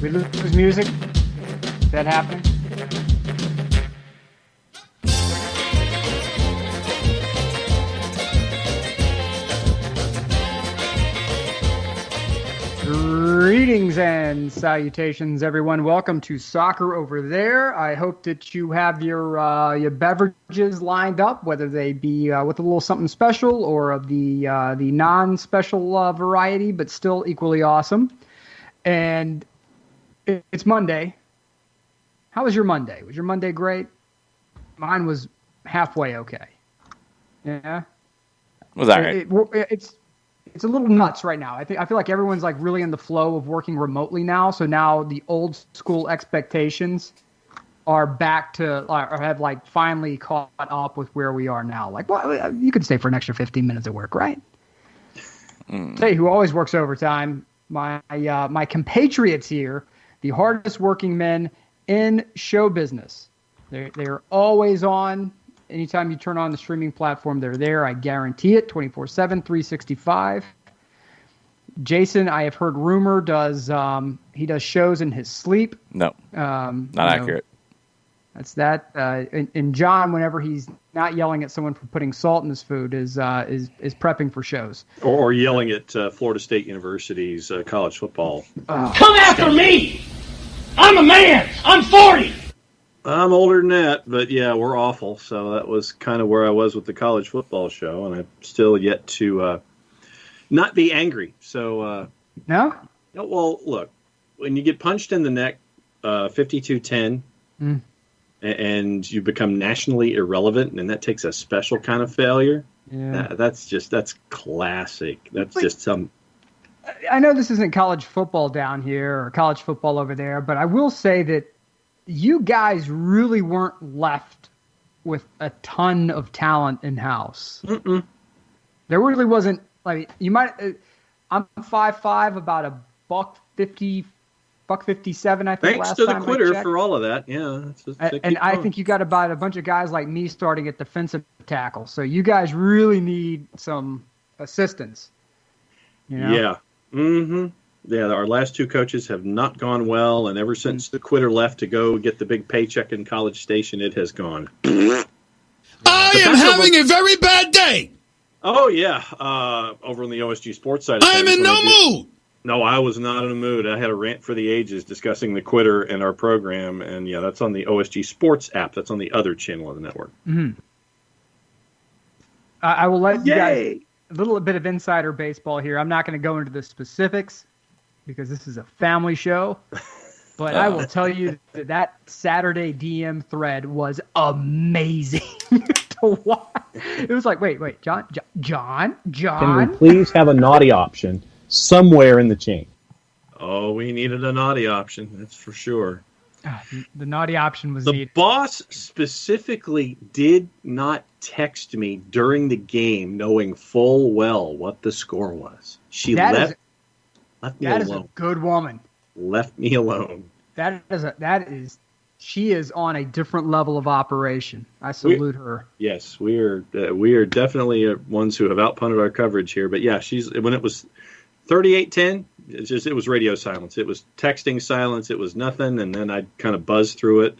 We lose music? Is that happening? Greetings and salutations, everyone. Welcome to Soccer Over There. I hope that you have your beverages lined up, whether they be with a little something special or of the non-special variety, but still equally awesome. And it's Monday. How was your Monday? Was your Monday great? Mine was halfway okay. Yeah. Was that right? It's a little nuts right now. I feel like everyone's like really in the flow of working remotely now. So now the old school expectations are back to, or have like finally caught up with where we are now. Like, well, you could stay for an extra 15 minutes at work, right? Tell you who always works overtime. My compatriots here, the hardest working men in show business. They're always on. Anytime you turn on the streaming platform, they're there. I guarantee it. 24/7, 365. Jason, I have heard rumor he does shows in his sleep. No, not accurate. That's that. And John, whenever he's not yelling at someone for putting salt in his food, is prepping for shows. Or yelling at Florida State University's college football. Come after me! I'm a man! I'm 40! I'm older than that, but yeah, we're awful. So that was kind of where I was with the college football show, and I'm still yet to not be angry. So no? Well, look, when you get punched in the neck 52-10 and you become nationally irrelevant, and that takes a special kind of failure, that's classic. That's just some... I know this isn't college football down here or college football over there, but I will say that you guys really weren't left with a ton of talent in-house. There really wasn't, like, you might, I'm 5'5", about $150, $157, I think. Thanks last to the time quitter I checked. for all of that, yeah. And I think you got about a bunch of guys like me starting at defensive tackle. So you guys really need some assistance. You know? Yeah. Mm-hmm. Yeah, our last two coaches have not gone well, and ever since the quitter left to go get the big paycheck in College Station, it has gone. I am having a very bad day. Oh, yeah. Over on the OSG Sports side. I am in no mood. No, I was not in a mood. I had a rant for the ages discussing the quitter and our program, and yeah, that's on the OSG Sports app. That's on the other channel of the network. Mm-hmm. I will let you guys a little bit of insider baseball here. I'm not going to go into the specifics, because this is a family show, but I will tell you that Saturday DM thread was amazing to watch. It was like, wait, John. Can we please have a naughty option somewhere in the chain? Oh, we needed a naughty option, that's for sure. The naughty option was the needed. boss specifically did not text me during the game, knowing full well what the score was. She left me alone. That is a good woman. Left me alone. She is on a different level of operation. I salute her. Yes, we are definitely ones who have outpunted our coverage here. But yeah, when it was 38-10, it was radio silence. It was texting silence. It was nothing. And then I'd kind of buzz through it.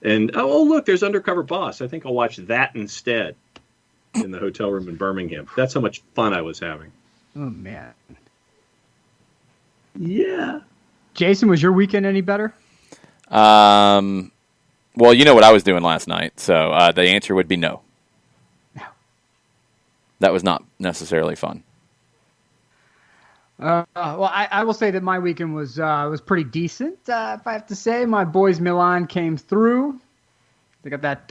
And, oh, look, there's Undercover Boss. I think I'll watch that instead in the hotel room in Birmingham. That's how much fun I was having. Oh, man. Yeah. Jason, was your weekend any better? Well, you know what I was doing last night, so the answer would be no. No. That was not necessarily fun. Well, I will say that my weekend was pretty decent. If I have to say, my boys Milan came through. They got that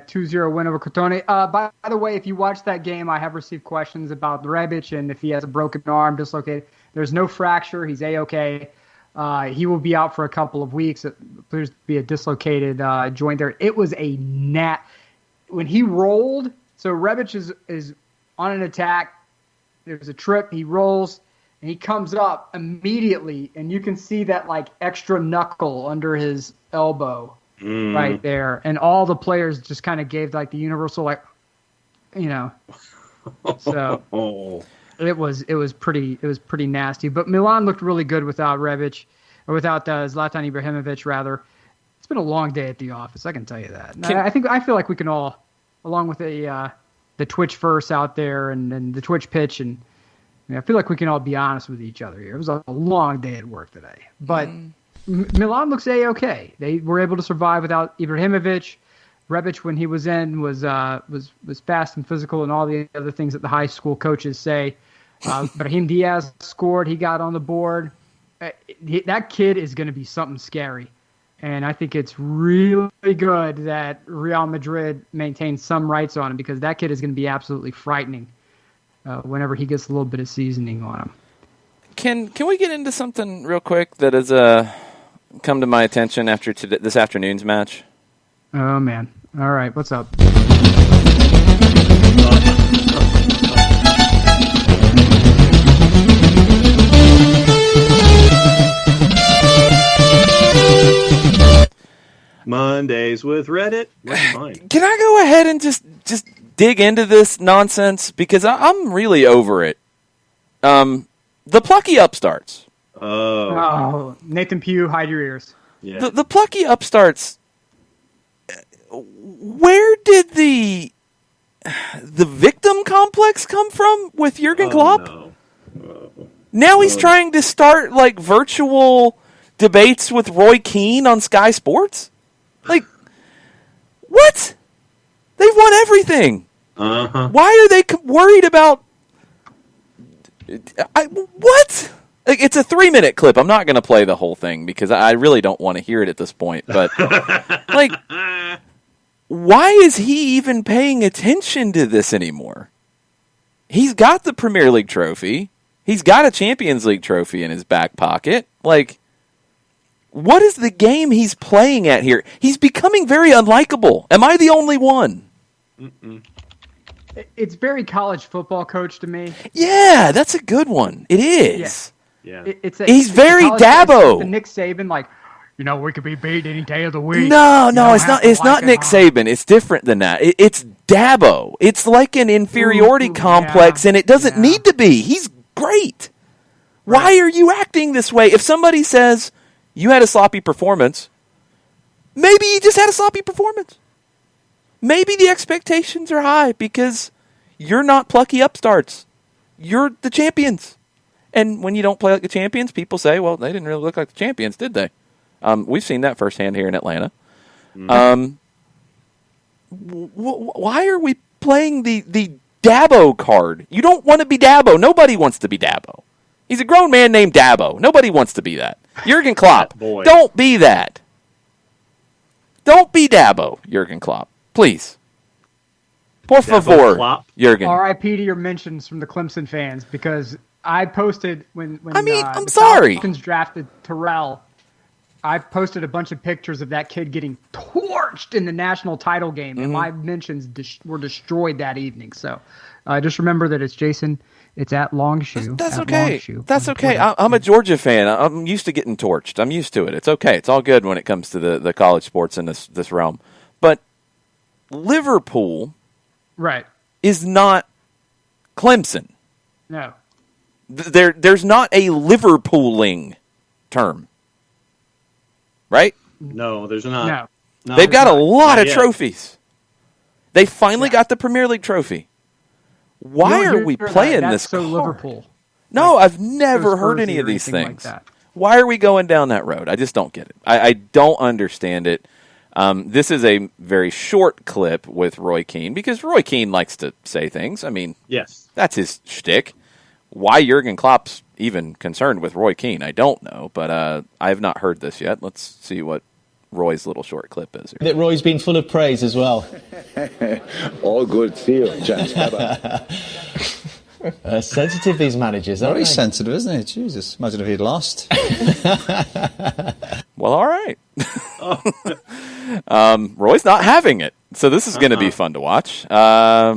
2-0 win over Crotone. By the way, if you watch that game, I have received questions about Rebic and if he has a broken arm, dislocated. There's no fracture. He's A-okay. He will be out for a couple of weeks. It appears to be a dislocated joint there. It was a when he rolled. So Rebic is on an attack. There's a trip. He rolls. And he comes up immediately, and you can see that like extra knuckle under his elbow right there. And all the players just kind of gave like the universal, like, you know. So it was pretty nasty. But Milan looked really good without Rebic. or without Zlatan Ibrahimovic, rather. It's been a long day at the office. I can tell you that. I feel like we can all, along with the Twitch verse out there and the Twitch pitch, and I feel like we can all be honest with each other here. It was a long day at work today, but Milan looks A-okay. They were able to survive without Ibrahimovic. Rebic, when he was in, was fast and physical and all the other things that the high school coaches say. Brahim Diaz scored. He got on the board. That kid is going to be something scary. And I think it's really good that Real Madrid maintains some rights on him, because that kid is going to be absolutely frightening whenever he gets a little bit of seasoning on him. Can we get into something real quick that has come to my attention after this afternoon's match? Oh, man. All right. What's up? Mondays with Reddit. That's fine. Can I go ahead and just dig into this nonsense? Because I'm really over it. The Plucky Upstarts. Oh, Nathan Pugh, hide your ears. Yeah. The Plucky Upstarts. Where did the victim complex come from with Jurgen Klopp? No. Now he's trying to start like virtual debates with Roy Keane on Sky Sports. Like, what? They've won everything. Uh-huh. Why are they worried about? What? Like, it's a 3-minute clip. I'm not going to play the whole thing because I really don't want to hear it at this point. But like, why is he even paying attention to this anymore? He's got the Premier League trophy. He's got a Champions League trophy in his back pocket. Like, what is the game he's playing at here? He's becoming very unlikable. Am I the only one? Mm-mm. It's very college football coach to me. Yeah, that's a good one. It is. Yeah. He's very Dabo. The Nick Saban, like, we could be beat any day of the week. No, it's not. It's not Nick Saban. It's different than that. It's Dabo. It's like an inferiority complex, and it doesn't need to be. He's great. Right. Why are you acting this way? If somebody says you had a sloppy performance, maybe you just had a sloppy performance. Maybe the expectations are high because you're not Plucky Upstarts. You're the champions. And when you don't play like the champions, people say, well, they didn't really look like the champions, did they? We've seen that firsthand here in Atlanta. Mm-hmm. Why are we playing the Dabo card? You don't want to be Dabo. Nobody wants to be Dabo. He's a grown man named Dabo. Nobody wants to be that. Jurgen Klopp, don't be that. Don't be Dabo, Jurgen Klopp. Please. Por favor, Jurgen. R.I.P. to your mentions from the Clemson fans, because I posted when I'm sorry. Falcons drafted Terrell, I posted a bunch of pictures of that kid getting torched in the national title game, and my mentions were destroyed that evening. So just remember that it's Jason. It's at Longshoe. That's okay. That's okay. I'm a Georgia fan. I'm used to getting torched. I'm used to it. It's okay. It's all good when it comes to the college sports in this realm. But Liverpool is not Clemson. No. There's not a Liverpooling term. Right? No, there's not. No, they've got a lot of trophies. They finally got the Premier League trophy. Why are we playing this card? Liverpool. No, I've never heard any of these things. Like Why are we going down that road? I just don't get it. I don't understand it. This is a very short clip with Roy Keane because Roy Keane likes to say things. I mean, yes, that's his shtick. Why Jurgen Klopp's even concerned with Roy Keane, I don't know, but I have not heard this yet. Let's see what Roy's little short clip is here. That Roy's been full of praise as well. All good. See you, gents. Sensitive, these managers, aren't Very they? sensitive, isn't it? Jesus, imagine if he'd lost. Well, all right. Roy's not having it, so this is going to be fun to watch. I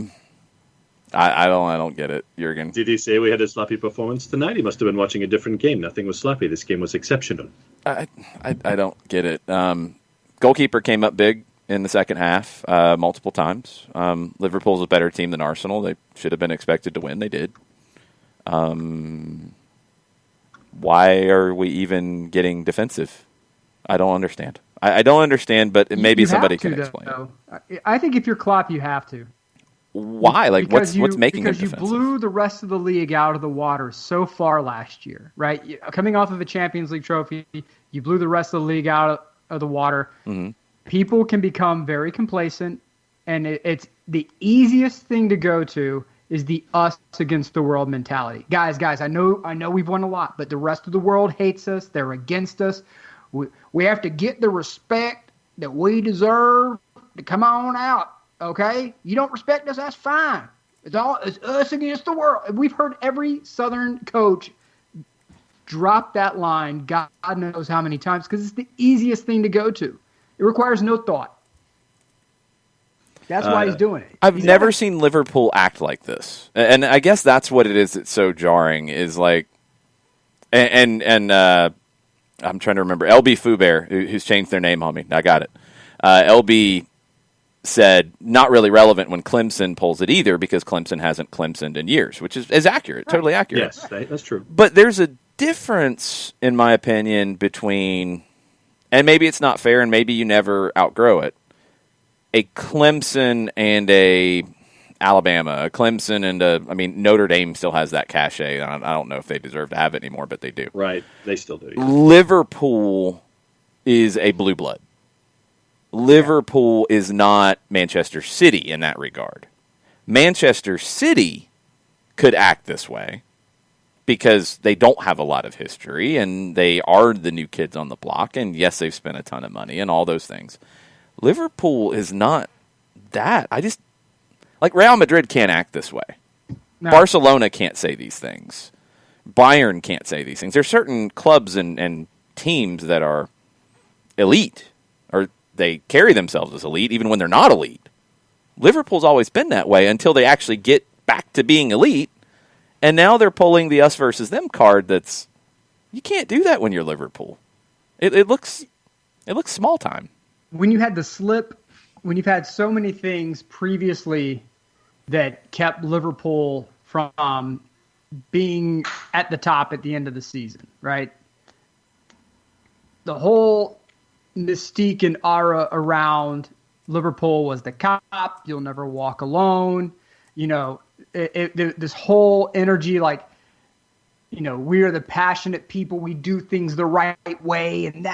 don't get it, Jurgen. Did he say we had a sloppy performance tonight? He must have been watching a different game. Nothing was sloppy. This game was exceptional. I don't get it. Goalkeeper came up big in the second half multiple times. Liverpool's a better team than Arsenal. They should have been expected to win. They did. Why are we even getting defensive? I don't understand. I don't understand, but maybe somebody can explain. Though. I think if you're Klopp, you have to. Why? Like, what's making him defensive? Because you blew the rest of the league out of the water so far last year, right? Coming off of a Champions League trophy, you blew the rest of the league out of the water. Mm-hmm. People can become very complacent, and it's the easiest thing to go to is the us against the world mentality. Guys, I know we've won a lot, but the rest of the world hates us. They're against us. We have to get the respect that we deserve to come on out, okay? You don't respect us, that's fine. It's us against the world. We've heard every Southern coach drop that line God knows how many times because it's the easiest thing to go to. It requires no thought. That's why he's doing it. I've never seen Liverpool act like this. And I guess that's what it is that's so jarring is like, and I'm trying to remember, LB Foubert, who's changed their name on me. I got it. LB said, not really relevant when Clemson pulls it either because Clemson hasn't Clemsoned in years, which is accurate, totally accurate. Yes, that's true. But there's a difference, in my opinion, between, and maybe it's not fair and maybe you never outgrow it, a Clemson and a Alabama, a Clemson and Notre Dame still has that cachet. I don't know if they deserve to have it anymore, but they do. Right, they still do. Yeah. Liverpool is a blue blood. Liverpool is not Manchester City in that regard. Manchester City could act this way because they don't have a lot of history and they are the new kids on the block. And yes, they've spent a ton of money and all those things. Liverpool is not that. Like Real Madrid can't act this way. No. Barcelona can't say these things. Bayern can't say these things. There's certain clubs and teams that are elite, or they carry themselves as elite even when they're not elite. Liverpool's always been that way until they actually get back to being elite, and now they're pulling the us versus them card that's, you can't do that when you're Liverpool. It looks small time. When you had the slip, when you've had so many things previously that kept Liverpool from being at the top at the end of the season, right? The whole mystique and aura around Liverpool was the cop, you'll never walk alone. You know, this whole energy like, you know, we are the passionate people. We do things the right way, and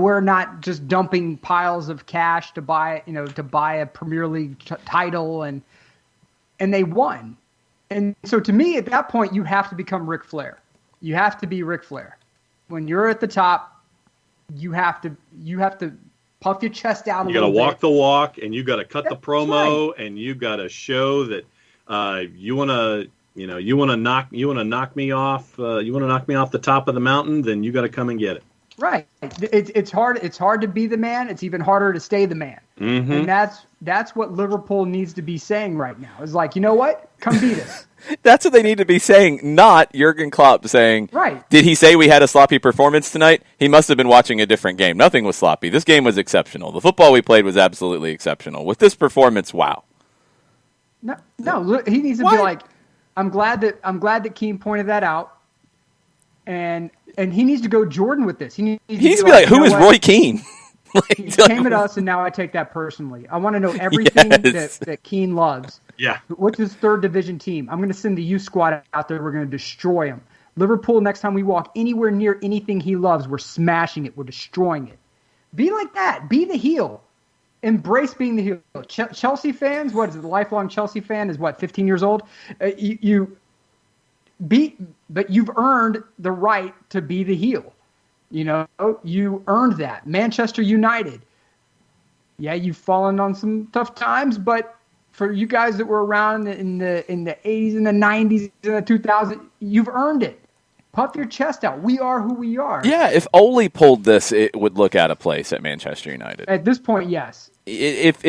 we're not just dumping piles of cash to buy a Premier League title, and they won. And so, to me, at that point, you have to become Ric Flair. You have to be Ric Flair. When you're at the top, you have to puff your chest out a little bit. You got to walk the walk, and you got to cut the promo, right. And you got to show that you want to. You know, you want to knock me off. You want to knock me off the top of the mountain. Then you got to come and get it. Right. It's hard. It's hard to be the man. It's even harder to stay the man. Mm-hmm. And that's what Liverpool needs to be saying right now. It's like, you know what? Come beat us. That's what they need to be saying. Not Jurgen Klopp saying, right. Did he say we had a sloppy performance tonight? He must have been watching a different game. Nothing was sloppy. This game was exceptional. The football we played was absolutely exceptional. With this performance, wow. No. He needs to be like. I'm glad that Keane pointed that out, and he needs to go Jordan with this. He needs to be like, who is Roy Keane? He came at us, and now I take that personally. I want to know everything that Keane loves. Yeah. What's his third division team? I'm going to send the U squad out there. We're going to destroy him. Liverpool, next time we walk anywhere near anything he loves, we're smashing it. We're destroying it. Be like that. Be the heel. Embrace being the heel. Chelsea fans, what is it? The lifelong Chelsea fan is 15 years old? But you've earned the right to be the heel. You know, you earned that. Manchester United. Yeah, you've fallen on some tough times, but for you guys that were around in the 80s and the 90s and the 2000s, you've earned it. Puff your chest out. We are who we are. Yeah, if Ole pulled this, it would look out of place at Manchester United. At this point, yes. If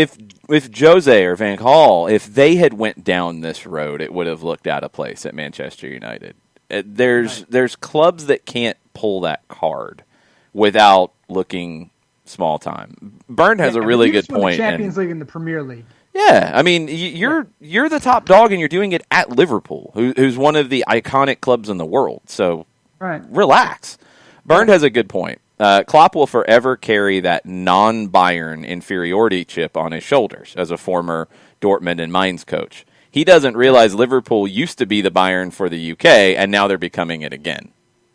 Jose or Van Gaal, if they had went down this road, it would have looked out of place at Manchester United. There's clubs that can't pull that card without looking small time. Bernd has a really good point. The Champions League and the Premier League. Yeah, I mean, you're the top dog, and you're doing it at Liverpool, who's one of the iconic clubs in the world. So Right. Relax. Bernd has a good point. Klopp will forever carry that non-Bayern inferiority chip on his shoulders as a former Dortmund and Mainz coach. He doesn't realize Liverpool used to be the Bayern for the UK, and now they're becoming it again.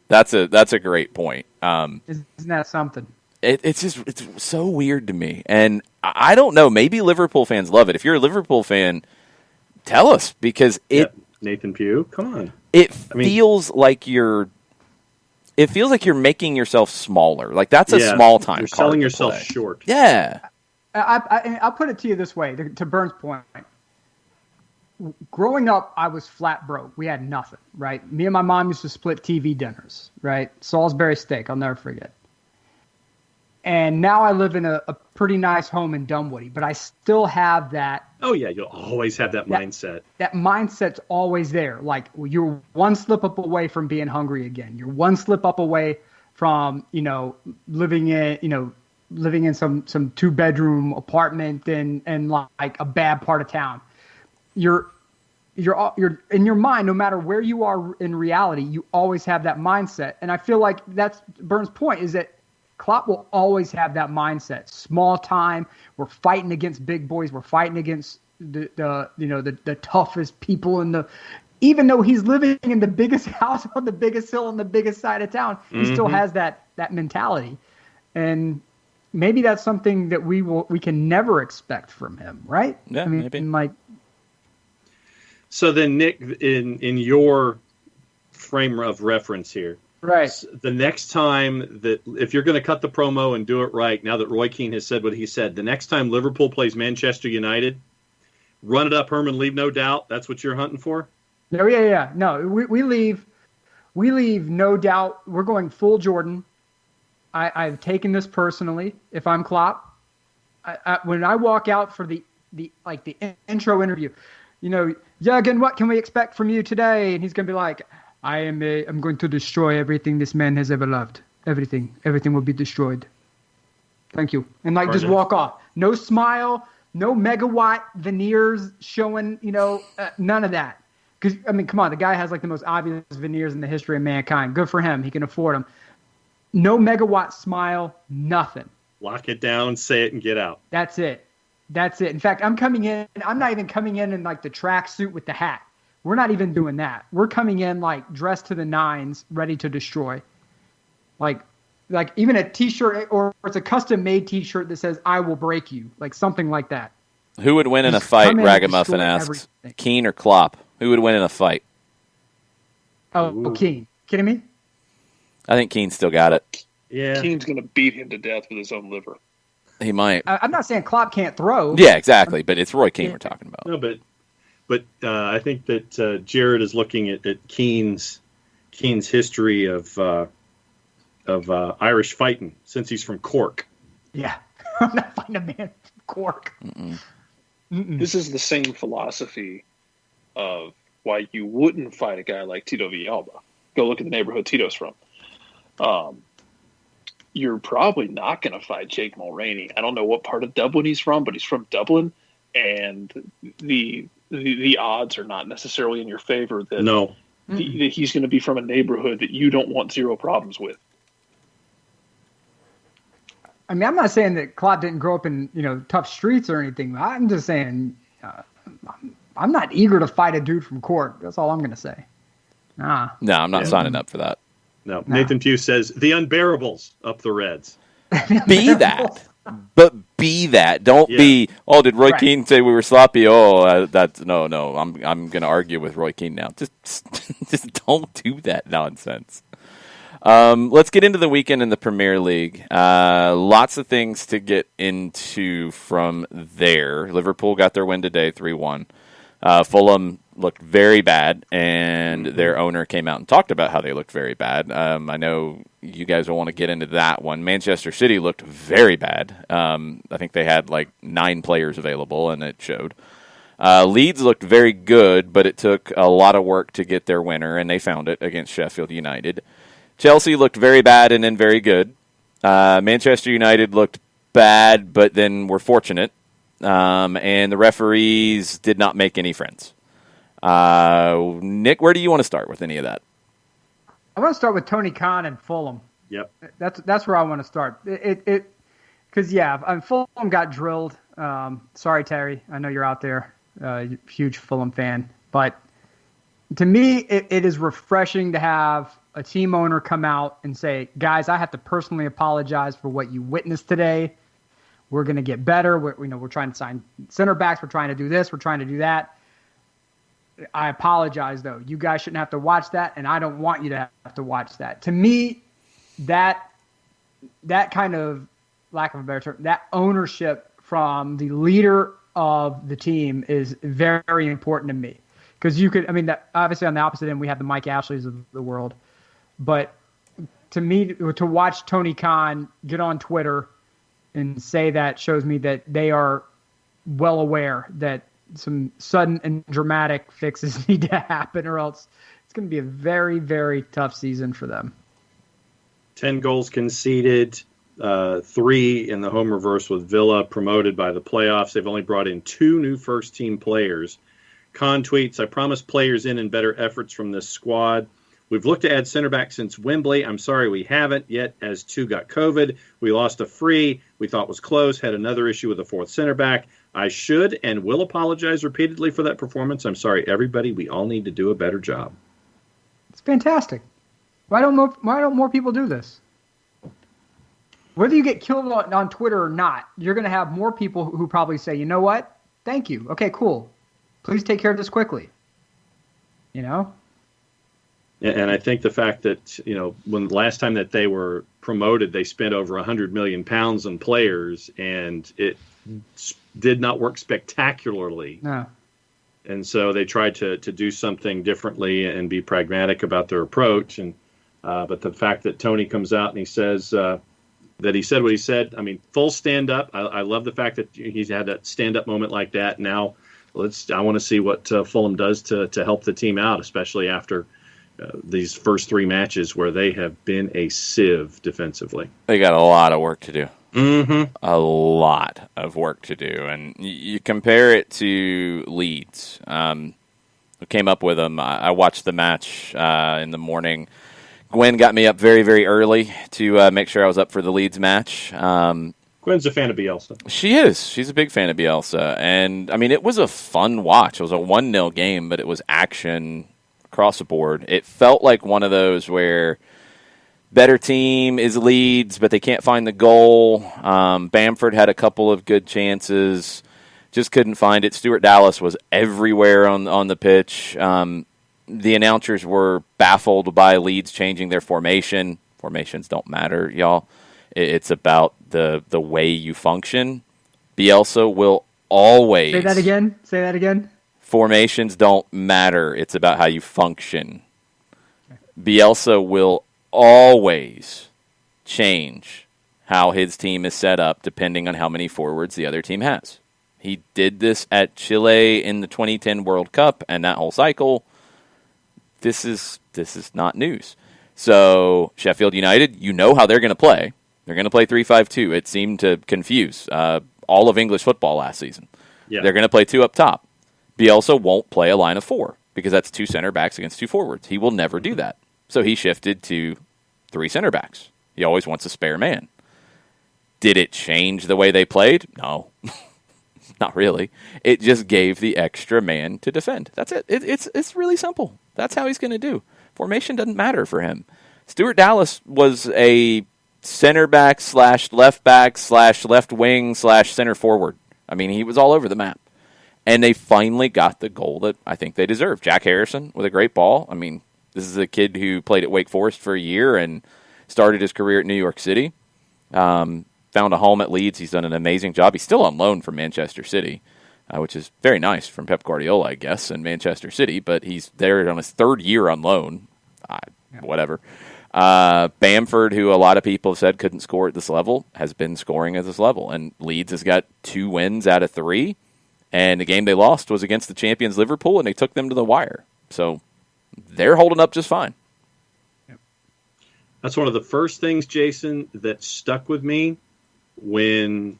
That's a great point. Isn't that something? It's so weird to me, and I don't know. Maybe Liverpool fans love it. If you're a Liverpool fan, tell us, because Nathan Pugh, come on. It feels like you're making yourself smaller. Like that's a small time. You're selling yourself short. Yeah. I'll put it to you this way, to Bernd's point. Growing up, I was flat broke. We had nothing, right? Me and my mom used to split TV dinners, right? Salisbury steak, I'll never forget. And now I live in a pretty nice home in Dunwoody, but I still have that. Oh, yeah, you'll always have that mindset. That mindset's always there. Like, you're one slip up away from being hungry again. You're one slip up away from, living in some 2-bedroom apartment and like a bad part of town. You're in your mind, no matter where you are in reality, you always have that mindset. And I feel like that's Bernd's point, is that Klopp will always have that mindset. Small time, we're fighting against big boys, we're fighting against the toughest people in the. Even though he's living in the biggest house on the biggest hill on the biggest side of town, he still has that mentality. And maybe that's something that we can never expect from him, right? Yeah, maybe. So then, Nick, in your frame of reference here, right? The next time that, if you're going to cut the promo and do it right, now that Roy Keane has said what he said, the next time Liverpool plays Manchester United, run it up, Herman, leave no doubt. That's what you're hunting for? No, yeah. No, we leave no doubt. We're going full Jordan. I've taken this personally. If I'm Klopp, when I walk out for the intro interview, Jurgen, what can we expect from you today? And he's going to be like, I'm going to destroy everything this man has ever loved. Everything will be destroyed. Thank you. And just walk off. No smile, no megawatt veneers showing, none of that. Because, come on, the guy has the most obvious veneers in the history of mankind. Good for him. He can afford them. No megawatt smile, nothing. Lock it down, say it, and get out. That's it. In fact, I'm not even coming in the tracksuit with the hat. We're not even doing that. We're coming in dressed to the nines, ready to destroy. Like even a t-shirt, or it's a custom-made t-shirt that says, "I will break you," something like that. Who would win in a fight, Ragamuffin asks. Everything. Keane or Klopp? Who would win in a fight? Oh, Keane. Kidding me? I think Keane's still got it. Yeah. Keane's going to beat him to death with his own liver. He might. I'm not saying Klopp can't throw. Yeah, exactly. But it's Roy Keane we're talking about. No, but I think that Jared is looking at Keane's history of Irish fighting since he's from Cork. Yeah, I'm not fighting a man from Cork. This is the same philosophy of why you wouldn't fight a guy like Tito Villalba. Go look at the neighborhood Tito's from. You're probably not going to fight Jake Mulroney. I don't know what part of Dublin he's from, but he's from Dublin, and the odds are not necessarily in your favor that, that he's going to be from a neighborhood that you don't want zero problems with. I'm not saying that Klopp didn't grow up in tough streets or anything. I'm just saying I'm not eager to fight a dude from Cork. That's all I'm going to say. No, I'm not signing up for that. No. Nathan Pugh says, the unbearables up the Reds. Be that. But be that. Don't be, did Roy Keane say we were sloppy? That's no. I'm going to argue with Roy Keane now. Just don't do that nonsense. Let's get into the weekend in the Premier League. Lots of things to get into from there. Liverpool got their win today, 3-1. Fulham looked very bad, and their owner came out and talked about how they looked very bad. I know you guys will want to get into that one. Manchester City looked very bad. I think they had 9 players available, and it showed. Leeds looked very good, but it took a lot of work to get their winner, and they found it against Sheffield United. Chelsea looked very bad and then very good. Manchester United looked bad, but then were fortunate. And the referees did not make any friends. Nick, where do you want to start with any of that? I want to start with Tony Khan and Fulham. Yep. That's where I want to start. Because Fulham got drilled. Sorry, Terry. I know you're out there, huge Fulham fan. But to me, it is refreshing to have a team owner come out and say, guys, I have to personally apologize for what you witnessed today. We're going to get better. We're trying to sign center backs. We're trying to do this. We're trying to do that. I apologize, though. You guys shouldn't have to watch that, and I don't want you to have to watch that. To me, that kind of, lack of a better term, that ownership from the leader of the team is very important to me. Because obviously on the opposite end, we have the Mike Ashleys of the world. But to me, to watch Tony Khan get on Twitter and say that shows me that they are well aware that some sudden and dramatic fixes need to happen, or else it's going to be a very, very tough season for them. 10 goals conceded, 3 in the home reverse with Villa, promoted by the playoffs. They've only brought in 2 new first-team players. Khan tweets, I promised players in and better efforts from this squad. We've looked to add center back since Wembley. I'm sorry we haven't yet, as 2 got COVID. We lost a free we thought was close, had another issue with the 4th center back. I should and will apologize repeatedly for that performance. I'm sorry, everybody. We all need to do a better job. It's fantastic. Why don't more people do this? Whether you get killed on Twitter or not, you're going to have more people who probably say, you know what? Thank you. Okay, cool. Please take care of this quickly. You know? And I think the fact that, when the last time that they were promoted, they spent over £100 million on players, and it did not work spectacularly. No. And so they tried to do something differently and be pragmatic about their approach. And but the fact that Tony comes out and he says that he said what he said, full stand up. I love the fact that he's had that stand up moment like that. Now I want to see what Fulham does to help the team out, especially after these first 3 matches where they have been a sieve defensively. They got a lot of work to do. Mm-hmm. A lot of work to do. And you compare it to Leeds. I came up with them. I watched the match in the morning. Gwen got me up very, very early to make sure I was up for the Leeds match. Gwen's a fan of Bielsa. She is. She's a big fan of Bielsa. And, it was a fun watch. It was a 1-0 game, but it was action across the board. It felt like one of those where better team is Leeds, but they can't find the goal. Bamford had a couple of good chances, just couldn't find it. Stuart Dallas was everywhere on the pitch. The announcers were baffled by Leeds changing their formation. Formations don't matter, y'all. It's about the way you function. Bielsa will always... Say that again. Formations don't matter. It's about how you function. Bielsa will always change how his team is set up depending on how many forwards the other team has. He did this at Chile in the 2010 World Cup and that whole cycle. This is not news. So Sheffield United, you know how they're going to play. They're going to play 3-5-2. It seemed to confuse all of English football last season. Yeah. They're going to play 2 up top. Bielsa won't play a line of 4 because that's 2 center backs against 2 forwards. He will never do that. So he shifted to 3 center backs. He always wants a spare man. Did it change the way they played? No. Not really. It just gave the extra man to defend. That's it. It's really simple. That's how he's going to do. Formation doesn't matter for him. Stuart Dallas was a center back / left back / left wing / center forward. He was all over the map. And they finally got the goal that I think they deserve. Jack Harrison with a great ball. This is a kid who played at Wake Forest for a year and started his career at New York City. Found a home at Leeds. He's done an amazing job. He's still on loan from Manchester City, which is very nice from Pep Guardiola, I guess, in Manchester City. But he's there on his 3rd year on loan. Whatever. Bamford, who a lot of people have said couldn't score at this level, has been scoring at this level. And Leeds has got 2 wins out of 3. And the game they lost was against the champions Liverpool, and they took them to the wire. So they're holding up just fine. That's one of the first things, Jason, that stuck with me when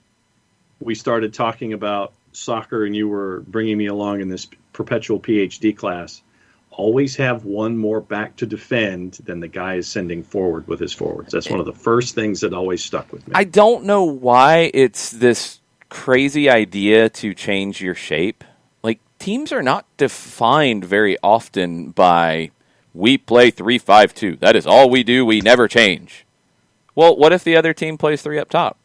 we started talking about soccer and you were bringing me along in this perpetual PhD class always have one more back to defend than the guy is sending forward with his forwards. That's one of the first things that always stuck with me. I don't know why it's this crazy idea to change your shape. Like, teams are not defined very often by, we play 3-5-2. That is all we do. We never change. Well, what if the other team plays 3 up top?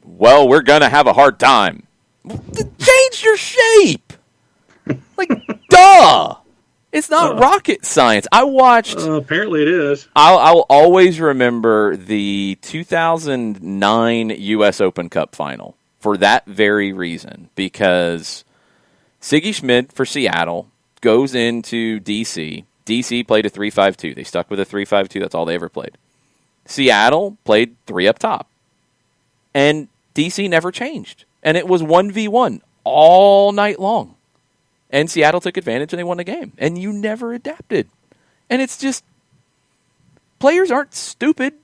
Well, we're going to have a hard time. Change your shape! Like, duh! It's not rocket science. I watched... apparently it is. I'll always remember the 2009 U.S. Open Cup final for that very reason. Because Siggy Schmid for Seattle goes into D.C. D.C. played a 3-5-2. They stuck with a 3-5-2. That's all they ever played. Seattle played 3 up top. And D.C. never changed. And it was 1v1 all night long. And Seattle took advantage and they won the game. And you never adapted. And it's just, players aren't stupid.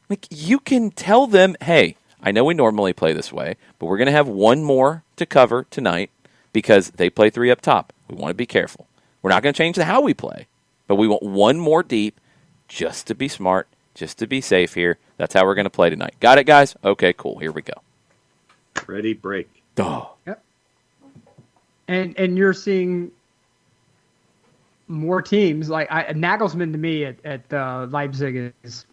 Like, you can tell them, hey, I know we normally play this way, but we're going to have one more to cover tonight because they play 3 up top. We want to be careful. We're not going to change how we play, but we want one more deep just to be smart, just to be safe here. That's how we're going to play tonight. Got it, guys? Okay, cool. Here we go. Ready, break. Duh. Yep. And you're seeing more teams like Nagelsmann to me at Leipzig is,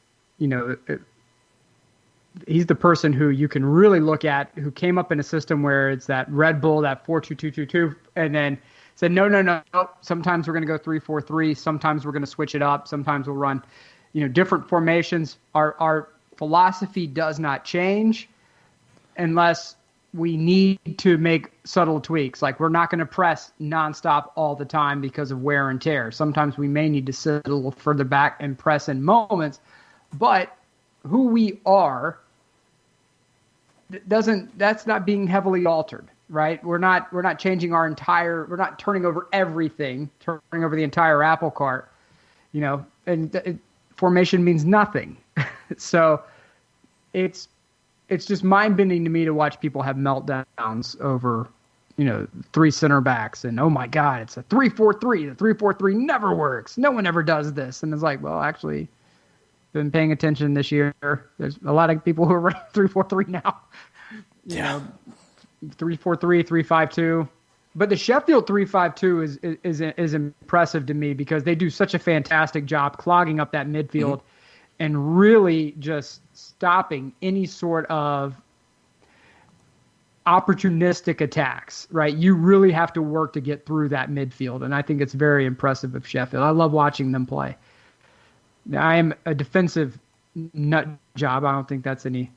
he's the person who you can really look at who came up in a system where it's that Red Bull, that 4-2-2-2-2, and then said no. Sometimes we're going to go 3-4-3. Sometimes we're going to switch it up. Sometimes we'll run, different formations. Our philosophy does not change unless we need to make subtle tweaks. Like, we're not going to press nonstop all the time because of wear and tear. Sometimes we may need to sit a little further back and press in moments, but who we are that's not being heavily altered, right? We're not changing we're not turning over everything, turning over the entire apple cart, and formation means nothing. So it's just mind-bending to me to watch people have meltdowns over, 3 center backs and, oh my God, it's a 3-4-3. The 3-4-3 never works. No one ever does this. And it's like, well, actually, been paying attention this year. There's a lot of people who are running 3-4-3 now. You know, 3-4-3, 3-5-2. But the Sheffield 3-5-2 is impressive to me because they do such a fantastic job clogging up that midfield and really just stopping any sort of opportunistic attacks, right? You really have to work to get through that midfield, and I think it's very impressive of Sheffield. I love watching them play. I am a defensive nut job. I don't think that's any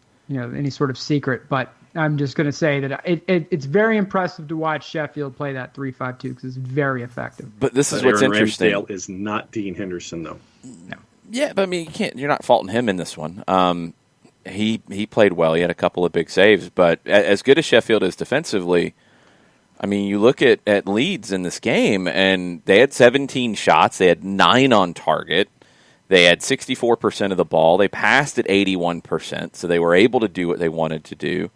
sort of secret, but I'm just going to say that it's very impressive to watch Sheffield play that 3-5-2 because it's very effective. But this is what's interesting. Ramsdale is not Dean Henderson, though. No. Yeah, but I mean, you're not faulting him in this one. He played well. He had a couple of big saves, but as good as Sheffield is defensively, I mean, you look at Leeds in this game, and they had 17 shots. They had 9 on target. They had 64% of the ball. They passed at 81%, so they were able to do what they wanted to do.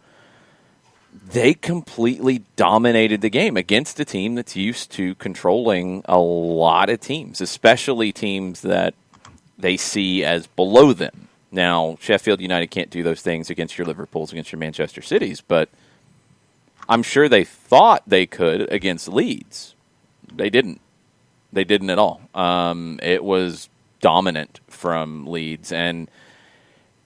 They completely dominated the game against a team that's used to controlling a lot of teams, especially teams that they see as below them. Now, Sheffield United can't do those things against your Liverpools, against your Manchester Cities, but I'm sure they thought they could against Leeds. They didn't. They didn't at all. It was dominant from Leeds, and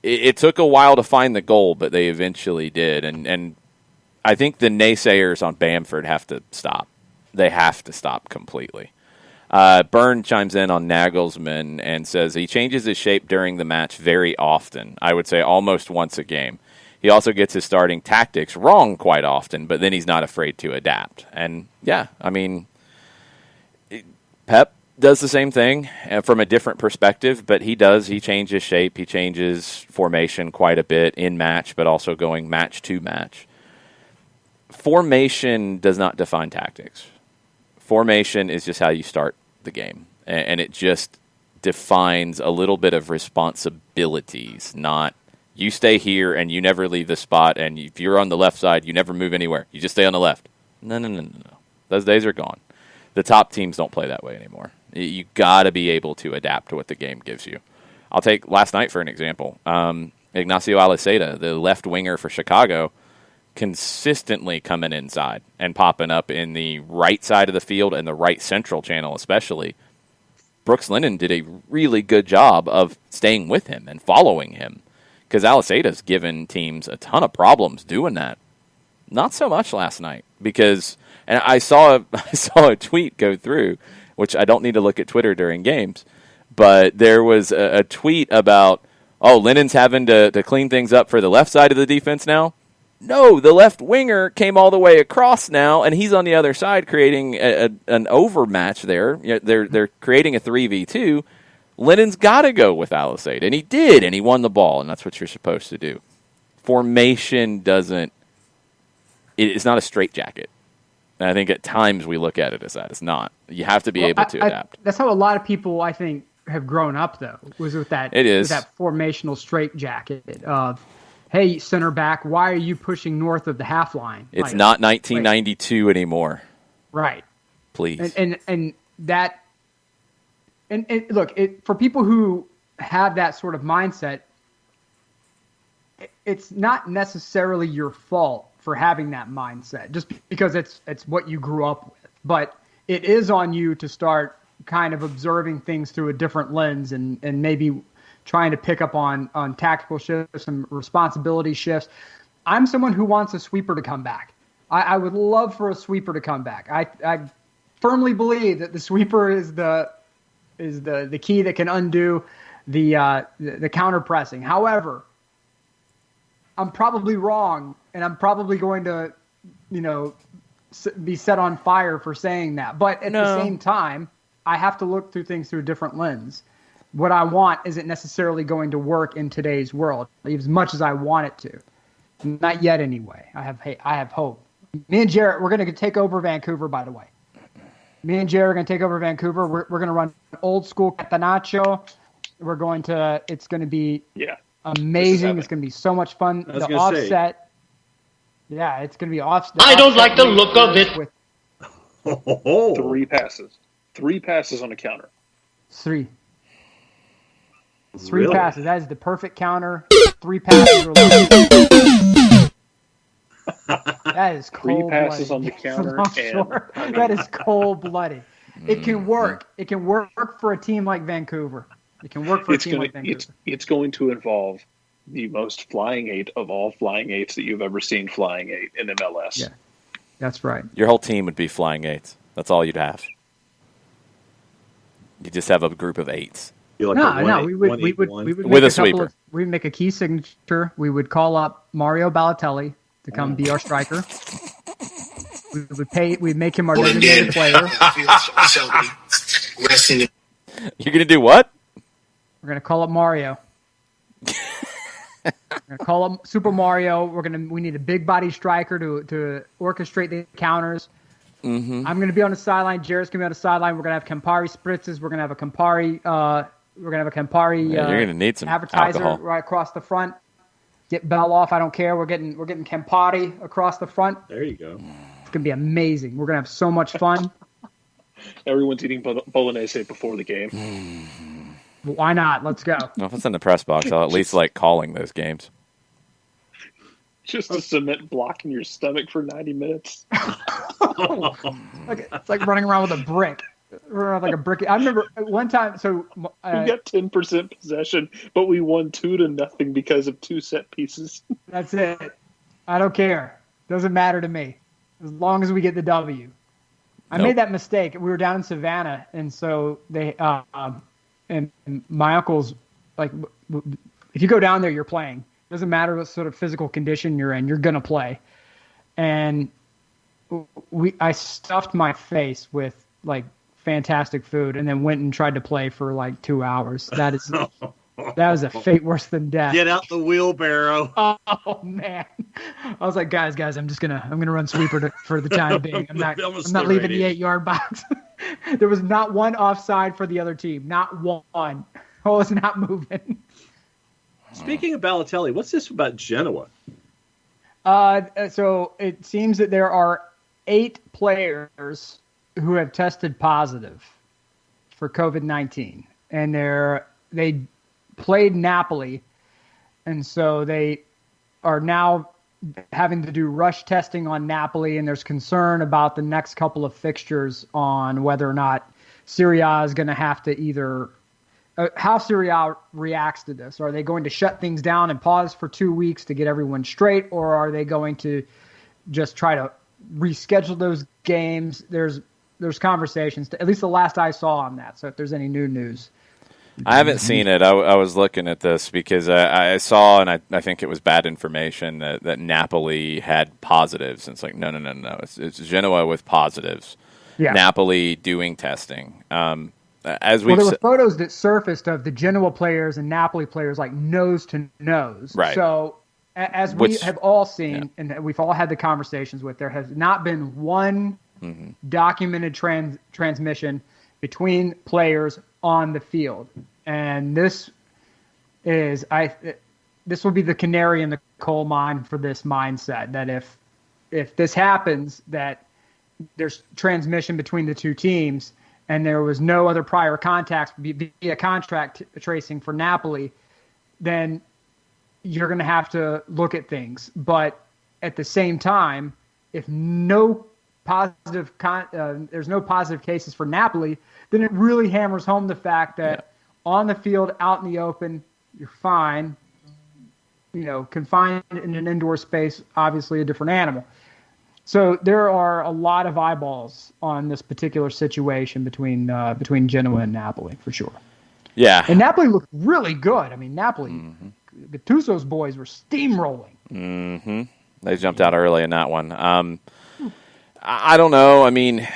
it took a while to find the goal, but they eventually did. And I think the naysayers on Bamford have to stop. They have to stop completely. Byrne chimes in on Nagelsmann and says he changes his shape during the match very often. I would say almost once a game. He also gets his starting tactics wrong quite often, but then he's not afraid to adapt. And yeah, I mean, Pep does the same thing from a different perspective, but he changes shape, he changes formation quite a bit in match, but also going match to match. Formation does not define tactics. Formation is just how you start the game, and it just defines a little bit of responsibilities, not you stay here and you never leave the spot, and if you're on the left side, you never move anywhere. You just stay on the left. No. Those days are gone. The top teams don't play that way anymore. You got to be able to adapt to what the game gives you. I'll take last night for an example. Ignacio Aliceta, the left winger for Chicago, consistently coming inside and popping up in the right side of the field and the right central channel especially. Brooks Lennon did a really good job of staying with him and following him because Aliceta's given teams a ton of problems doing that. Not so much last night because, and I saw a tweet go through, which I don't need to look at Twitter during games, but there was a tweet about, Lennon's having to clean things up for the left side of the defense now. No, the left winger came all the way across now, and he's on the other side creating an overmatch there. They're creating a 3v2. Lennon's got to go with Aliceta, and he did, and he won the ball, and that's what you're supposed to do. Formation it's not a straitjacket. And I think at times we look at it as that. It's not. You have to be able to adapt. That's how a lot of people, I think, have grown up, though, was with that. It is. With that formational straitjacket of, hey, center back, why are you pushing north of the half line? It's not 1992 anymore. Right. Please. And that, and look, for people who have that sort of mindset, it's not necessarily your fault for having that mindset, just because it's what you grew up with. But it is on you to start kind of observing things through a different lens and maybe trying to pick up on tactical shifts and responsibility shifts. I'm someone who wants a sweeper to come back. I would love for a sweeper to come back. I firmly believe that the sweeper is the key that can undo the counter pressing. However, I'm probably wrong, and I'm probably going to, be set on fire for saying that. But at the same time, I have to look through things through a different lens. What I want isn't necessarily going to work in today's world as much as I want it to. Not yet, anyway. I have hope. Me and Jarrett, we're going to take over Vancouver, by the way. Me and Jarrett are going to take over Vancouver. We're going to run old school Catenaccio. It's going to be amazing. It's going to be so much fun. The offset. Yeah, it's going to be offset. I don't like the look of it. Three passes. 3 passes on a counter. 3 passes. That is the perfect counter. 3 passes. That is cold. 3 passes on the counter. That is cold-blooded. It can work. It can work for a team like Vancouver. It can work for a team like Vancouver. It's going to involve the most flying 8 of all flying 8s that you've ever seen flying 8 in MLS. Yeah, that's right. Your whole team would be flying 8s. That's all you'd have. You just have a group of 8s. We would with a sweeper. We'd make a key signature. We would call up Mario Balotelli to come be our striker. We'd make him our designated player. You're gonna do what? We're gonna call up Mario. We're gonna call up Super Mario. We need a big body striker to orchestrate the counters. Mm-hmm. I'm gonna be on the sideline. Jarrett's gonna be on the sideline. We're gonna have Campari spritzes. We're gonna have a Campari. You're gonna need some advertiser alcohol right across the front. Get Bell off. I don't care. We're getting Campari across the front. There you go. It's gonna be amazing. We're gonna have so much fun. Everyone's eating bolognese before the game. Why not? Let's go. Well, if it's in the press box, I'll at least like calling those games. Just a cement block in your stomach for 90 minutes. It's like running around with a brick. Like a brick. I remember one time. So we got 10% possession, but we won 2-0 because of 2 set pieces. That's it. I don't care. Doesn't matter to me as long as we get the W. I made that mistake. We were down in Savannah, and so they and my uncle's like, if you go down there, you're playing. Doesn't matter what sort of physical condition you're in, you're gonna play. And I stuffed my face with like fantastic food, and then went and tried to play for like 2 hours. That was a fate worse than death. Get out the wheelbarrow. Oh man, I was like, guys, I'm gonna run sweeper for the time being. I'm not leaving the 8-yard box. There was not one offside for the other team. Not one. I was not moving. Speaking of Balotelli, what's this about Genoa? So it seems that there are 8 players who have tested positive for COVID-19, and they played Napoli, and so they are now having to do rush testing on Napoli, and there's concern about the next couple of fixtures on whether or not Serie A is going to have to either how Serie A reacts to this. Are they going to shut things down and pause for 2 weeks to get everyone straight, or are they going to just try to reschedule those games? There's conversations, at least the last I saw on that. So if there's any new news. I haven't seen it. I was looking at this because I saw, and I think it was bad information, that Napoli had positives. And it's like, no. It's Genoa with positives. Yeah. Napoli doing testing. There were photos that surfaced of the Genoa players and Napoli players like nose to nose. Right. So as we have all seen, and we've all had the conversations with, there has not been one documented transmission between players on the field. And this will be the canary in the coal mine for this mindset, that if this happens, that there's transmission between the two teams, and there was no other prior contacts via contract tracing for Napoli, then you're going to have to look at things. But at the same time, if no positive there's no positive cases for Napoli, then it really hammers home the fact that on the field, out in the open, you're fine. Confined in an indoor space, obviously a different animal. So there are a lot of eyeballs on this particular situation between Genoa and Napoli, for sure. Yeah. And Napoli looked really good. I mean, Napoli, Gattuso's boys were steamrolling. Mm-hmm. They jumped out early in that one. I don't know. I mean,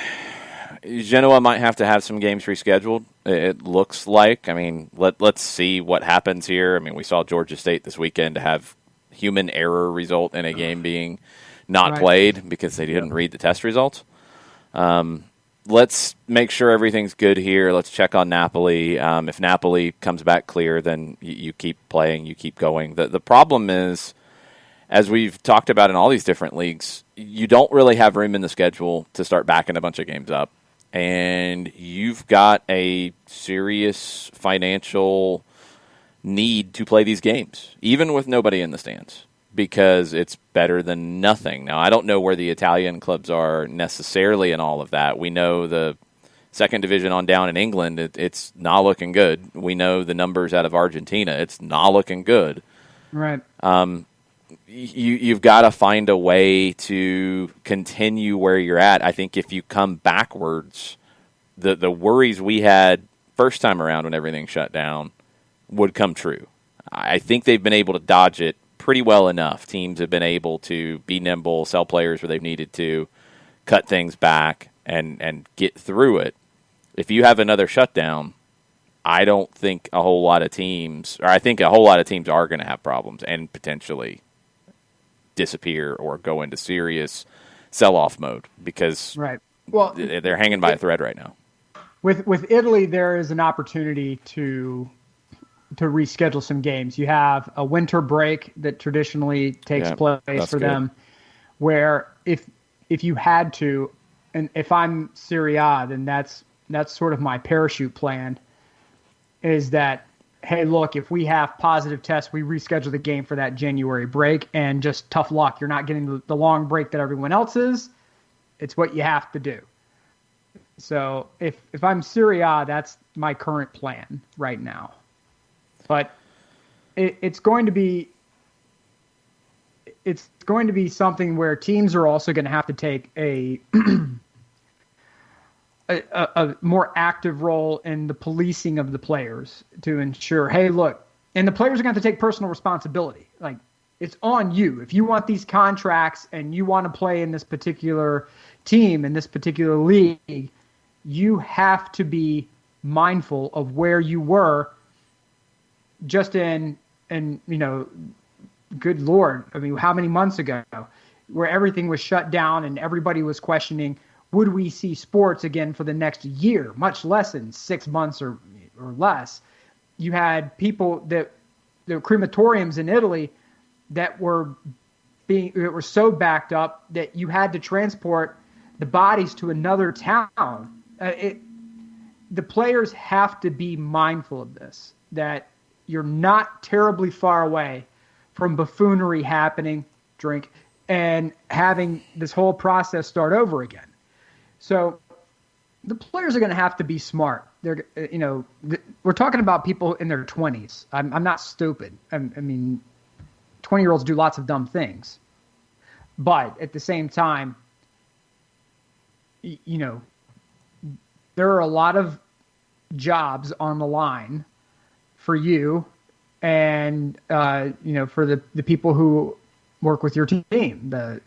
Genoa might have to have some games rescheduled, it looks like. I mean, let's see what happens here. I mean, we saw Georgia State this weekend have human error result in a game being not played because they didn't read the test results. Let's make sure everything's good here. Let's check on Napoli. If Napoli comes back clear, then you keep playing, you keep going. The problem is, as we've talked about in all these different leagues, you don't really have room in the schedule to start backing a bunch of games up. And you've got a serious financial need to play these games, even with nobody in the stands, because it's better than nothing. Now, I don't know where the Italian clubs are necessarily in all of that. We know the second division on down in England, it's not looking good. We know the numbers out of Argentina, it's not looking good. Right. You've got to find a way to continue where you're at. I think if you come backwards, the worries we had first time around when everything shut down would come true. I think they've been able to dodge it pretty well enough. Teams have been able to be nimble, sell players where they've needed to, cut things back, and get through it. If you have another shutdown, I don't think a whole lot of teams, or I think a whole lot of teams are going to have problems and potentially disappear or go into serious sell-off mode because they're hanging by a thread right now. With Italy, there is an opportunity to reschedule some games. You have a winter break that traditionally takes place for them, where if you had to, and if I'm Serie A, then that's sort of my parachute plan, is that, hey, look, if we have positive tests, we reschedule the game for that January break, and just tough luck. You're not getting the long break that everyone else is. It's what you have to do. So if I'm Serie A, that's my current plan right now. But it's going to be something where teams are also going to have to take a more active role in the policing of the players to ensure, hey, look, and the players are going to have to take personal responsibility. Like, it's on you. If you want these contracts and you want to play in this particular team, in this particular league, you have to be mindful of where you were just in good Lord, I mean, how many months ago, where everything was shut down and everybody was questioning, would we see sports again for the next year, much less than 6 months or less? You had people the crematoriums in Italy that were so backed up that you had to transport the bodies to another town. The players have to be mindful of this, that you're not terribly far away from buffoonery happening, and having this whole process start over again. So the players are going to have to be smart. They're, we're talking about people in their 20s. I'm not stupid. I mean, 20-year-olds do lots of dumb things. But at the same time, there are a lot of jobs on the line for you and, for the people who work with your team, the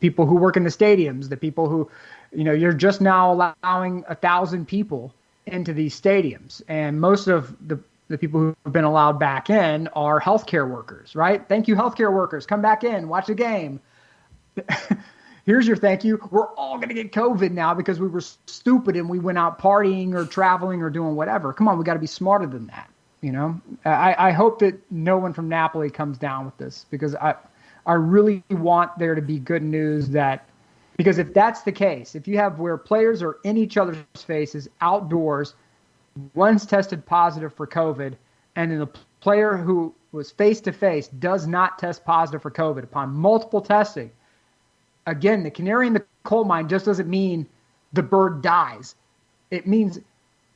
people who work in the stadiums, the people who, you're just now allowing 1,000 people into these stadiums. And most of the people who have been allowed back in are healthcare workers, right? Thank you, healthcare workers. Come back in, watch the game. Here's your thank you. We're all going to get COVID now because we were stupid and we went out partying or traveling or doing whatever. Come on, we got to be smarter than that. I hope that no one from Napoli comes down with this, because I really want there to be good news because if that's the case, if you have where players are in each other's faces outdoors, one's tested positive for COVID, and then the player who was face to face does not test positive for COVID upon multiple testing. Again, the canary in the coal mine just doesn't mean the bird dies. It means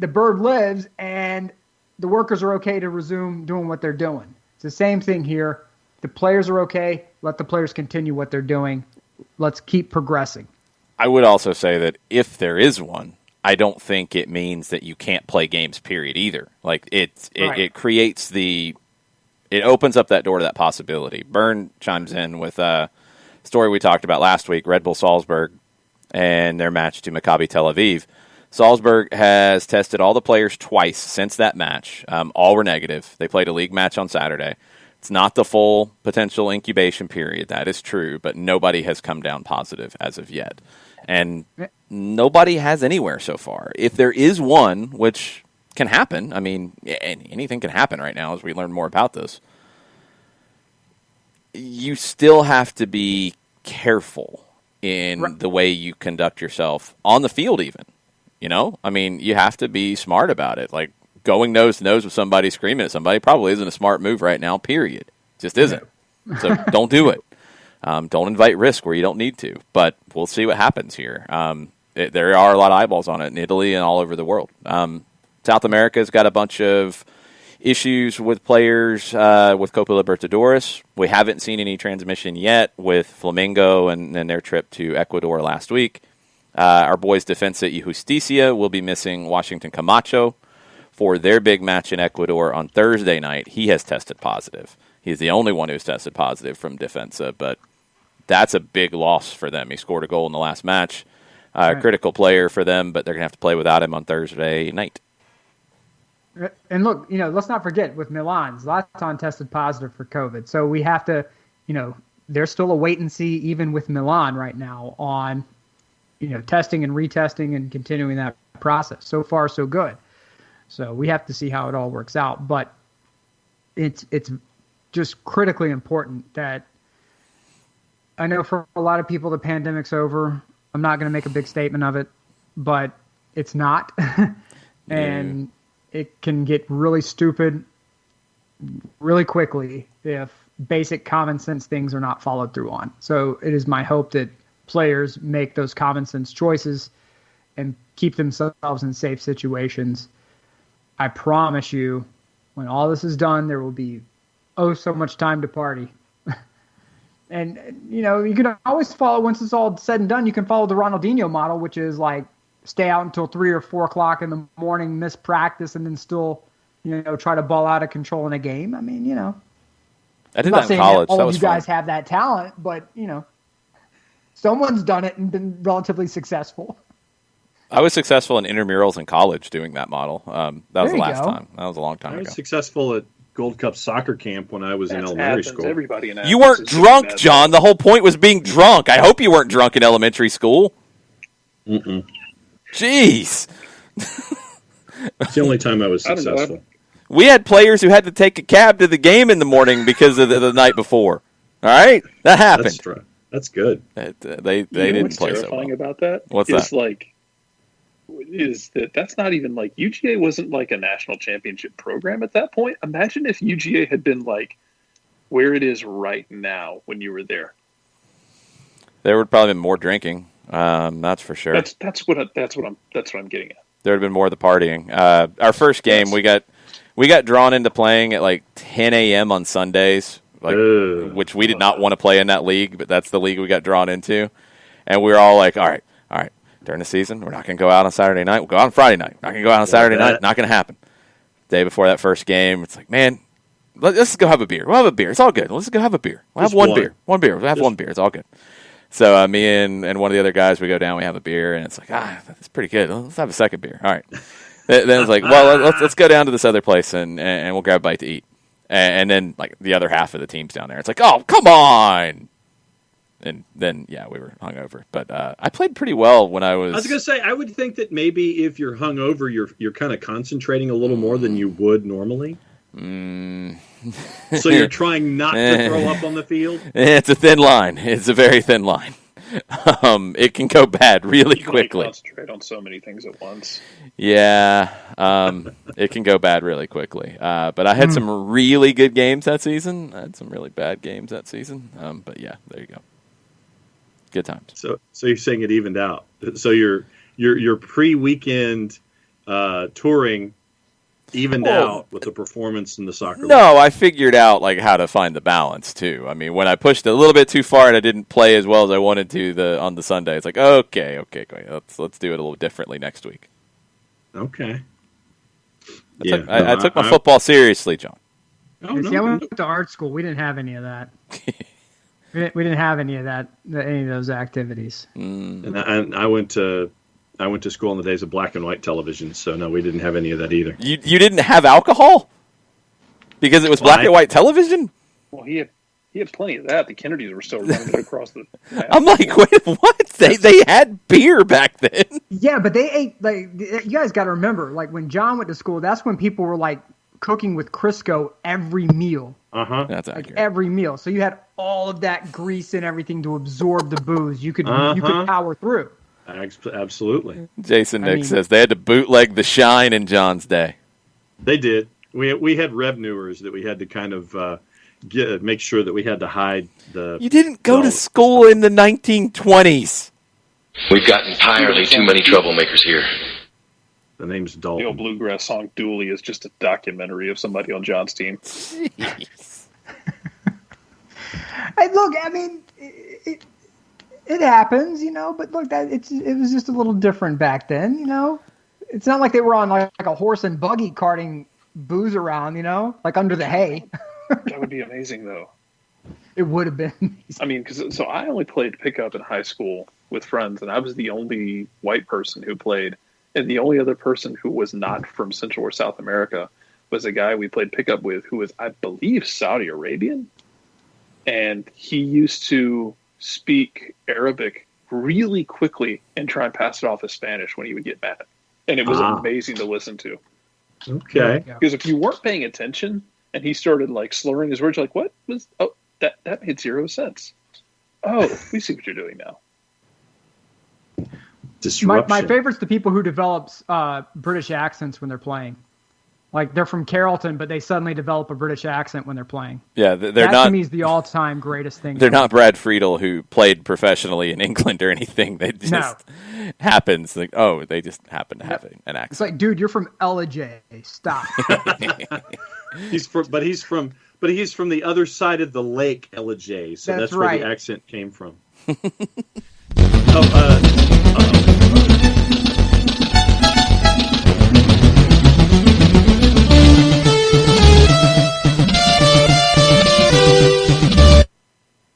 the bird lives and the workers are okay to resume doing what they're doing. It's the same thing here. The players are okay. Let the players continue what they're doing. Let's keep progressing. I would also say that if there is one, I don't think it means that you can't play games, period, either. Like it creates it opens up that door to that possibility. Byrne chimes in with a story we talked about last week, Red Bull Salzburg and their match to Maccabi Tel Aviv. Salzburg has tested all the players twice since that match. All were negative. They played a league match on Saturday. It's not the full potential incubation period. That is true, but nobody has come down positive as of yet. And nobody has anywhere so far. If there is one, which can happen, I mean, anything can happen right now as we learn more about this, you still have to be careful in the way you conduct yourself on the field even. I mean, you have to be smart about it. Like, going nose to nose with somebody, screaming at somebody, probably isn't a smart move right now, period. Just isn't. So don't do it. Don't invite risk where you don't need to. But we'll see what happens here. There are a lot of eyeballs on it in Italy and all over the world. South America's got a bunch of issues with players with Copa Libertadores. We haven't seen any transmission yet with Flamengo and their trip to Ecuador last week. Our boys Defensa y Justicia will be missing Washington Camacho for their big match in Ecuador on Thursday night. He has tested positive. He's the only one who's tested positive from Defensa, but that's a big loss for them. He scored a goal in the last match. Critical player for them, but they're going to have to play without him on Thursday night. And look, let's not forget, with Milan, Zlatan tested positive for COVID. So we have to, there's still a wait and see even with Milan right now on, testing and retesting and continuing that process. So far, so good. So we have to see how it all works out. But it's just critically important that, I know for a lot of people the pandemic's over. I'm not going to make a big statement of it, but it's not. And it can get really stupid really quickly if basic common sense things are not followed through on. So it is my hope that players make those common sense choices and keep themselves in safe situations. I promise you, when all this is done, there will be so much time to party. And, you can always follow, once it's all said and done, you can follow the Ronaldinho model, which is like stay out until 3 or 4 o'clock in the morning, miss practice, and then still, try to ball out of control in a game. I mean, I did that in college. All that of was you fun. guys have that talent, but, someone's done it and been relatively successful. I was successful in intramurals in college doing that model. That was the last time. That was a long time ago. I was successful at Gold Cup soccer camp when I was in elementary school. Everybody in you weren't drunk, John. The whole point was being drunk. I hope you weren't drunk in elementary school. Mm-mm. Jeez. It's the only time I was successful. We had players who had to take a cab to the game in the morning because of the night before. All right? That happened. That's good. They didn't play so well. What's terrifying about that? What's is that? Is that's not even like UGA wasn't like a national championship program at that point. Imagine if UGA had been like where it is right now when you were there. There would probably been more drinking. That's for sure. That's what I'm getting at. There would have been more of the partying. Our first game, we got drawn into playing at like 10 a.m. on Sundays, which we did not want to play in that league, but that's the league we got drawn into. And we were all like, all right, during the season, we're not going to go out on Saturday night. We'll go out on Friday night. Not going to go out on Saturday night. Not going to happen. Day before that first game, it's like, man, let's just go have a beer. We'll have a beer. It's all good. Let's go have a beer. We'll have one beer. One beer. We'll have one beer. It's all good. So me and one of the other guys, we go down, we have a beer, and it's like, that's pretty good. Let's have a second beer. All right. Then it's like, well, let's go down to this other place and we'll grab a bite to eat. And then like the other half of the team's down there. It's like, oh, come on. And then, yeah, we were hungover. But I played pretty well when I was... I was going to say, I would think that maybe if you're hungover, you're kind of concentrating a little more than you would normally. So you're trying not to throw up on the field? It's a thin line. It's a very thin line. It can go bad really quickly. Concentrate on so many things at once. Yeah, it can go bad really quickly. But I had some really good games that season. I had some really bad games that season. But yeah, there you go. Good times. So you're saying it evened out. So your pre-weekend touring evened out with the performance in the soccer. No, I figured out like how to find the balance too. I mean, when I pushed it a little bit too far and I didn't play as well as I wanted to on the Sunday, it's like okay, great. Let's do it a little differently next week. Okay. I took my football seriously, John. I went to art school. We didn't have any of that. We didn't have any of that, any of those activities. And I went to school in the days of black and white television, so no, we didn't have any of that either. You didn't have alcohol because it was black and white television? Well, he had plenty of that. The Kennedys were still running it across the. I'm like, wait, what? They had beer back then. Yeah, but they ate like you guys got to remember, like when John went to school, that's when people were like cooking with Crisco every meal. That's accurate. Like every meal, so you had all of that grease and everything to absorb the booze. You could power through. Absolutely. Jason Nick says they had to bootleg the Shine in John's day. They did. We had revenuers that we had to kind of make sure that we had to hide the. You didn't go to school in the 1920s. We've got entirely too many troublemakers here. The name's Dalton. The old bluegrass song "Dooley" is just a documentary of somebody on John's team. Hey, look, I mean, it happens, but look, it was just a little different back then, It's not like they were on like a horse and buggy carting booze around, like under the hay. That would be amazing, though. It would have been amazing. I mean, so I only played pickup in high school with friends, and I was the only white person who played, and the only other person who was not from Central or South America was a guy we played pickup with who was, I believe, Saudi Arabian, and he used to speak Arabic really quickly and try and pass it off as Spanish when he would get mad. And it was amazing to listen to. Okay. Because if you weren't paying attention and he started like slurring his words, you're like, what was, that made zero sense. Oh, we see what you're doing now. My favorite's the people who develops British accents when they're playing. Like they're from Carrollton, but they suddenly develop a British accent when they're playing. Yeah, that to me is the all-time greatest thing. They're not Brad Friedel, who played professionally in England or anything. They just happens. Like, they just happen to have an accent. It's like, dude, you're from LJ. Stop. He's from the other side of the lake, LJ. So that's where the accent came from.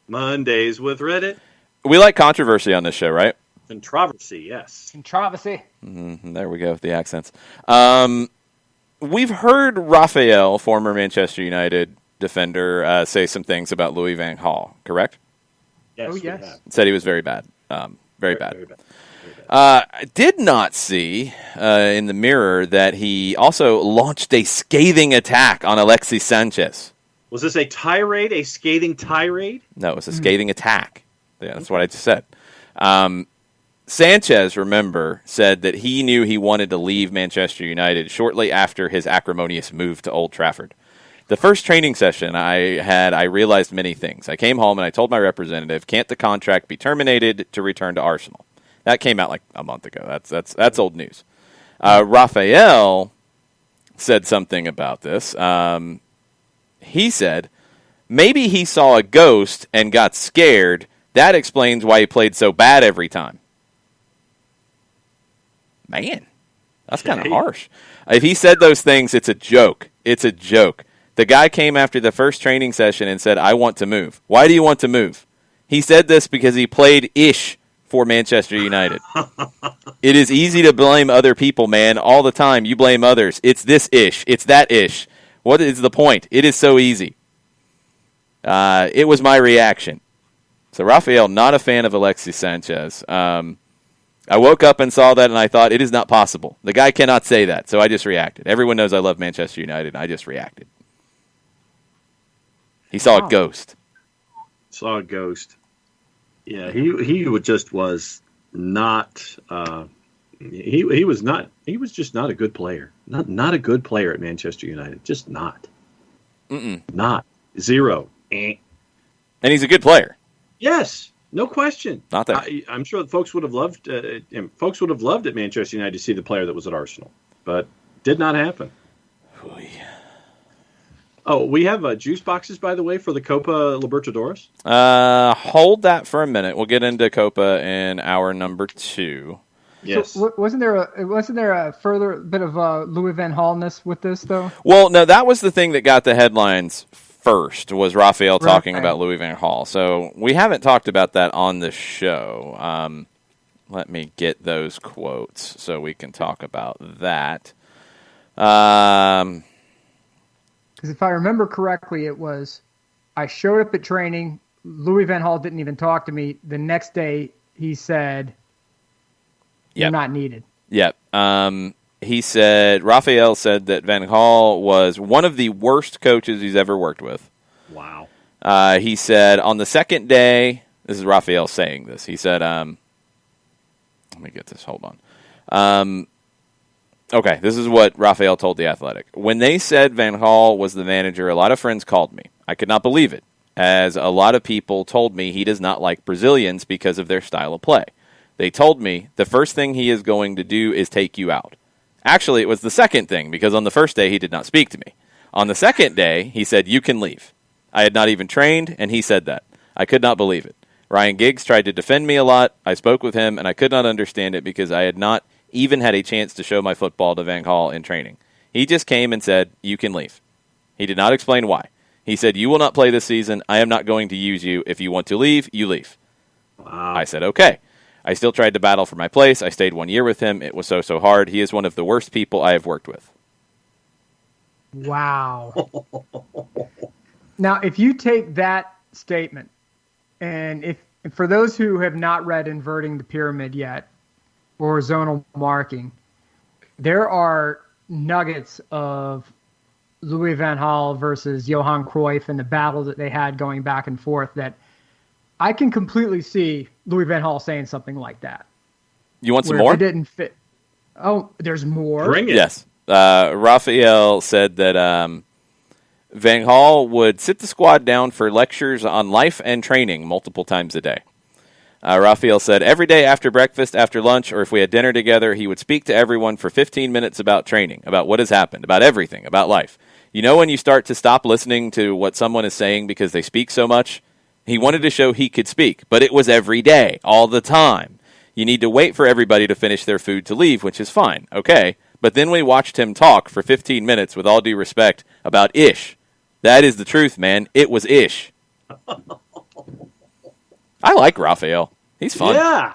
Mondays with Reddit. We like controversy on this show, right? Controversy, yes. Controversy. There we go with the accents. We've heard Raphael, former Manchester United defender, say some things about Louis van Gaal, correct? Yes. Yes. Said he was very bad. Very bad. I did not see in the Mirror that he also launched a scathing attack on Alexis Sanchez. Was this a tirade, a scathing tirade? No, it was a scathing attack. Yeah, that's what I just said. Sanchez, remember, said that he knew he wanted to leave Manchester United shortly after his acrimonious move to Old Trafford. The first training session I realized many things. I came home and I told my representative, can't the contract be terminated to return to Arsenal? That came out like a month ago. That's old news. Raphael said something about this. He said, maybe he saw a ghost and got scared. That explains why he played so bad every time. Man, that's kind of harsh. If he said those things, it's a joke. It's a joke. The guy came after the first training session and said, I want to move. Why do you want to move? He said this because he played ish for Manchester United. It is easy to blame other people, man. All the time, you blame others. It's this ish. It's that ish. What is the point? It is so easy. It was my reaction. So Raphael, not a fan of Alexis Sanchez. I woke up and saw that, and I thought, it is not possible. The guy cannot say that, so I just reacted. Everyone knows I love Manchester United, and I just reacted. He saw a ghost. Saw a ghost. Yeah, he just was not. He was just not a good player. Not a good player at Manchester United. Just not. Not. Zero. And he's a good player. Yes. No question. Not that. I'm sure that folks would have loved. Folks would have loved at Manchester United to see the player that was at Arsenal, but did not happen. Oh, we have juice boxes, by the way, for the Copa Libertadores. Hold that for a minute. We'll get into Copa in hour number 2. Yes. So, wasn't there a further bit of Louis van Gaalness with this though? Well, no, that was the thing that got the headlines first, was Raphael talking about Louis van Gaal. So we haven't talked about that on the show. Let me get those quotes so we can talk about that. Because if I remember correctly, it was I showed up at training. Louis van Gaal didn't even talk to me. The next day, he said, "You're not needed." Yep. He said, Raphael said that Van Gaal was one of the worst coaches he's ever worked with. Wow. He said on the second day, this is Raphael saying this. He said, let me get this. Hold on. Okay, this is what Raphael told The Athletic. When they said Van Gaal was the manager, a lot of friends called me. I could not believe it, as a lot of people told me he does not like Brazilians because of their style of play. They told me the first thing he is going to do is take you out. Actually, it was the second thing, because on the first day he did not speak to me. On the second day, he said, you can leave. I had not even trained, and he said that. I could not believe it. Ryan Giggs tried to defend me a lot. I spoke with him, and I could not understand it because I had not even had a chance to show my football to Van Gaal in training. He just came and said, you can leave. He did not explain why. He said, you will not play this season. I am not going to use you. If you want to leave, you leave. Wow. I said, okay. I still tried to battle for my place. I stayed 1 year with him. It was so hard. He is one of the worst people I have worked with. Wow. Now, if you take that statement, and if for those who have not read Inverting the Pyramid yet, or Zonal Marking, there are nuggets of Louis van Gaal versus Johan Cruyff and the battle that they had going back and forth that I can completely see Louis van Gaal saying something like that. You want some more? It didn't fit. Oh, there's more? Bring it. Yes. Raphael said that Van Gaal would sit the squad down for lectures on life and training multiple times a day. Raphael said every day after breakfast, after lunch, or if we had dinner together, he would speak to everyone for 15 minutes about training, about what has happened, about everything, about life. You know when you start to stop listening to what someone is saying because they speak so much? He wanted to show he could speak, but it was every day, all the time. You need to wait for everybody to finish their food to leave, which is fine, okay? But then we watched him talk for 15 minutes, with all due respect, about ish. That is the truth, man. It was ish. I like Raphael. He's fun. Yeah.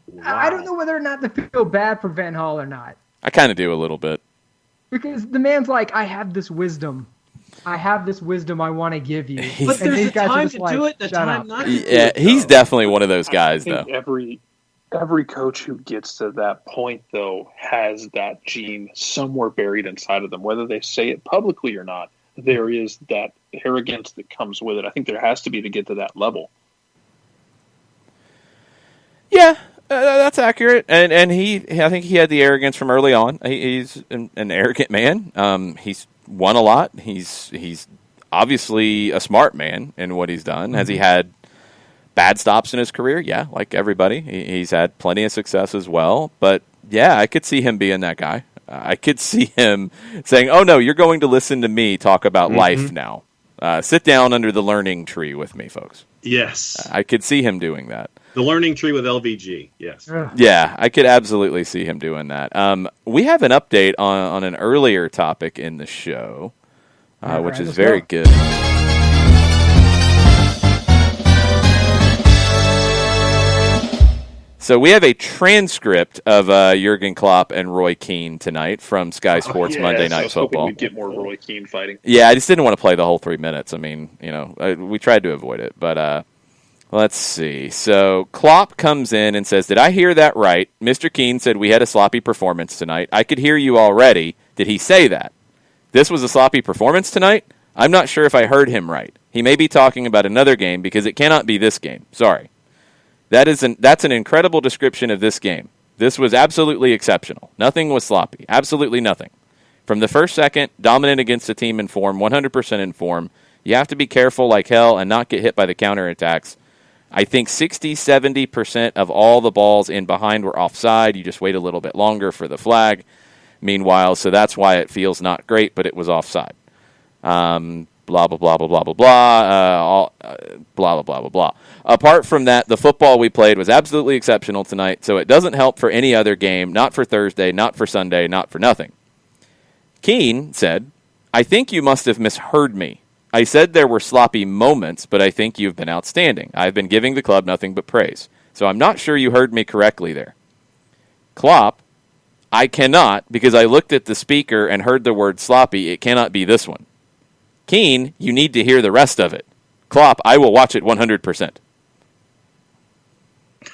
Wow. I don't know whether or not to feel bad for Van Gaal or not. I kind of do a little bit. Because the man's like, I have this wisdom. I want to give you. But there's a time to do it, a time not to do it. Yeah, he's definitely one of those guys, though. Every coach who gets to that point, though, has that gene somewhere buried inside of them, whether they say it publicly or not. there is that arrogance that comes with it. I think there has to be to get to that level. Yeah, that's accurate. And I think he had the arrogance from early on. He's an arrogant man. He's won a lot. He's obviously a smart man in what he's done. Has he had bad stops in his career? Yeah, like everybody. He's had plenty of success as well. But yeah, I could see him being that guy. I could see him saying, "Oh no, you're going to listen to me talk about life now. Sit down under the learning tree with me, folks." Yes, I could see him doing that. The learning tree with LVG. Yes. Yeah, I could absolutely see him doing that. We have an update on an earlier topic in the show, which is very good. So we have a transcript of Jurgen Klopp and Roy Keane tonight from Sky Sports Monday Night Football. We'd get more Roy Keane fighting. Yeah, I just didn't want to play the whole 3 minutes. I mean, we tried to avoid it, but let's see. So Klopp comes in and says, "Did I hear that right? Mr. Keane said we had a sloppy performance tonight. I could hear you already. Did he say that? This was a sloppy performance tonight? I'm not sure if I heard him right. He may be talking about another game because it cannot be this game. Sorry. That's an incredible description of this game. This was absolutely exceptional. Nothing was sloppy. Absolutely nothing. From the first second, dominant against a team in form, 100% in form. You have to be careful like hell and not get hit by the counterattacks. I think 60-70% of all the balls in behind were offside. You just wait a little bit longer for the flag. Meanwhile, so that's why it feels not great, but it was offside. Blah, blah, blah, blah, blah, blah, blah, blah, blah, blah, blah, blah. Apart from that, the football we played was absolutely exceptional tonight, so it doesn't help for any other game, not for Thursday, not for Sunday, not for nothing." Keane said, "I think you must have misheard me. I said there were sloppy moments, but I think you've been outstanding. I've been giving the club nothing but praise. So I'm not sure you heard me correctly there." Klopp, "I cannot, because I looked at the speaker and heard the word sloppy. It cannot be this one." Keane, "You need to hear the rest of it." Klopp, "I will watch it 100%.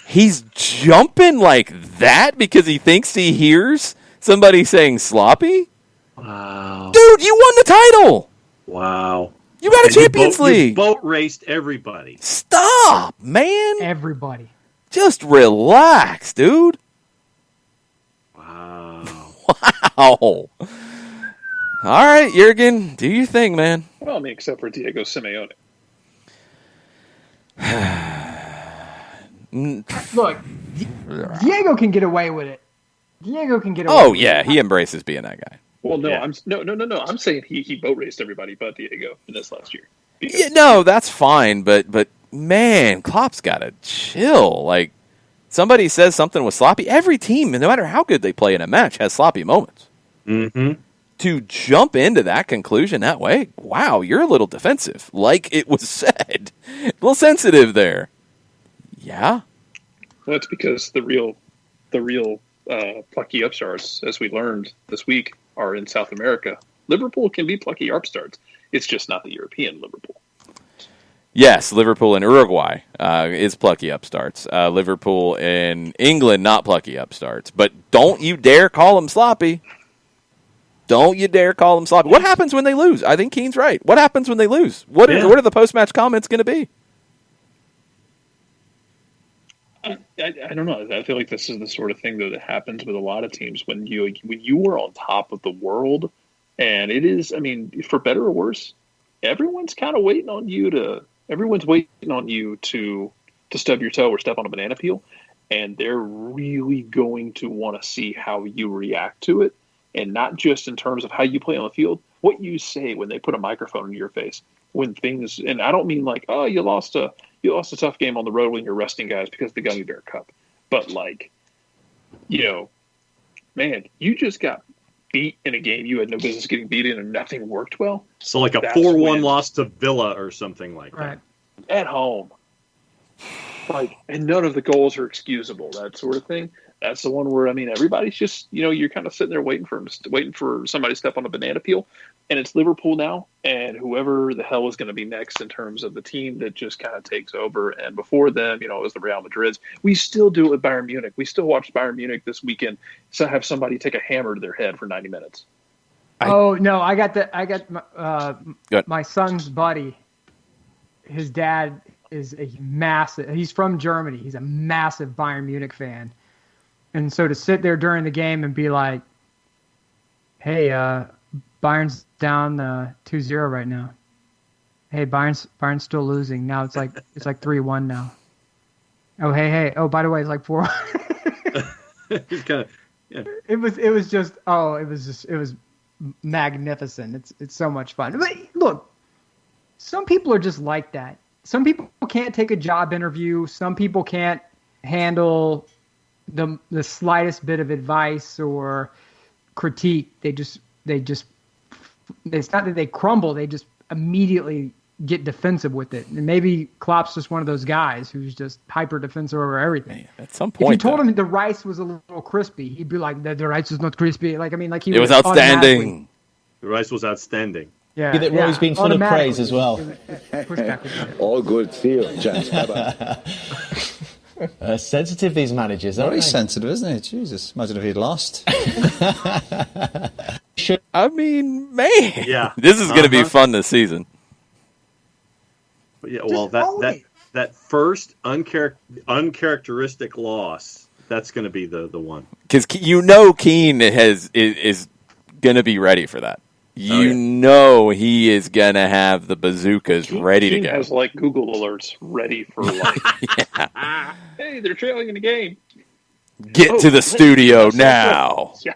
He's jumping like that because he thinks he hears somebody saying sloppy? Wow. Dude, you won the title. Wow. You got a Champions League. You boat raced everybody. Stop, man. Everybody. Just relax, dude. Wow. Wow. All right, Jurgen, do your thing, man. Well, I mean, except for Diego Simeone. Look, Diego can get away with it. Diego can get away Oh, with yeah, it. he embraces being that guy. Well, no, Yeah. I'm saying he boat raced everybody but Diego in this last year. Because Yeah, no, that's fine, but man, Klopp's got to chill. Like, somebody says something was sloppy. Every team, no matter how good they play in a match, has sloppy moments. Mm-hmm. To jump into that conclusion that way, wow, you're a little defensive. Like it was said. A little sensitive there. Yeah. that's because the real Plucky Upstarts, as we learned this week, are in South America. Liverpool can be Plucky Upstarts. It's just not the European Liverpool. Yes, Liverpool in Uruguay is Plucky Upstarts. Liverpool in England, not Plucky Upstarts. But don't you dare call them sloppy. Don't you dare call them sloppy. What happens when they lose? I think Keane's right. What happens when they lose? What are the post-match comments going to be? I don't know. I feel like this is the sort of thing, though, that happens with a lot of teams when you were on top of the world, and it is, I mean, for better or worse, everyone's kind of waiting on you to stub your toe or step on a banana peel, and they're really going to want to see how you react to it, and not just in terms of how you play on the field, what you say when they put a microphone in your face, when things, and I don't mean like, oh, you lost a tough game on the road when you're resting guys because of the Gummy Bear Cup, but like, man, you just got beat in a game you had no business getting beat in and nothing worked well. So like a 4-1 loss to Villa or something like that. At home. Like, and none of the goals are excusable, that sort of thing. That's the one where, I mean, everybody's just, you're kind of sitting there waiting for somebody to step on a banana peel. And it's Liverpool now, and whoever the hell is going to be next in terms of the team that just kind of takes over. And before them, it was the Real Madrids. We still do it with Bayern Munich. We still watch Bayern Munich this weekend have somebody take a hammer to their head for 90 minutes. I got my son's buddy. His dad is he's from Germany. He's a massive Bayern Munich fan. And so to sit there during the game and be like, hey, Bayern's down 2-0 right now. Hey, Bayern's still losing. Now it's like 3-1 now. Oh, hey. Oh, by the way, it's like 4. It's kind of, yeah. It was magnificent. It's so much fun. But look, some people are just like that. Some people can't take a job interview. Some people can't handle the slightest bit of advice or critique. It's not that they crumble. They just immediately get defensive with it. And maybe Klopp's just one of those guys who's just hyper defensive over everything. At some point, if you told him the rice was a little crispy, he'd be like, "The rice is not crispy." It was outstanding. The rice was outstanding. Yeah, that Roy's been full of praise as well. All good. See you, gents. Bye-bye. Sensitive, these managers, aren't Very they? sensitive, isn't he? Jesus, imagine if he'd lost. I mean, man, yeah, this is going to be fun this season. But yeah, well, that first uncharacteristic loss, that's going to be the one. Because Keane is going to be ready for that. Know he is going to have the bazookas ready to go. Keane has Google alerts ready for hey, they're trailing in the game. Get to the studio now. Yeah.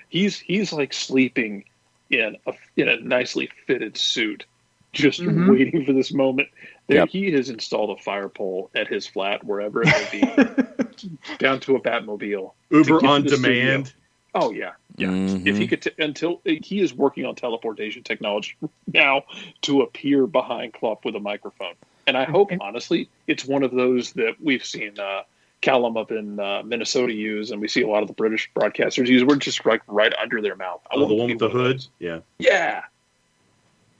He's sleeping in a nicely fitted suit, just waiting for this moment. He has installed a fire pole at his flat, wherever it may be, down to a Batmobile. Uber on demand. Studio. Oh yeah. Mm-hmm. If he could, until he is working on teleportation technology now to appear behind Klopp with a microphone, and I hope honestly it's one of those that we've seen Callum up in Minnesota use, and we see a lot of the British broadcasters use. We're just right under their mouth. The one with the hood, yeah.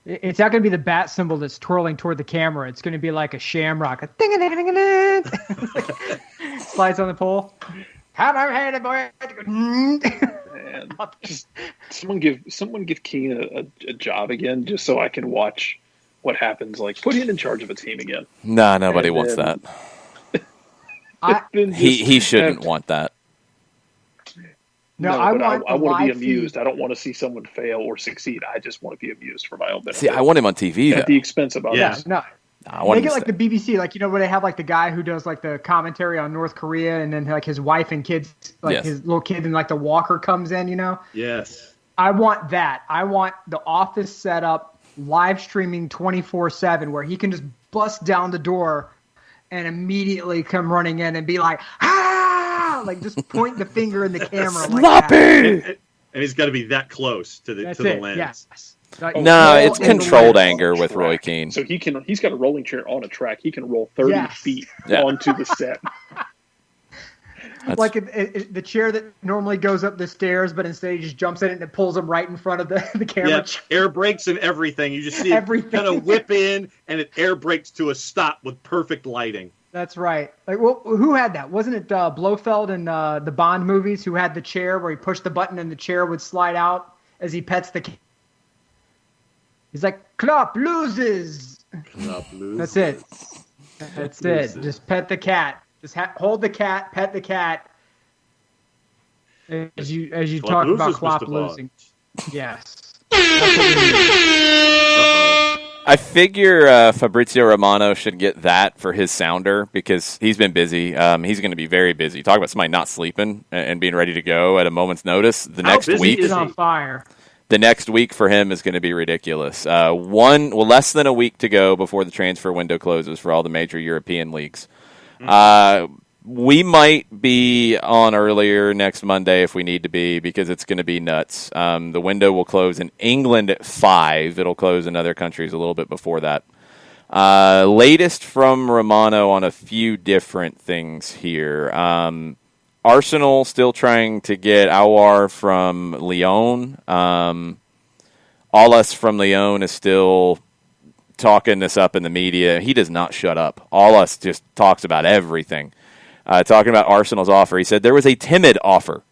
It's not going to be the bat symbol that's twirling toward the camera. It's going to be like a shamrock, slides on the pole. Man, just someone give Keane a job again, just so I can watch what happens. Put him in charge of a team again. Nah, nobody wants that. He shouldn't want that. No, I want to be amused. I don't want to see someone fail or succeed. I just want to be amused for my own benefit. See, I want him on TV at the expense of others. Yeah, no. I want Make it like the BBC, where they have the guy who does the commentary on North Korea, and then his wife and kids, his little kid, and the walker comes in. Yes. I want that. I want the office set up, live streaming 24/7, where he can just bust down the door and immediately come running in and be like, ah, just point the finger in the camera. Sloppy! And he's got to be that close to the lens. Yes. No, it's controlled anger with Roy Keane. So he's got a rolling chair on a track. He can roll 30 feet onto the set. The chair that normally goes up the stairs, but instead he just jumps in it and it pulls him right in front of the camera. Yeah, air brakes and everything. You just see it kind of whip in, and it air brakes to a stop with perfect lighting. That's right. Who had that? Wasn't it Blofeld in the Bond movies who had the chair where he pushed the button and the chair would slide out as he pets the cat? He's like, Klopp loses. Klopp loses. That's it. That's it. Just pet the cat. Just hold the cat, pet the cat. As you talk about Klopp losing. Yes. I figure Fabrizio Romano should get that for his sounder because he's been busy. He's going to be very busy. Talk about somebody not sleeping and being ready to go at a moment's notice. Next week is on fire. The next week for him is going to be ridiculous. Less than a week to go before the transfer window closes for all the major European leagues. We might be on earlier next Monday if we need to be because it's going to be nuts. The window will close in England at 5. It'll close in other countries a little bit before that. Latest from Romano on a few different things here. Arsenal still trying to get Aouar from Lyon. Aulas from Lyon is still talking this up in the media. He does not shut up. Aulas just talks about everything. Talking about Arsenal's offer. He said there was a timid offer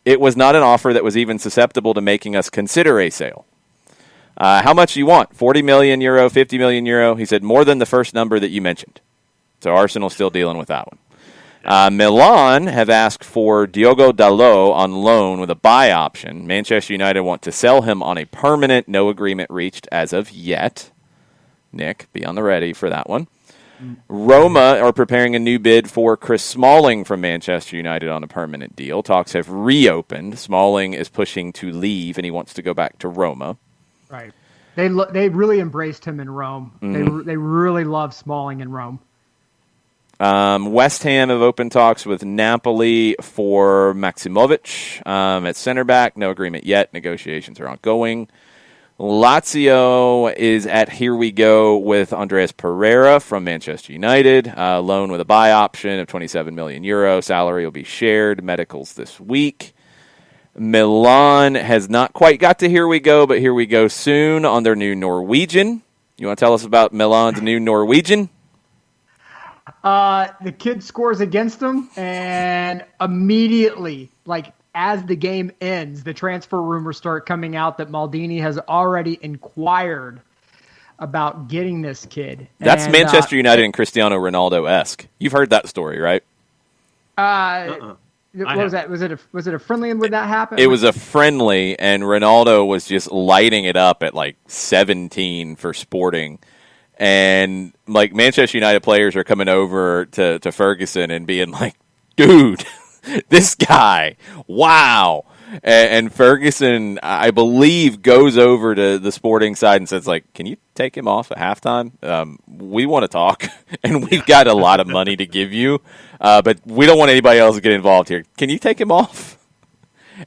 it was not an offer that was even susceptible to making us consider a sale. How much do you want? 40 million euro, 50 million euro? He said more than the first number that you mentioned. So Arsenal's still dealing with that one. Milan have asked for Diogo Dalot on loan with a buy option. Manchester United want to sell him on a permanent, no agreement reached as of yet. Nick, be on the ready for that one. Roma are preparing a new bid for Chris Smalling from Manchester United on a permanent deal. Talks have reopened. Smalling is pushing to leave, and he wants to go back to Roma. Right. They really embraced him in Rome. They really love Smalling in Rome. West Ham have opened talks with Napoli for Maximovic at center back. No agreement yet. Negotiations are ongoing. Lazio is at here we go with Andreas Pereira from Manchester United. Loan with a buy option of 27 million euro. Salary will be shared. Medicals this week. Milan has not quite got to here we go, but here we go soon on their new Norwegian. You want to tell us about Milan's new Norwegian? The kid scores against them, and immediately, as the game ends, the transfer rumors start coming out that Maldini has already inquired about getting this kid. That's Manchester United and Cristiano Ronaldo-esque. You've heard that story, right? What was that? Was it a friendly when that happened? It was a friendly, and Ronaldo was just lighting it up at 17 for Sporting. And Manchester United players are coming over to Ferguson and being like, dude, this guy, wow. And Ferguson, I believe, goes over to the Sporting side and says, can you take him off at halftime? We want to talk, and we've got a lot of money to give you, but we don't want anybody else to get involved here. Can you take him off?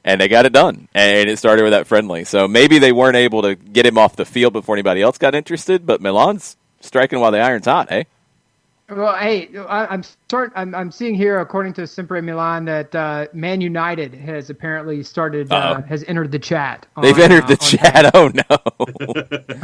And they got it done, and it started with that friendly. So maybe they weren't able to get him off the field before anybody else got interested, but Milan's striking while the iron's hot, eh? Well, hey, I'm seeing here, according to Sempre Milan, that Man United has apparently has entered the chat. They've entered the chat. Oh no!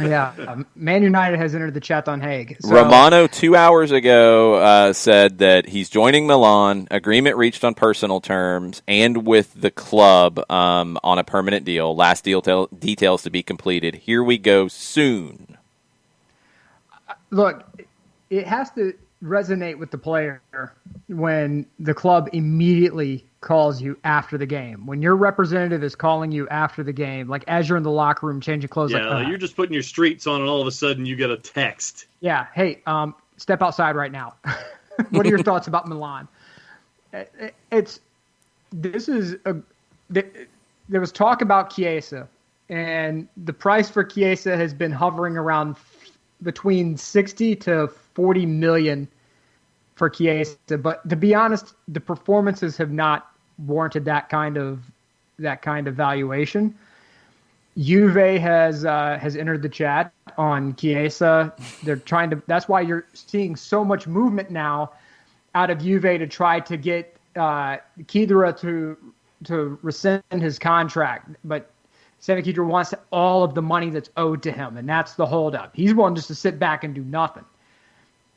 Yeah, Man United has entered the chat on Hague. So, Romano 2 hours ago said that he's joining Milan. Agreement reached on personal terms and with the club on a permanent deal. Last details to be completed. Here we go soon. Look, it has to resonate with the player when the club immediately calls you after the game. When your representative is calling you after the game, as you're in the locker room changing clothes. Yeah, you're just putting your streets on, and all of a sudden you get a text. Yeah, hey, step outside right now. What are your thoughts about Milan? There was talk about Chiesa, and the price for Chiesa has been hovering around between 60 to 40 million for Chiesa, but to be honest, the performances have not warranted that kind of valuation. Juve has entered the chat on Chiesa. They're trying to. That's why you're seeing so much movement now out of Juve to try to get Khedira to rescind his contract, but Sami Khedira wants all of the money that's owed to him, and that's the holdup. He's willing just to sit back and do nothing.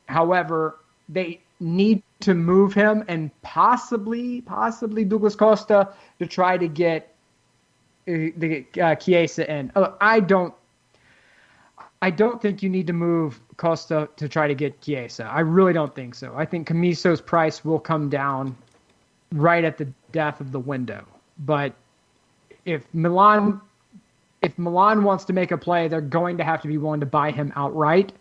However, they need to move him and possibly Douglas Costa to try to get the Chiesa in. I don't think you need to move Costa to try to get Chiesa. I really don't think so. I think Camiso's price will come down right at the death of the window. But if Milan wants to make a play, they're going to have to be willing to buy him outright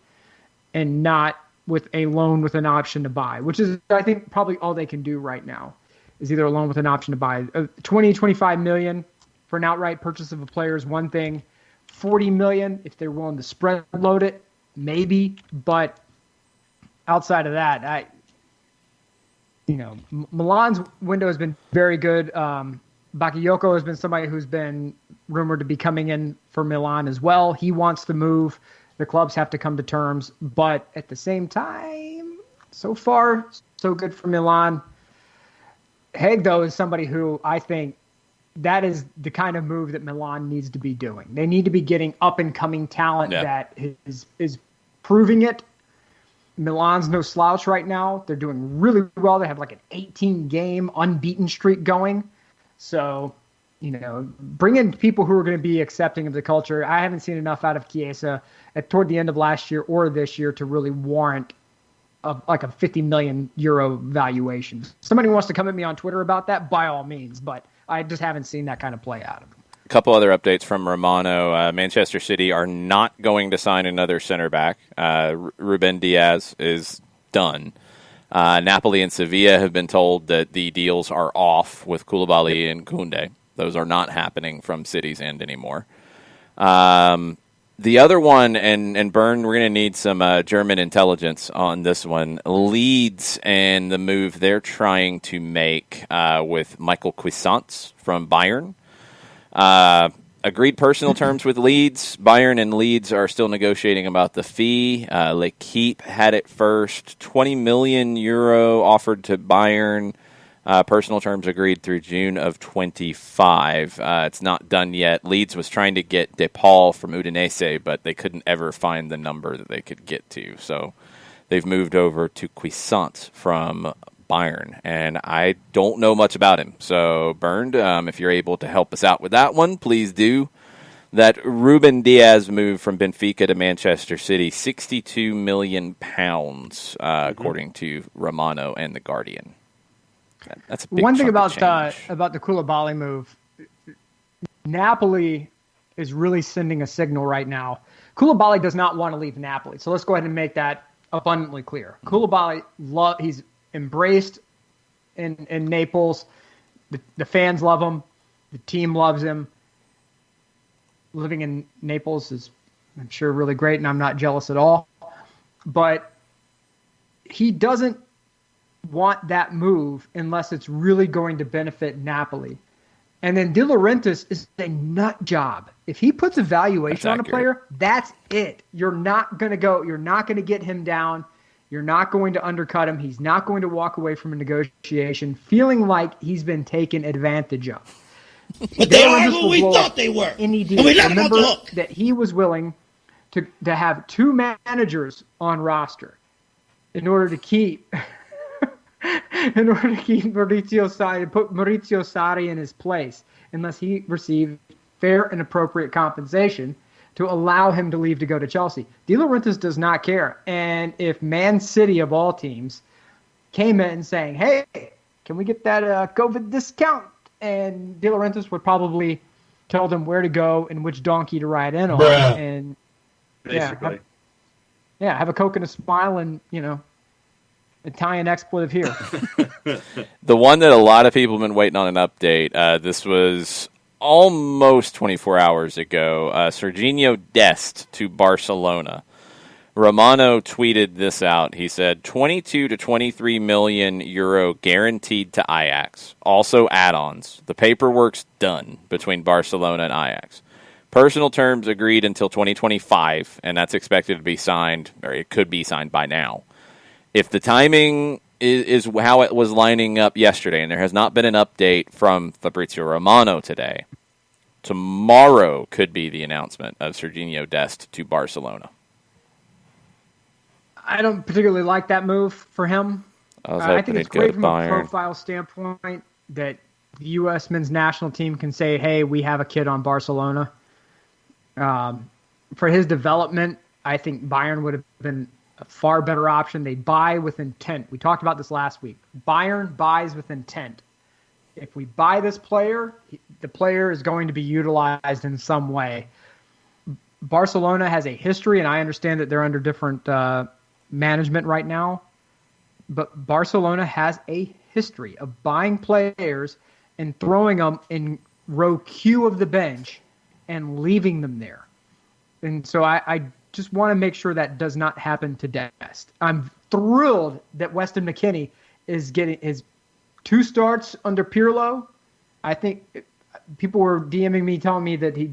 and not with a loan with an option to buy, which is, I think, probably all they can do right now is either a loan with an option to buy. 25 million for an outright purchase of a player is one thing. 40 million, if they're willing to spread load it, maybe. But outside of that, Milan's window has been very good. Bakayoko has been somebody who's been rumored to be coming in for Milan as well. He wants to move. The clubs have to come to terms. But at the same time, so far, so good for Milan. Hague, though, is somebody who I think that is the kind of move that Milan needs to be doing. They need to be getting up-and-coming talent that is proving it. Milan's no slouch right now. They're doing really well. They have an 18-game unbeaten streak going. So bring in people who are going to be accepting of the culture. I haven't seen enough out of Chiesa toward the end of last year or this year to really warrant like a 50 million euro valuation. Somebody wants to come at me on Twitter about that, by all means, but I just haven't seen that kind of play out of him. A couple other updates from Romano. Manchester City are not going to sign another center back. Ruben Diaz is done. Napoli and Sevilla have been told that the deals are off with Koulibaly and Koundé. Those are not happening from City's end anymore. The other one, and Bern, we're going to need some German intelligence on this one. Leeds and the move they're trying to make with Michael Cuisance from Bayern. Agreed personal terms with Leeds. Bayern and Leeds are still negotiating about the fee. L'Equipe had it first. 20 million euro offered to Bayern. Personal terms agreed through June of 25. It's not done yet. Leeds was trying to get De Paul from Udinese, but they couldn't ever find the number that they could get to. So they've moved over to Cuisance from Bayern, and I don't know much about him. So, Bernd, if you're able to help us out with that one, please do. That Ruben Diaz move from Benfica to Manchester City, £62 million, according to Romano and The Guardian. That's a big one thing about the Koulibaly move. Napoli is really sending a signal right now. Koulibaly does not want to leave Napoli, so let's go ahead and make that abundantly clear. Koulibaly, he's embraced in Naples. The fans love him. The team loves him. Living in Naples is, I'm sure, really great, and I'm not jealous at all. But he doesn't want that move unless it's really going to benefit Napoli. And then De Laurentiis is a nut job. If he puts a valuation on a player, that's it. You're not going to get him down. You're not going to undercut him. He's not going to walk away from a negotiation feeling like he's been taken advantage of. But they are who we thought they were. Any deal. And we let him off the hook. That he was willing to have two managers on roster in order to keep Maurizio Sarri and put Maurizio Sarri in his place unless he received fair and appropriate compensation to allow him to leave to go to Chelsea. De Laurentiis does not care. And if Man City, of all teams, came in saying, hey, can we get that COVID discount? And De Laurentiis would probably tell them where to go and which donkey to ride in on. Bruh. And basically. have a Coke and a smile and, Italian expletive here. The one that a lot of people have been waiting on an update, this was almost 24 hours ago. Serginho Dest to Barcelona. Romano tweeted this out. He said 22 to 23 million euro guaranteed to Ajax. Also add-ons. The paperwork's done between Barcelona and Ajax. Personal terms agreed until 2025, and that's expected to be signed, or it could be signed by now. If the timing is how it was lining up yesterday, and there has not been an update from Fabrizio Romano today, tomorrow could be the announcement of Serginho Dest to Barcelona. I don't particularly like that move for him. I think it's great from a profile standpoint that the U.S. men's national team can say, hey, we have a kid on Barcelona. For his development, I think Bayern would have been a far better option. They buy with intent. We talked about this last week. Bayern buys with intent. If we buy this player, the player is going to be utilized in some way. Barcelona has a history, and I understand that they're under different management right now, but Barcelona has a history of buying players and throwing them in row Q of the bench and leaving them there. And so I just want to make sure that does not happen to Dest. I'm thrilled that Weston McKennie is getting his 2 starts under Pirlo. I think people were DMing me telling me that he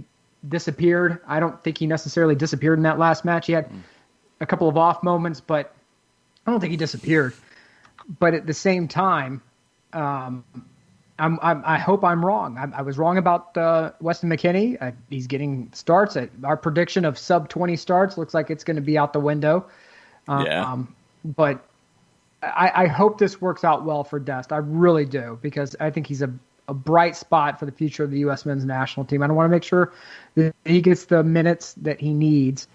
disappeared. I don't think he necessarily disappeared in that last match. He had a couple of off moments, but I don't think he disappeared. But at the same time, I hope I'm wrong. I was wrong about Weston McKennie. He's getting starts. Our prediction of sub 20 starts looks like it's going to be out the window. But I hope this works out well for Dest. I really do, because I think he's a bright spot for the future of the U.S. men's national team. I want to make sure that he gets the minutes that he needs,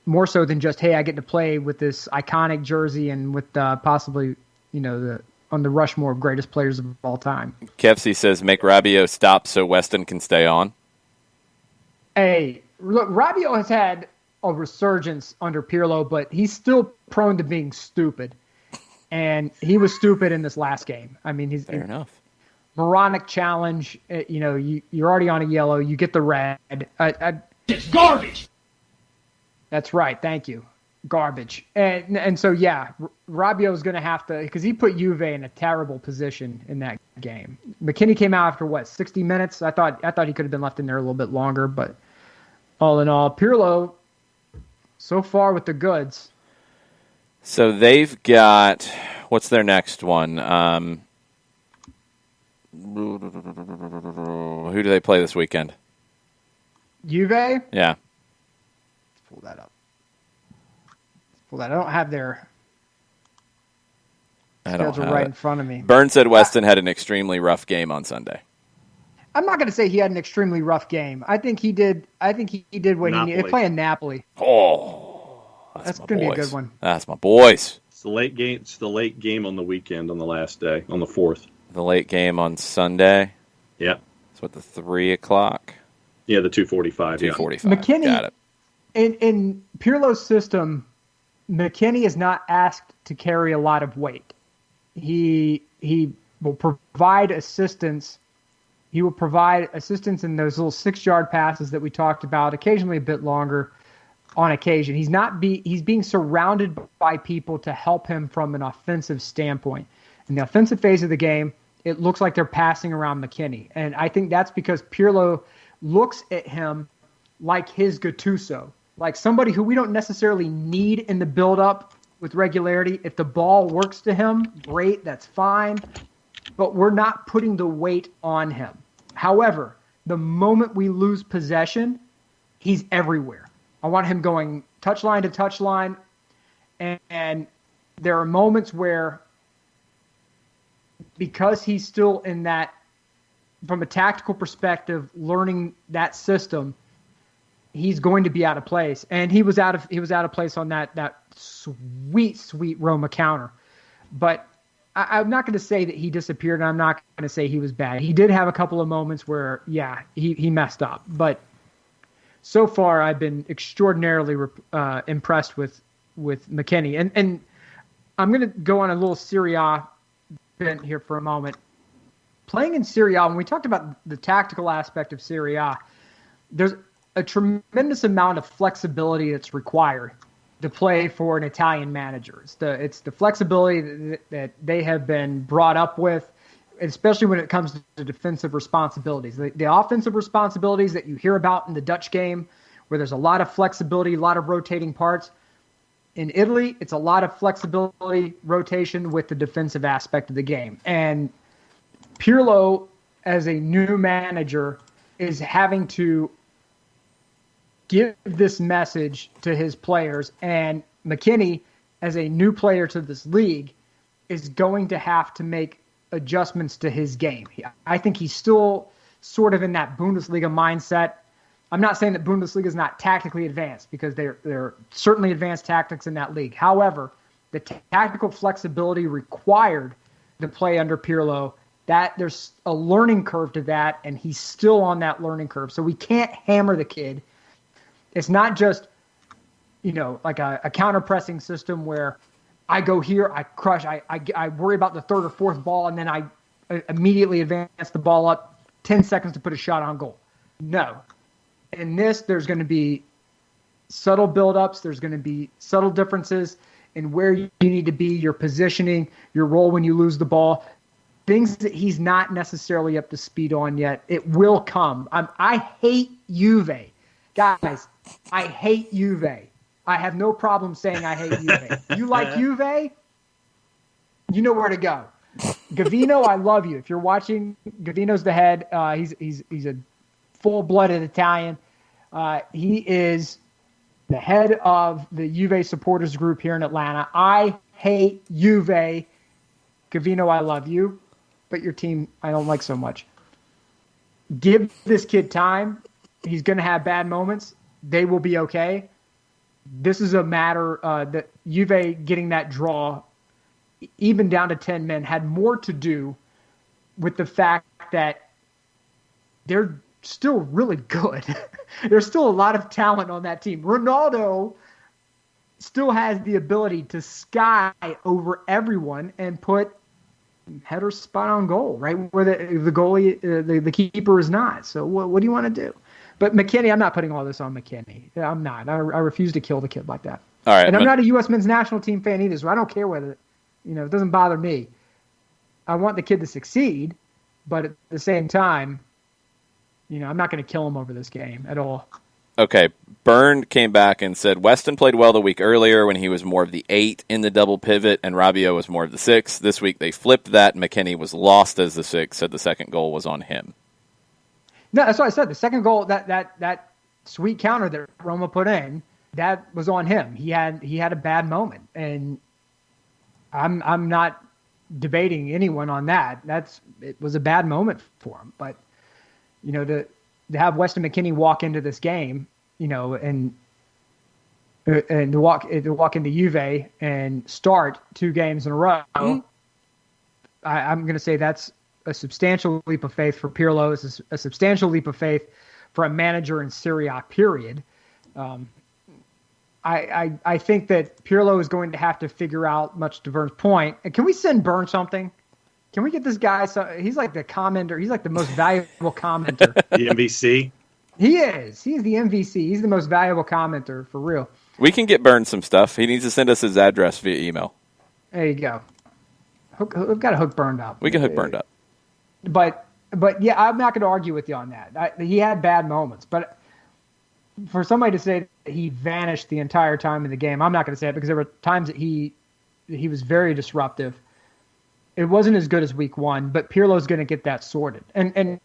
more so than just, hey, I get to play with this iconic jersey and with possibly, on the Rushmore of greatest players of all time. Kevsey says, make Rabiot stop so Weston can stay on. Hey, look, Rabiot has had a resurgence under Pirlo, but he's still prone to being stupid. And he was stupid in this last game. I mean, fair enough. Moronic challenge. You're already on a yellow. You get the red. It's garbage. That's right. Thank you. Garbage. And so, yeah, Rabiot is going to have to, because he put Juve in a terrible position in that game. McKinney came out after, 60 minutes? I thought he could have been left in there a little bit longer, but all in all, Pirlo, so far with the goods. So they've got, what's their next one? Who do they play this weekend? Juve? Yeah. Let's pull that up. I don't have their schedule right in front of me. Burns said Weston had an extremely rough game on Sunday. I'm not going to say he had an extremely rough game. I think he did what he needed. They're playing Napoli. Oh, that's going to be a good one. That's my boys. It's the late game. It's the late game on the weekend on the last day, on the 4th. The late game on Sunday. Yeah. It's what, the 3 o'clock? Yeah, the 2:45. 2:45. McKinney, got it. In Pirlo's system, McKinney is not asked to carry a lot of weight. He will provide assistance. He will provide assistance in those little 6-yard passes that we talked about, occasionally a bit longer on occasion. He's being surrounded by people to help him from an offensive standpoint. In the offensive phase of the game, it looks like they're passing around McKinney. And I think that's because Pirlo looks at him like his Gattuso, like somebody who we don't necessarily need in the build-up with regularity. If the ball works to him, great, that's fine. But we're not putting the weight on him. However, the moment we lose possession, he's everywhere. I want him going touchline to touchline. And there are moments where, because he's still in that, from a tactical perspective, learning that system, he's going to be out of place. And he was out of place on that sweet Roma counter. But I'm not going to say that he disappeared, and I'm not going to say he was bad. He did have a couple of moments where, yeah, he messed up. But so far, I've been extraordinarily impressed with McKinney. And I'm going to go on a little Serie A bent here for a moment. Playing in Serie A, when we talked about the tactical aspect of Serie A, there's a tremendous amount of flexibility that's required to play for an Italian manager. It's the flexibility that they have been brought up with, especially when it comes to defensive responsibilities. The offensive responsibilities that you hear about in the Dutch game, where there's a lot of flexibility, a lot of rotating parts. In Italy, it's a lot of flexibility, rotation with the defensive aspect of the game. And Pirlo, as a new manager, is having to give this message to his players. And McKinney, as a new player to this league, is going to have to make adjustments to his game. I think he's still sort of in that Bundesliga mindset. I'm not saying that Bundesliga is not tactically advanced, because they're certainly advanced tactics in that league. However, the tactical flexibility required to play under Pirlo, that there's a learning curve to that, and he's still on that learning curve. So we can't hammer the kid. It's not just, like a counter-pressing system where I go here, I crush, I worry about the third or fourth ball, and then I immediately advance the ball up 10 seconds to put a shot on goal. No. In this, there's going to be subtle build-ups. There's going to be subtle differences in where you need to be, your positioning, your role when you lose the ball, things that he's not necessarily up to speed on yet. It will come. I hate Juve. Guys, I hate Juve. I have no problem saying I hate Juve. You like Juve? You know where to go. Gavino, I love you. If you're watching, Gavino's the head. He's a full-blooded Italian. He is the head of the Juve supporters group here in Atlanta. I hate Juve. Gavino, I love you, but your team I don't like so much. give this kid time. He's going to have bad moments. They will be okay. This is a matter that Juve getting that draw, even down to 10 men, had more to do with the fact that they're still really good. There's still a lot of talent on that team. Ronaldo still has the ability to sky over everyone and put header spot on goal, right where the goalie, the keeper is not. So what do you want to do? But McKennie, I'm not putting all this on McKennie. I'm not. I refuse to kill the kid like that. All right, and I'm not a U.S. men's national team fan either, so I don't care whether, it doesn't bother me. I want the kid to succeed, but at the same time, I'm not going to kill him over this game at all. Okay, Byrne came back and said Weston played well the week earlier when he was more of the 8 in the double pivot and Rabiot was more of the 6. This week they flipped that. McKennie was lost as the 6, said the second goal was on him. No, that's what I said. The second goal, that sweet counter that Roma put in, that was on him. He had a bad moment, and I'm not debating anyone on that. It was a bad moment for him. But to have Weston McKennie walk into this game, and to walk into Juve and start 2 games in a row, I'm going to say that's a substantial leap of faith for Pirlo. It's a substantial leap of faith for a manager in Serie A, period. I think that Pirlo is going to have to figure out, much to Vern's point. And can we send Vern something? Can we get this guy? He's like the commenter. He's like the most valuable commenter. The MVC? He is. He's the MVC. He's the most valuable commenter, for real. We can get Byrne some stuff. He needs to send us his address via email. There you go. We've got to hook Burned up. We can hook Burned up. But yeah, I'm not going to argue with you on that. He had bad moments, but for somebody to say that he vanished the entire time in the game, I'm not going to say it because there were times that he was very disruptive. It wasn't as good as week 1, but Pirlo's going to get that sorted. And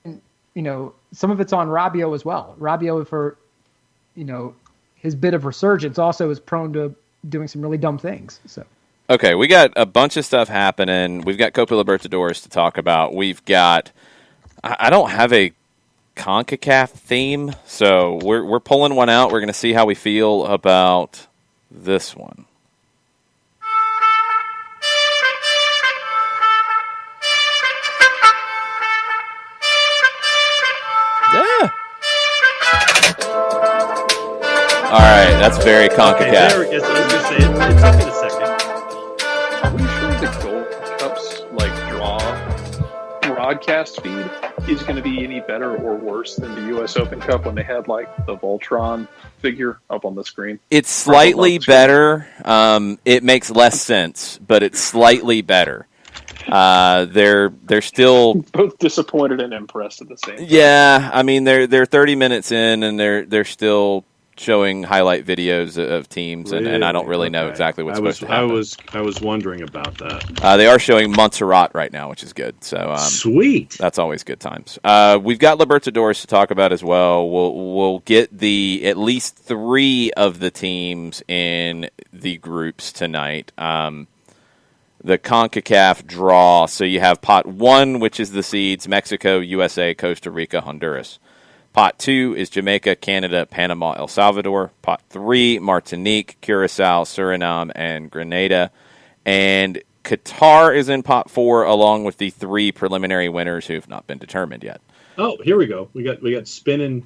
some of it's on Rabiot as well. Rabiot, for his bit of resurgence, also is prone to doing some really dumb things. So. Okay, we got a bunch of stuff happening. We've got Copa Libertadores to talk about. We've got I don't have a CONCACAF theme, so we're pulling one out. We're going to see how we feel about this one. Yeah. All right, that's very CONCACAF. Okay, there it is. I was going to say, it took me a second. Are we sure the Gold Cup's draw broadcast feed is going to be any better or worse than the U.S. Open Cup when they had the Voltron figure up on the screen? It's slightly better. It makes less sense, but it's slightly better. They're still both disappointed and impressed at the same time. Yeah, I mean they're 30 minutes in and they're still showing highlight videos of teams, and I don't really know exactly what's supposed to happen. I was wondering about that. They are showing Montserrat right now, which is good. So sweet. That's always good times. We've got Libertadores to talk about as well. We'll get at least 3 of the teams in the groups tonight. The CONCACAF draw. So you have Pot 1, which is the seeds: Mexico, USA, Costa Rica, Honduras. Pot 2 is Jamaica, Canada, Panama, El Salvador. Pot 3, Martinique, Curacao, Suriname, and Grenada. And Qatar is in Pot 4, along with the 3 preliminary winners who have not been determined yet. Oh, here we go. We got spinning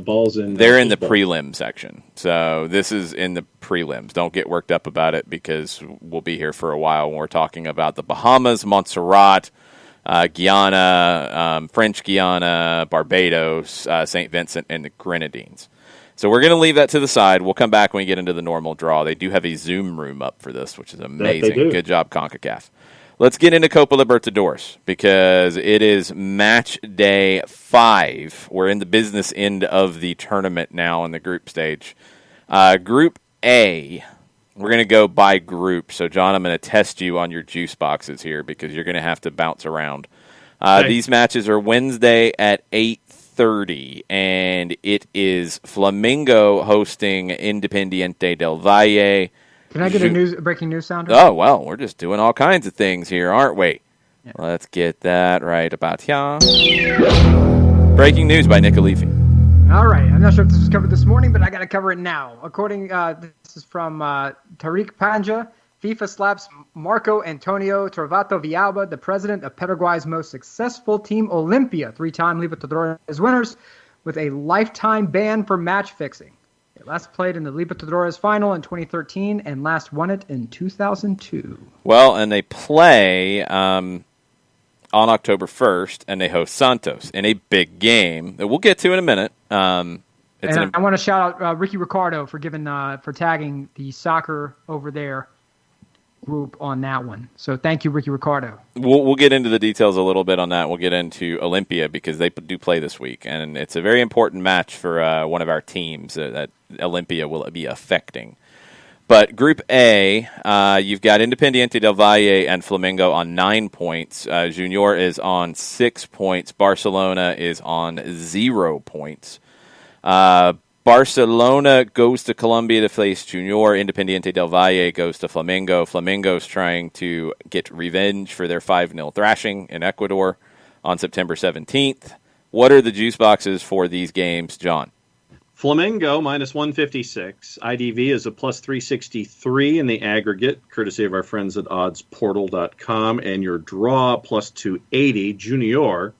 balls in. They're in the prelim section. So this is in the prelims. Don't get worked up about it because we'll be here for a while when we're talking about the Bahamas, Montserrat, Guyana, French Guiana, Barbados, St. Vincent, and the Grenadines. So we're going to leave that to the side. We'll come back when we get into the normal draw. They do have a Zoom room up for this, which is amazing. Good job, CONCACAF. Let's get into Copa Libertadores because it is match day 5. We're in the business end of the tournament now in the group stage. Group A, we're going to go by group. So, John, I'm going to test you on your juice boxes here because you're going to have to bounce around. These matches are Wednesday at 8:30, and it is Flamengo hosting Independiente del Valle. Can I get a breaking news sounder? Oh, well, we're just doing all kinds of things here, aren't we? Yeah. Let's get that right about here. Breaking news by Nick Alifi. All right. I'm not sure if this was covered this morning, but I got to cover it now. According, this is from Tariq Panja. FIFA slaps Marco Antonio Torvato Villalba, the president of Paraguay's most successful team, Olimpia, 3-time Libertadores winners, with a lifetime ban for match fixing. They last played in the Libertadores final in 2013 and last won it in 2002. Well, and they play on October 1st, and they host Santos in a big game that we'll get to in a minute. I want to shout out Ricky Ricardo for tagging the soccer over there group on that one. So thank you, Ricky Ricardo. We'll get into the details a little bit on that. We'll get into Olimpia because they do play this week, and it's a very important match for one of our teams that Olimpia will be affecting. But Group A, you've got Independiente del Valle and Flamengo on 9 points. Junior is on 6 points. Barcelona is on 0 points. Barcelona goes to Colombia to face Junior. Independiente del Valle goes to Flamengo. Flamengo's trying to get revenge for their 5-0 thrashing in Ecuador on September 17th. What are the juice boxes for these games, John? Flamengo minus 156. IDV is a plus 363 in the aggregate, courtesy of our friends at oddsportal.com. And your draw plus 280. Junior,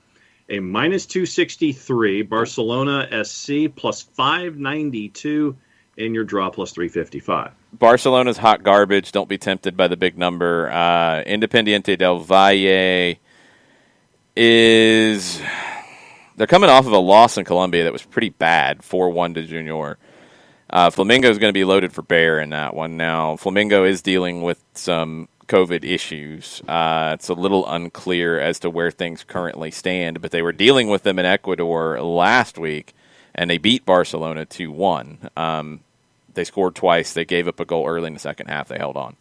a minus 263. Barcelona SC plus 592. And your draw plus 355. Barcelona's hot garbage. Don't be tempted by the big number. Independiente del Valle is... They're coming off of a loss in Colombia that was pretty bad, 4-1 to Junior. Flamengo is going to be loaded for bear in that one. Now, Flamengo is dealing with some COVID issues. It's a little unclear as to where things currently stand, but they were dealing with them in Ecuador last week, and they beat Barcelona 2-1. They scored twice. They gave up a goal early in the second half. They held on.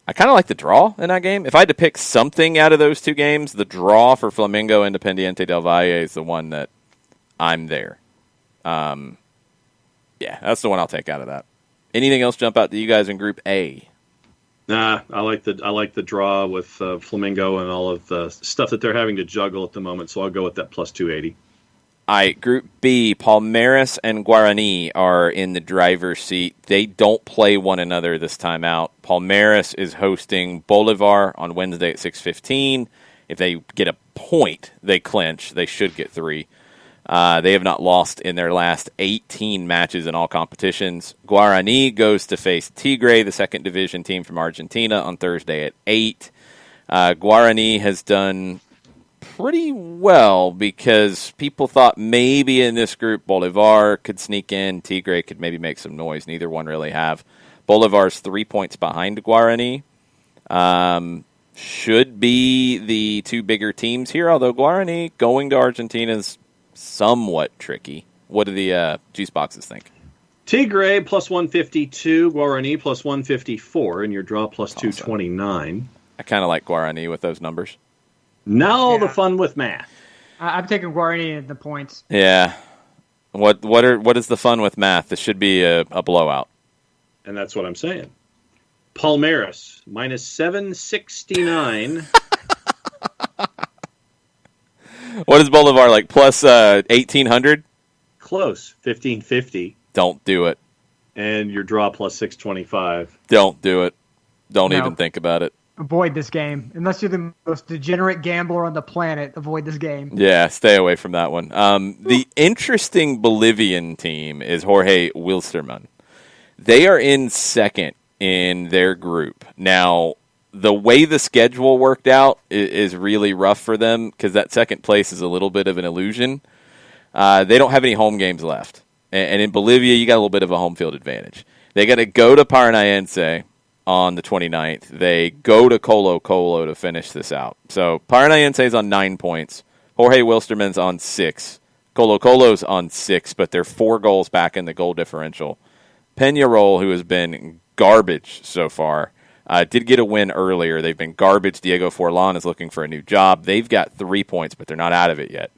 I kind of like the draw in that game. If I had to pick something out of those two games, the draw for Flamengo Independiente del Valle is the one that I'm there. Yeah, that's the one I'll take out of that. Anything else jump out to you guys in Group A? Nah, I like the draw with Flamengo and all of the stuff that they're having to juggle at the moment, so I'll go with that plus 280. All right, Group B, Palmeiras and Guarani are in the driver's seat. They don't play one another this time out. Palmeiras is hosting Bolivar on Wednesday at 6:15. If they get a point, they clinch. They should get 3. They have not lost in their last 18 matches in all competitions. Guarani goes to face Tigre, the second division team from Argentina, on Thursday at 8. Guarani has done pretty well because people thought maybe in this group Bolivar could sneak in, Tigre could maybe make some noise. Neither one really have. Bolivar's 3 points behind Guarani. Should be the two bigger teams here, although Guarani going to Argentina is somewhat tricky. What do the juice boxes think? Tigre plus 152, Guarani plus 154, and your draw plus 229. I kind of like Guarani with those numbers. Now the fun with math. I'm taking Guarani at the points. Yeah. What is the fun with math? This should be a blowout. And that's what I'm saying. Palmeiras minus 769. What is Bolivar like? Plus 1,800? Close. 1,550. Don't do it. And your draw plus 625. Don't do it. Don't even think about it. Avoid this game. Unless you're the most degenerate gambler on the planet, avoid this game. Yeah, stay away from that one. The interesting Bolivian team is Jorge Wilstermann. They are in second in their group. Now, the way the schedule worked out is really rough for them because that second place is a little bit of an illusion. They don't have any home games left. And in Bolivia, you got a little bit of a home field advantage. They got to go to Paranaense on the 29th. They go to Colo Colo to finish this out. So Paranaense is on 9 points. Jorge Wilstermann's on 6. Colo Colo's on 6, but they're 4 goals back in the goal differential. Peñarol, who has been garbage so far, did get a win earlier. They've been garbage. Diego Forlan is looking for a new job. They've got 3 points, but they're not out of it yet.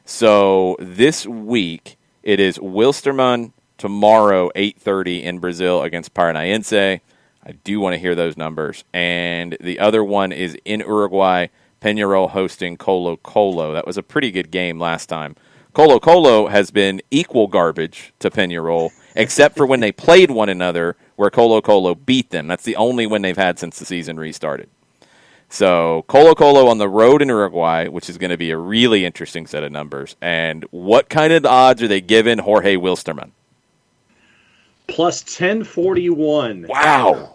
So this week, it is Wilstermann tomorrow, 8:30 in Brazil against Paranaense. I do want to hear those numbers. And the other one is in Uruguay, Peñarol hosting Colo Colo. That was a pretty good game last time. Colo Colo has been equal garbage to Peñarol, except for when they played one another, where Colo Colo beat them. That's the only win they've had since the season restarted. So Colo Colo on the road in Uruguay, which is going to be a really interesting set of numbers. And what kind of odds are they giving Jorge Wilstermann? Plus 1041. Wow.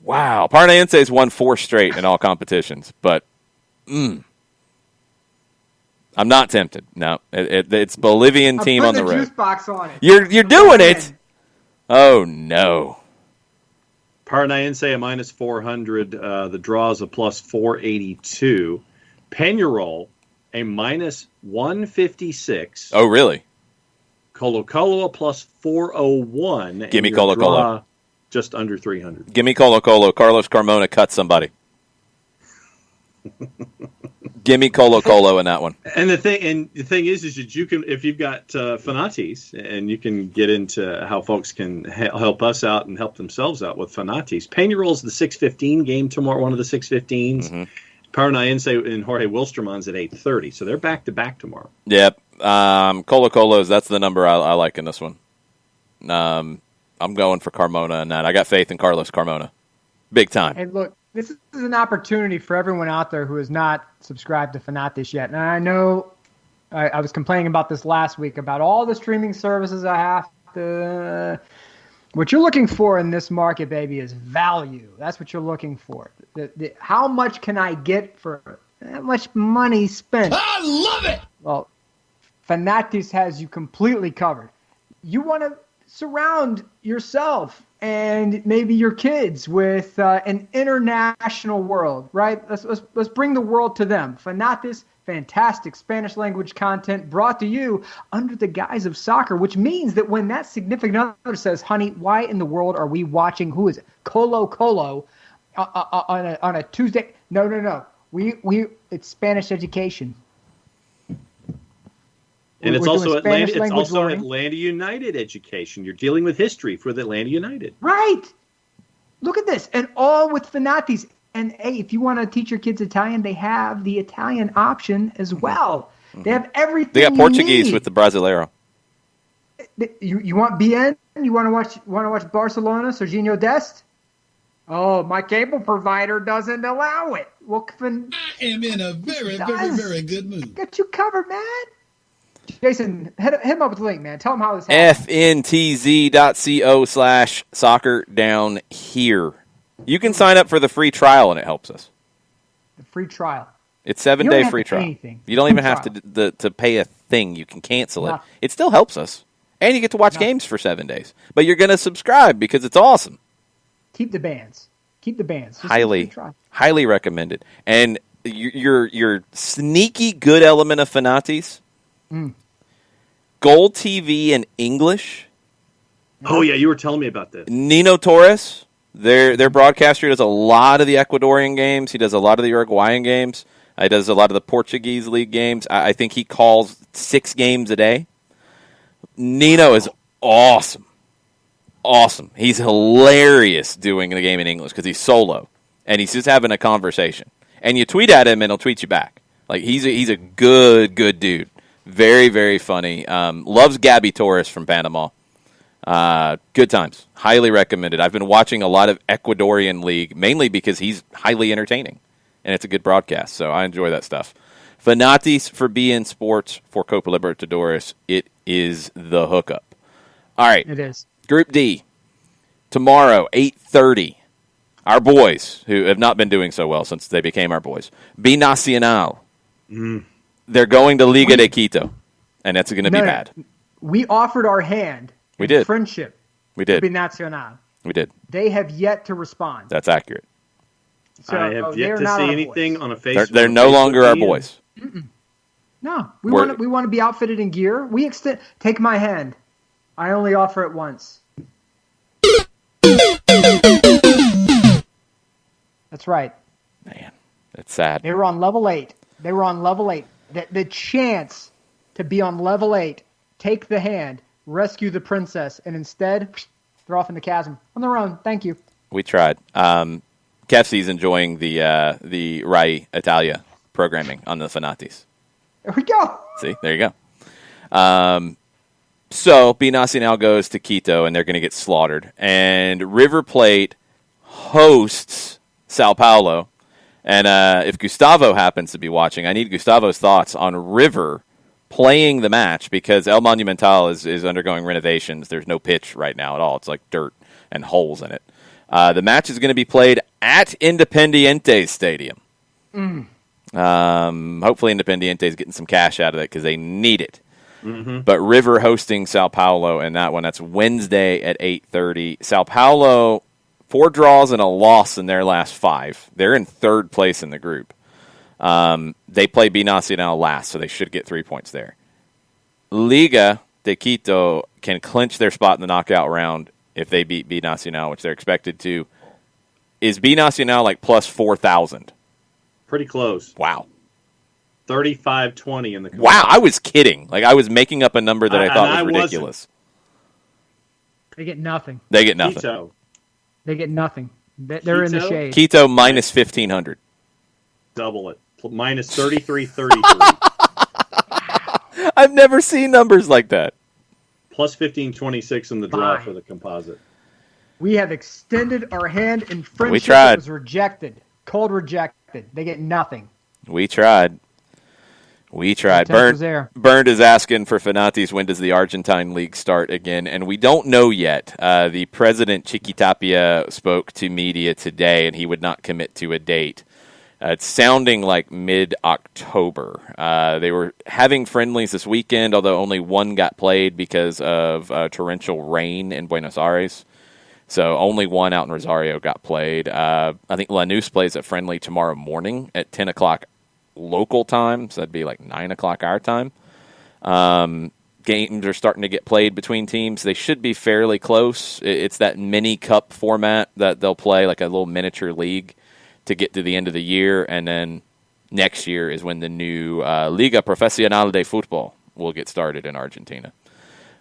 Paranaense's won 4 straight in all competitions, but I'm not tempted. No, it's Bolivian team on the road. Juice box on it. You're doing it. Oh no. Paranaense a minus 400. The draw is a plus 482. Peñarol a minus 156. Oh really? Colo Colo a plus 401. Give me Colo Colo. Just under 300. Give me Colo Colo. Carlos Carmona cut somebody. Give me Colo Colo in that one. And the thing is that you can, if you've got Fanatis, and you can get into how folks can help us out and help themselves out with Fanatis. Peñarol's the 6:15 game tomorrow, one of the 6:15s. Mm-hmm. Paranaense and Jorge Wilstermann's at 8:30, so they're back to back tomorrow. Yep. Colo Colo's, that's the number I like in this one. I'm going for Carmona in that. I got faith in Carlos Carmona. Big time. And look, this is an opportunity for everyone out there who has not subscribed to Fanatis yet. And I know I was complaining about this last week, about all the streaming services I have to. What you're looking for in this market, baby, is value. That's what you're looking for. How much can I get for that much money spent? I love it! Well, Fanatis has you completely covered. You want to surround yourself and maybe your kids with an international world, right? Let's bring the world to them. Fanatis, fantastic Spanish language content brought to you under the guise of soccer, which means that when that significant other says, honey, why in the world are we watching, who is it? Colo Colo on a Tuesday? No. It's Spanish education. And it's also Atlanta United education. You're dealing with history for the Atlanta United. Right. Look at this. And all with Fanatis. And, hey, if you want to teach your kids Italian, they have the Italian option as well. Mm-hmm. They have everything. They got Portuguese with the Brasileiro. You want BN? You want to watch Barcelona, Serginho Dest? Oh, my cable provider doesn't allow it. Well, I am in a very, very, very good mood. Got you covered, man. Jason, hit him up with the link, man. Tell him how this happens. fntz.co/soccer down here. You can sign up for the free trial, and it helps us. The free trial. It's 7-day free trial. You don't even have to pay a thing. You can cancel it. It still helps us. And you get to watch games for 7 days. But you're going to subscribe because it's awesome. Keep the bands. Just highly recommended. And your sneaky good element of Fanatis, Gold TV in English. Oh, yeah, you were telling me about this. Nino Torres, their broadcaster, does a lot of the Ecuadorian games. He does a lot of the Uruguayan games. He does a lot of the Portuguese league games. I think he calls 6 games a day. Nino is awesome. Awesome. He's hilarious doing the game in English because he's solo, and he's just having a conversation. And you tweet at him, and he'll tweet you back. Like, he's a good dude. Very, very funny. Loves Gabby Torres from Panama. Good times. Highly recommended. I've been watching a lot of Ecuadorian league, mainly because he's highly entertaining, and it's a good broadcast, so I enjoy that stuff. Fanatis for BN Sports for Copa Libertadores. It is the hookup. All right. It is. Group D. Tomorrow, 8:30. Our boys, who have not been doing so well since they became our boys. Binacional. They're going to Liga de Quito, and that's going to be bad. We offered our hand. We did. Friendship. We did. To Binacional. We did. They have yet to respond. That's accurate. So I have yet to see anything on a Facebook. They're no longer our boys. No, we want to be outfitted in gear. We extend. Take my hand. I only offer it once. That's right. Man, that's sad. They were on level 8. The chance to be on level 8, take the hand, rescue the princess, and instead they're off in the chasm on their own. Thank you. We tried. Kefsi's enjoying the Rai Italia programming on the Fanatis. There we go. See, there you go. So Binacional goes to Quito, and they're going to get slaughtered. And River Plate hosts Sao Paulo. And if Gustavo happens to be watching, I need Gustavo's thoughts on River playing the match because El Monumental is undergoing renovations. There's no pitch right now at all. It's like dirt and holes in it. The match is going to be played at Independiente's stadium. Hopefully Independiente is getting some cash out of it because they need it. Mm-hmm. But River hosting Sao Paulo in that one. That's Wednesday at 8:30. Sao Paulo, 4 draws and a loss in their last 5. They're in 3rd place in the group. They play Binacional last, so they should get 3 points there. Liga de Quito can clinch their spot in the knockout round if they beat Binacional, which they're expected to. Is Binacional like plus 4,000? Pretty close. Wow. 35-20 in the composite. Wow, I was kidding. Like I was making up a number that I thought was ridiculous. They get nothing. They get nothing. Quito. They get nothing. They're in the shade. Quito minus 1,500. Double it. Minus 33.33. I've never seen numbers like that. Plus 15.26 in the draw for the composite. We have extended our hand in friendship. We tried. It was rejected. Cold rejected. They get nothing. We tried. Bernd is asking for Fanatis, when does the Argentine League start again? And we don't know yet. The president, Chiquitapia, spoke to media today, and he would not commit to a date. It's sounding like mid-October. They were having friendlies this weekend, although only one got played because of torrential rain in Buenos Aires. So only one out in Rosario got played. I think Lanús plays a friendly tomorrow morning at 10 o'clock local time, so that'd be like 9 o'clock our time. Games are starting to get played between teams. They should be fairly close. It's that mini cup format that they'll play, like a little miniature league, to get to the end of the year, and then next year is when the new Liga Profesional de Fútbol will get started in Argentina.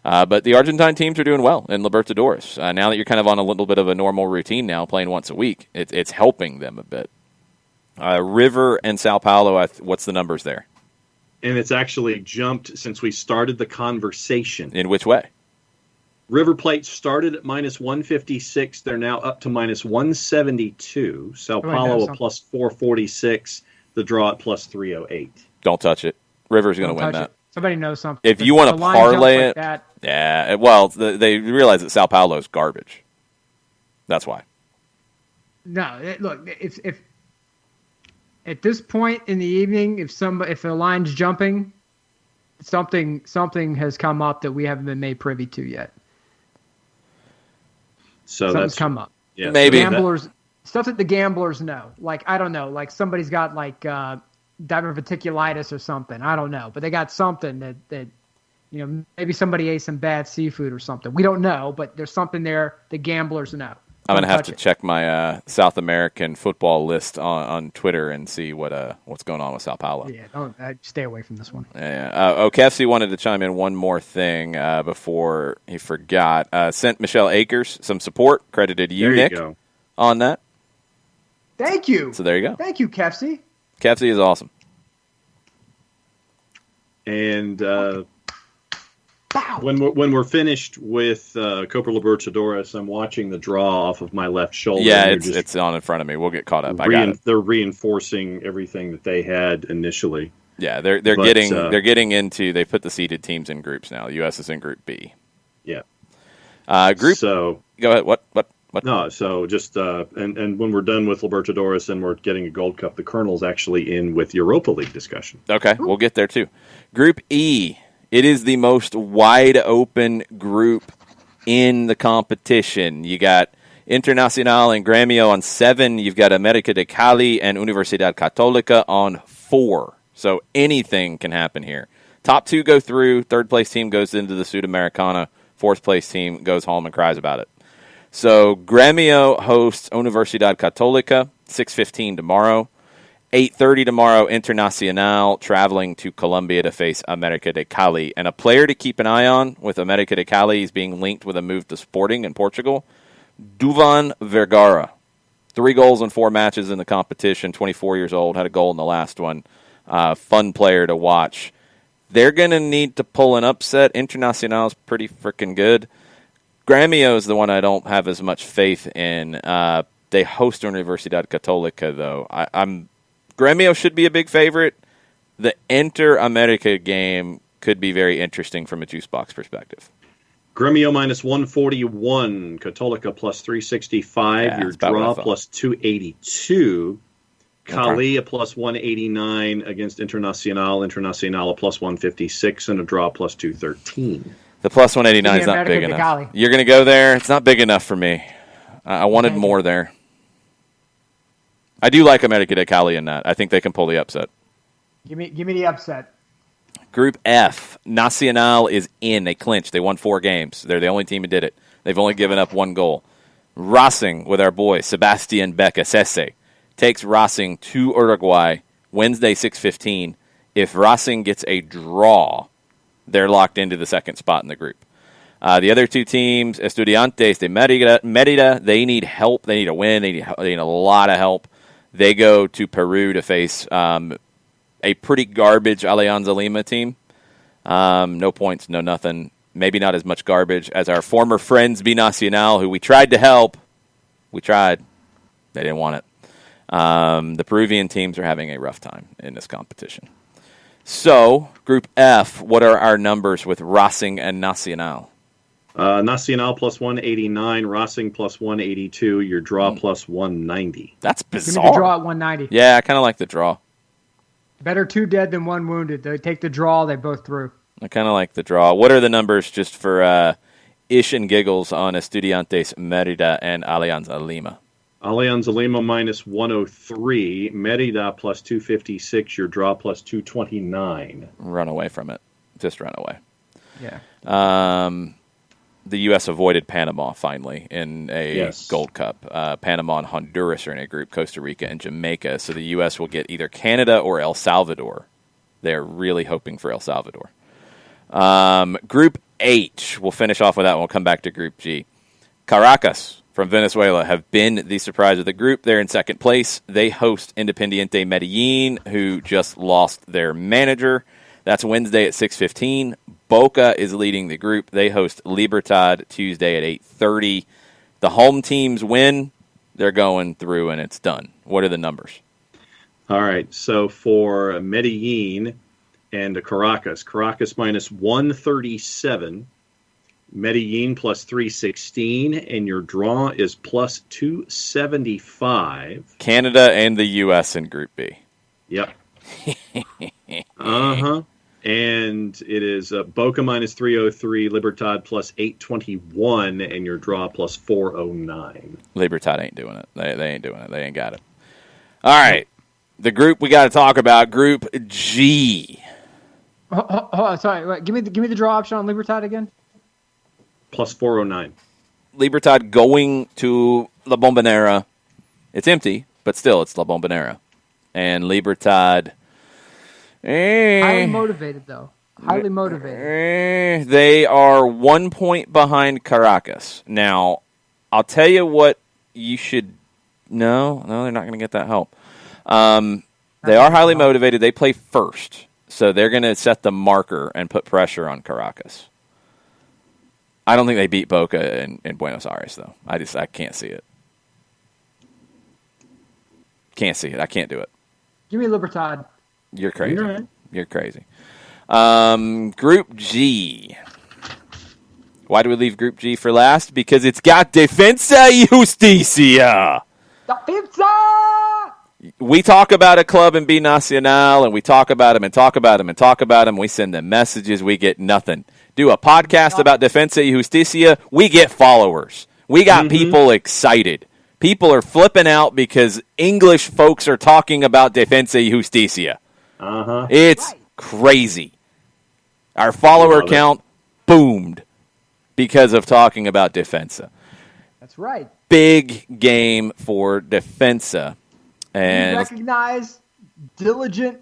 But the Argentine teams are doing well in Libertadores. Now that you're kind of on a little bit of a normal routine now, playing once a week, it's helping them a bit. River and Sao Paulo, what's the numbers there? And it's actually jumped since we started the conversation. In which way? River Plate started at minus 156. They're now up to minus 172. Sao Paulo at plus 446. The draw at plus 308. Don't touch it. River's going to win that. Somebody knows something. If you want to parlay it, yeah. Well, they realize that Sao Paulo is garbage. That's why. No, look. If at this point in the evening, if the line's jumping, something has come up that we haven't been made privy to yet. So something's come up. Yeah, maybe gamblers stuff that the gamblers know. Like I don't know. Like somebody's got like diverticulitis or something. I don't know, but they got something that maybe somebody ate some bad seafood or something. We don't know, but there's something there the gamblers know. I'm going to have to check my South American football list on Twitter and see what's going on with Sao Paulo. Yeah, don't stay away from this one. Yeah. KFC wanted to chime in one more thing before he forgot. Sent Michelle Akers some support. Credited you, Nick, on that. Thank you. So there you go. Thank you, KFC. KFC is awesome. And when we're finished with Copa Libertadores, I'm watching the draw off of my left shoulder. Yeah, it's on in front of me. We'll get caught up. I got it. They're reinforcing everything that they had initially. Yeah, they're getting into. They put the seeded teams in groups now. The U.S. is in Group B. Yeah. Group. So go ahead. What? No. So just and when we're done with Libertadores and we're getting a Gold Cup, the Colonel's actually in with Europa League discussion. Okay, we'll get there too. Group E. It is the most wide-open group in the competition. You got Internacional and Gremio on 7. You've got América de Cali and Universidad Católica on 4. So anything can happen here. Top 2 go through. Third-place team goes into the Sudamericana. Fourth-place team goes home and cries about it. So Gremio hosts Universidad Católica, 6:15 tomorrow. 8:30 tomorrow, Internacional traveling to Colombia to face América de Cali. And a player to keep an eye on with América de Cali is being linked with a move to Sporting in Portugal. Duvan Vergara. 3 goals in 4 matches in the competition, 24 years old, had a goal in the last one. Fun player to watch. They're going to need to pull an upset. Internacional is pretty freaking good. Gremio is the one I don't have as much faith in. They host Universidad Católica, though. Gremio should be a big favorite. The Inter-America game could be very interesting from a juice box perspective. Gremio minus 141, Católica plus 365, your draw plus 282. Cali a plus 189 against Internacional. Internacional a plus 156 and a draw plus 213. The plus 189 is not big enough. You're going to go there? It's not big enough for me. I wanted more there. I do like America de Cali in that. I think they can pull the upset. Give me the upset. Group F, Nacional is in. They clinched. They won 4 games. They're the only team who did it. They've only given up 1 goal. Racing with our boy, Sebastian Becasese, takes Racing to Uruguay Wednesday, 6:15. If Racing gets a draw, they're locked into the second spot in the group. The other 2 teams, Estudiantes de Mérida, they need help. They need a win. They need a lot of help. They go to Peru to face a pretty garbage Alianza Lima team. No points, no nothing. Maybe not as much garbage as our former friends Binacional, who we tried to help. We tried. They didn't want it. The Peruvian teams are having a rough time in this competition. So, Group F, what are our numbers with Racing and Nacional? Nacional plus 189, Racing plus 182, your draw plus 190. That's bizarre. Give me the draw at 190. Yeah, I kind of like the draw. Better 2 dead than 1 wounded. They take the draw, they both through. I kind of like the draw. What are the numbers just for ish and giggles on Estudiantes Mérida and Alianza Lima? Alianza Lima minus 103, Mérida plus 256, your draw plus 229. Run away from it. Just run away. Yeah. The U.S. avoided Panama, finally, in a Gold Cup. Panama and Honduras are in a group, Costa Rica and Jamaica. So the U.S. will get either Canada or El Salvador. They're really hoping for El Salvador. Group H, we'll finish off with that one. We'll come back to Group G. Caracas from Venezuela have been the surprise of the group. They're in second place. They host Independiente Medellin, who just lost their manager. That's Wednesday at 6:15. Boca is leading the group. They host Libertad Tuesday at 8:30. The home teams win. They're going through, and it's done. What are the numbers? All right. So for Medellin and Caracas minus 137, Medellin plus 316, and your draw is plus 275. Canada and the U.S. in Group B. Yep. And it is Boca minus 303, Libertad plus 821, and your draw plus 409. Libertad ain't doing it. They ain't doing it. They ain't got it. All right. The group we got to talk about, Group G. Sorry, wait, give me the draw option on Libertad again. Plus 409. Libertad going to La Bombonera. It's empty, but still it's La Bombonera. And Libertad... highly motivated, though. Highly motivated. They are 1 point behind Caracas. Now, I'll tell you what you should... No, they're not going to get that help. They are highly motivated. They play first. So they're going to set the marker and put pressure on Caracas. I don't think they beat Boca in Buenos Aires, though. I can't see it. Can't see it. I can't do it. Give me Libertad. You're crazy. You're crazy. Group G. Why do we leave Group G for last? Because it's got Defensa y Justicia. Defensa! We talk about a club in Binacional, and we talk about them and talk about them and talk about them. We send them messages. We get nothing. Do a podcast about Defensa y Justicia. We get followers. We got people excited. People are flipping out because English folks are talking about Defensa y Justicia. It's crazy. Our follower count boomed because of talking about Defensa. That's right. Big game for Defensa. And we recognize diligent,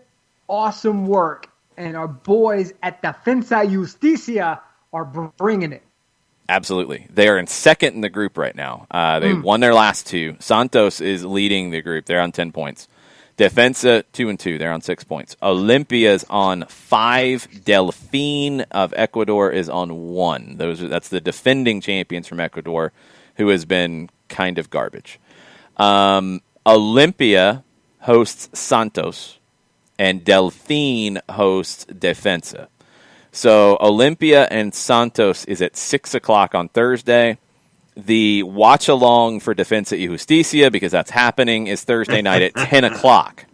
awesome work. And our boys at Defensa y Justicia are bringing it. Absolutely. They are in second in the group right now. They won their last 2. Santos is leading the group. They're on 10 points. Defensa 2-2. They're on 6 points. Olympia's on 5. Delfín of Ecuador is on 1. That's the defending champions from Ecuador, who has been kind of garbage. Olympia hosts Santos, and Delfín hosts Defensa. So Olympia and Santos is at 6 o'clock on Thursday. The watch-along for Defensa y Justicia, because that's happening, is Thursday night at 10 o'clock.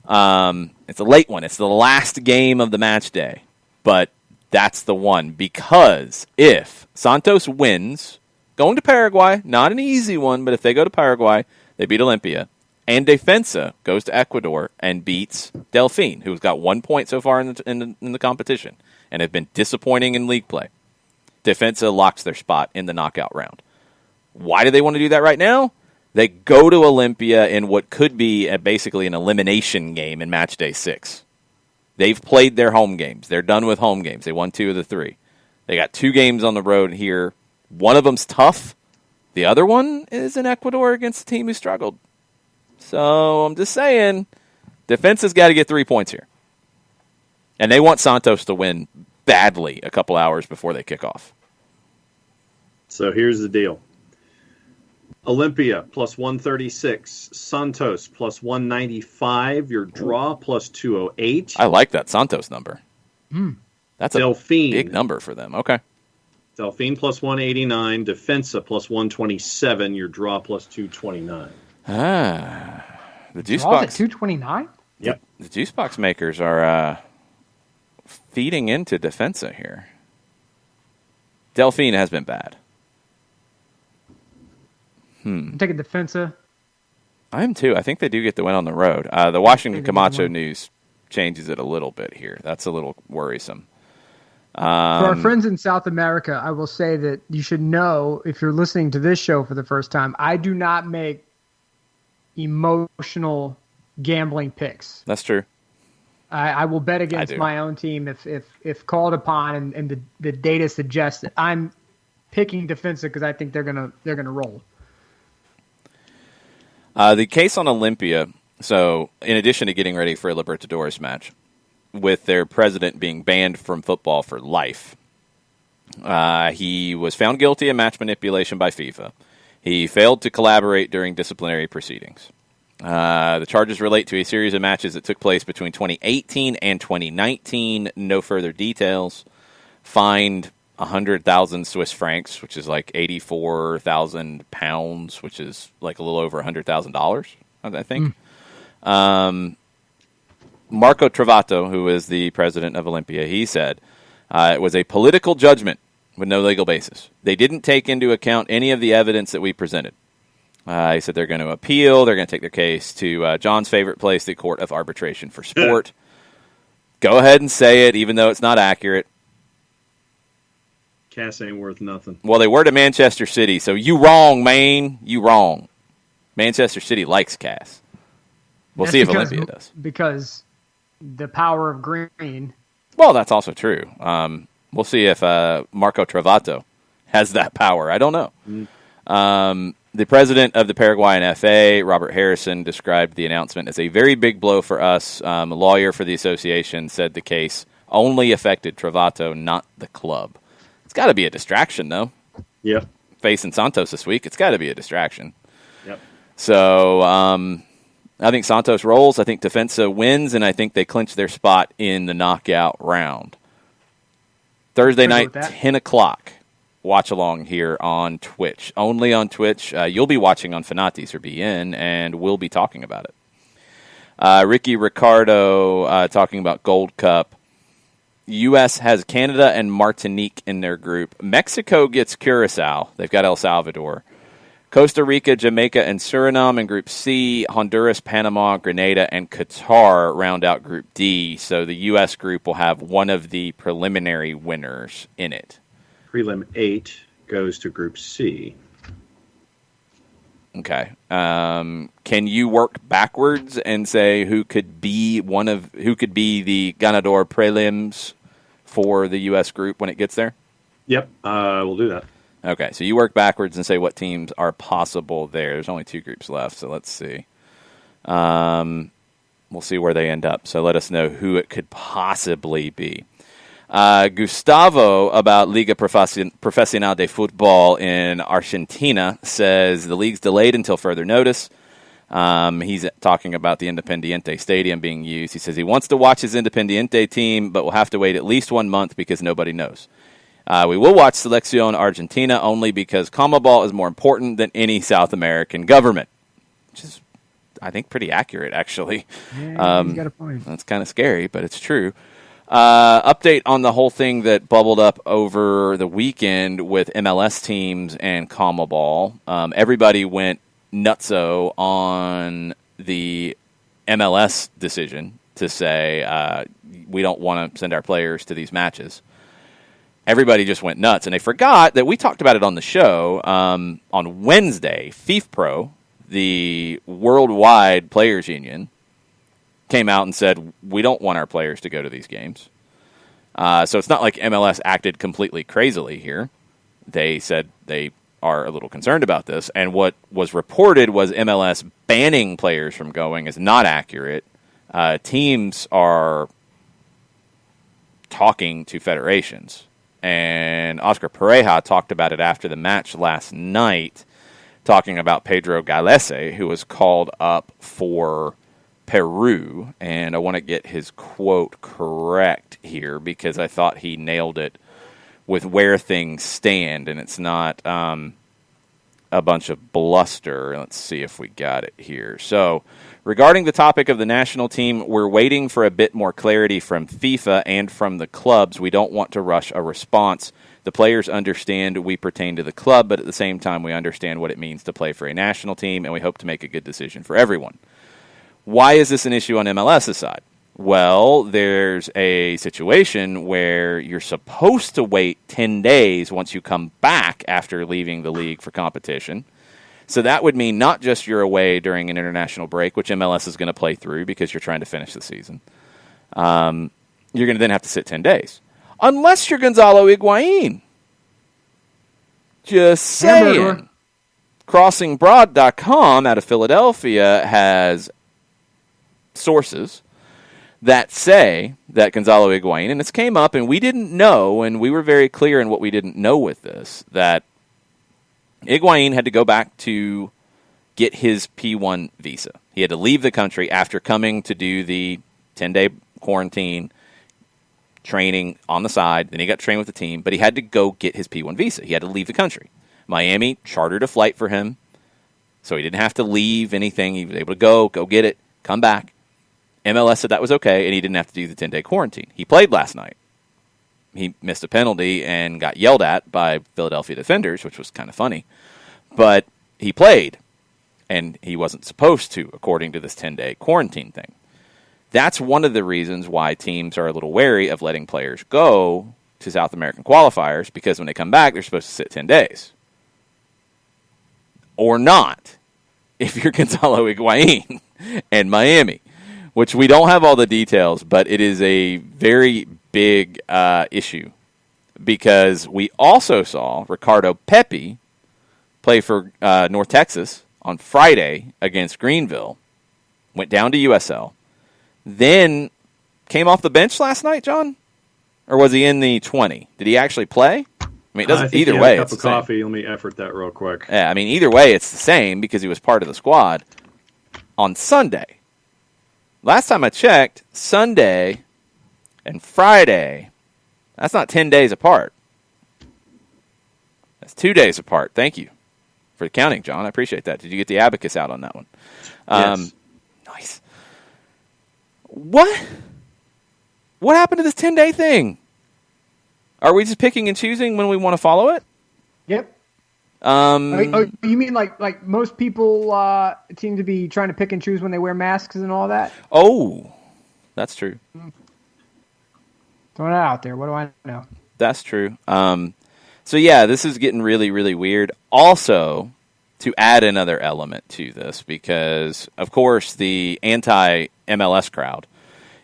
It's a late one. It's the last game of the match day. But that's the one, because if Santos wins, going to Paraguay, not an easy one, but if they go to Paraguay, they beat Olympia, and Defensa goes to Ecuador and beats Delfín, who's got 1 point so far in the competition and have been disappointing in league play. Defensa locks their spot in the knockout round. Why do they want to do that right now? They go to Olympia in what could be basically an elimination game in match day 6. They've played their home games. They're done with home games. They won 2 of the 3. They got 2 games on the road here. One of them's tough. The other one is in Ecuador against a team who struggled. So I'm just saying, Defensa's got to get 3 points here. And they want Santos to win badly a couple hours before they kick off. So here's the deal. Olympia plus 136, Santos plus 195, your draw plus 208. I like that Santos number. That's Delfín, a big number for them. Okay. Delfín plus 189, Defensa plus 127, your draw plus 229. The juice Draw's box at 229? Yep. The juice box makers are feeding into Defensa here. Delfín has been bad. I'm taking Defensa. I am too. I think they do get the win on the road. The Washington Camacho news changes it a little bit here. That's a little worrisome. For our friends in South America, I will say that you should know, if you're listening to this show for the first time, I do not make emotional gambling picks. That's true. I will bet against my own team if called upon, and the data suggests it. I'm picking Defensa because I think they're gonna roll. The case on Olympia, so in addition to getting ready for a Libertadores match, with their president being banned from football for life, he was found guilty of match manipulation by FIFA. He failed to collaborate during disciplinary proceedings. The charges relate to a series of matches that took place between 2018 and 2019. No further details. Fined 100,000 Swiss francs, which is like 84,000 pounds, which is like a little over $100,000, I think. Marco Travato, who is the president of Olympia, he said it was a political judgment with no legal basis. They didn't take into account any of the evidence that we presented. He said they're going to appeal. They're going to take their case to John's favorite place, the Court of Arbitration for Sport. Go ahead and say it, even though it's not accurate. Cass ain't worth nothing. Well, they were to Manchester City, so you wrong, man. You wrong. Manchester City likes Cass. We'll see if Olympia does. Because the power of green. Well, that's also true. We'll see if Marco Travato has that power. I don't know. The president of the Paraguayan FA, Robert Harrison, described the announcement as a very big blow for us. A lawyer for the association said the case only affected Travato, not the club. It's got to be a distraction, though. Yep. Facing Santos this week, it's got to be a distraction. Yep. So I think Santos rolls. I think Defensa wins, and I think they clinch their spot in the knockout round. Thursday night, 10 o'clock. Watch along here on Twitch. Only on Twitch. You'll be watching on Fanatis or BN, and we'll be talking about it. Ricky Ricardo talking about Gold Cup. U.S. has Canada and Martinique in their group. Mexico gets Curacao. They've got El Salvador. Costa Rica, Jamaica, and Suriname in Group C. Honduras, Panama, Grenada, and Qatar round out Group D. So the U.S. group will have one of the preliminary winners in it. Prelim 8 goes to Group C. Okay. Can you work backwards and say who could be the ganador prelims for the U.S. group when it gets there? Yep, we'll do that. Okay, so you work backwards and say what teams are possible there. There's only 2 groups left, so let's see. we'll see where they end up. So let us know who it could possibly be. Gustavo about Liga Profesional de Futbol in Argentina says the league's delayed until further notice. He's talking about the Independiente Stadium being used. He says he wants to watch his Independiente team, but will have to wait at least 1 month because nobody knows. We will watch Selección Argentina only because CONMEBOL is more important than any South American government, which is, I think, pretty accurate, actually. Yeah, he's got a point. That's kind of scary, but it's true. Update on the whole thing that bubbled up over the weekend with MLS teams and CONMEBOL. Everybody went nutso on the MLS decision to say we don't want to send our players to these matches. Everybody just went nuts, and they forgot that we talked about it on the show on Wednesday. FIFPro, the worldwide players union, came out and said, we don't want our players to go to these games. So it's not like MLS acted completely crazily here. They said they are a little concerned about this. And what was reported was MLS banning players from going is not accurate. Teams are talking to federations. And Oscar Pareja talked about it after the match last night, talking about Pedro Galese, who was called up for Peru, and I want to get his quote correct here because I thought he nailed it with where things stand, and it's not a bunch of bluster. Let's see if we got it here. So, regarding the topic of the national team, we're waiting for a bit more clarity from FIFA and from the clubs. We don't want to rush a response. The players understand we pertain to the club, but at the same time, we understand what it means to play for a national team, and we hope to make a good decision for everyone. Why is this an issue on MLS's side? Well, there's a situation where you're supposed to wait 10 days once you come back after leaving the league for competition. So that would mean not just you're away during an international break, which MLS is going to play through because you're trying to finish the season. You're going to then have to sit 10 days. Unless you're Gonzalo Higuain. Just saying. CrossingBroad.com out of Philadelphia has sources that say that Gonzalo Higuain, and this came up and we didn't know, and we were very clear in what we didn't know with this, that Higuain had to go back to get his P1 visa. He had to leave the country after coming to do the 10-day quarantine training on the side. Then he got trained with the team, but he had to go get his P1 visa. He had to leave the country. Miami chartered a flight for him, so he didn't have to leave anything. He was able to go get it, come back. MLS said that was okay, and he didn't have to do the 10-day quarantine. He played last night. He missed a penalty and got yelled at by Philadelphia defenders, which was kind of funny. But he played, and he wasn't supposed to, according to this 10-day quarantine thing. That's one of the reasons why teams are a little wary of letting players go to South American qualifiers, because when they come back, they're supposed to sit 10 days. Or not, if you're Gonzalo Higuain and Miami, which we don't have all the details, but it is a very big issue, because we also saw Ricardo Pepi play for North Texas on Friday against Greenville, went down to USL, then came off the bench last night, John? Or was he in the 20? Did he actually play? I mean, it doesn't. Either way, it's a cup of coffee. Let me effort that real quick. Yeah, I mean, either way, it's the same because he was part of the squad on Sunday. Last time I checked, Sunday and Friday, that's not 10 days apart. That's 2 days apart. Thank you for counting, John. I appreciate that. Did you get the abacus out on that one? Yes. Nice. What happened to this 10-day thing? Are we just picking and choosing when we want to follow it? Yep. You mean like most people seem to be trying to pick and choose when they wear masks and all that? Oh, that's true. Throwing it out there. What do I know? That's true. So yeah, this is getting really, really weird. Also, to add another element to this, because of course the anti-MLS crowd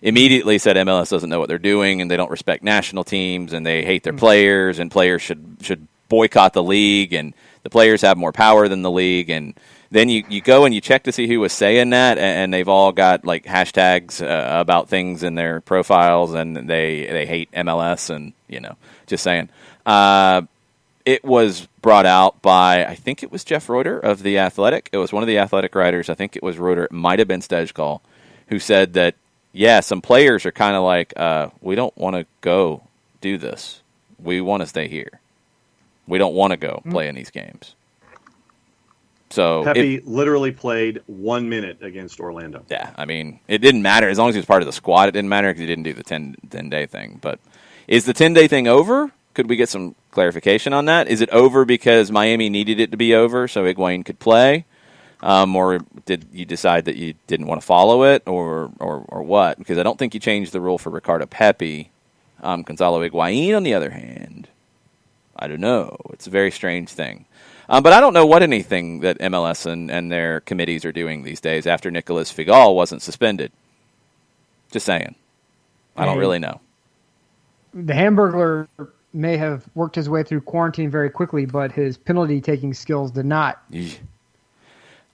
immediately said MLS doesn't know what they're doing and they don't respect national teams and they hate their players and players should boycott the league and the players have more power than the league and then you go and you check to see who was saying that, and they've all got like hashtags about things in their profiles, and they hate MLS, and just saying. It was brought out by, I think it was Jeff Reuter of The Athletic. It was one of the Athletic writers. I think it was Reuter. It might have been Stejskal, who said that, some players are kind of like, we don't want to go do this. We want to stay here. We don't want to go play in these games. So Pepe literally played 1 minute against Orlando. Yeah, I mean, it didn't matter. As long as he was part of the squad, it didn't matter because he didn't do the 10-day thing. But is the 10-day thing over? Could we get some clarification on that? Is it over because Miami needed it to be over so Higuain could play? Or did you decide that you didn't want to follow it, or what? Because I don't think you changed the rule for Ricardo Pepi. Gonzalo Higuain, on the other hand, I don't know. It's a very strange thing. But I don't know what anything that MLS and their committees are doing these days after Nicolas Figal wasn't suspended. Just saying. I don't really know. The Hamburglar may have worked his way through quarantine very quickly, but his penalty-taking skills did not. Which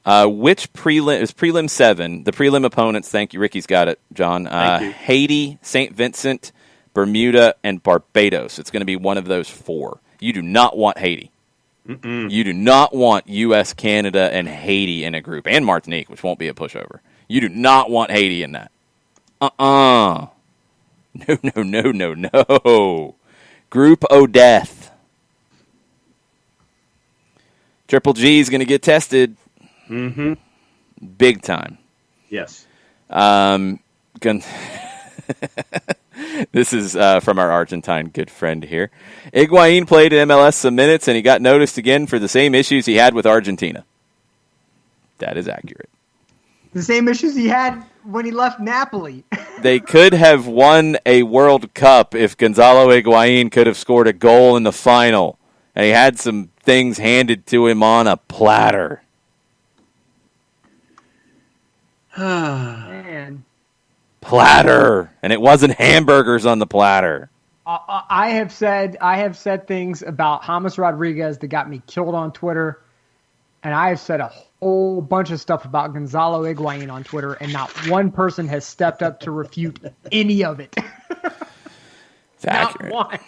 prelim? It was prelim 7. The prelim opponents, thank you, Ricky's got it, John. Haiti, St. Vincent, Bermuda, and Barbados. It's going to be one of those 4. You do not want Haiti. You do not want U.S., Canada, and Haiti in a group, and Martinique, which won't be a pushover. You do not want Haiti in that. No. Group O death. Triple G is going to get tested. Big time. Yes. This is from our Argentine good friend here. Higuain played in MLS some minutes, and he got noticed again for the same issues he had with Argentina. That is accurate. The same issues he had when he left Napoli. They could have won a World Cup if Gonzalo Higuain could have scored a goal in the final, and he had some things handed to him on a platter. Man. Platter, and it wasn't hamburgers on the platter. I have said things about James Rodriguez that got me killed on Twitter, and I have said a whole bunch of stuff about Gonzalo Higuain on Twitter, and not one person has stepped up to refute any of it. It's accurate. Not one.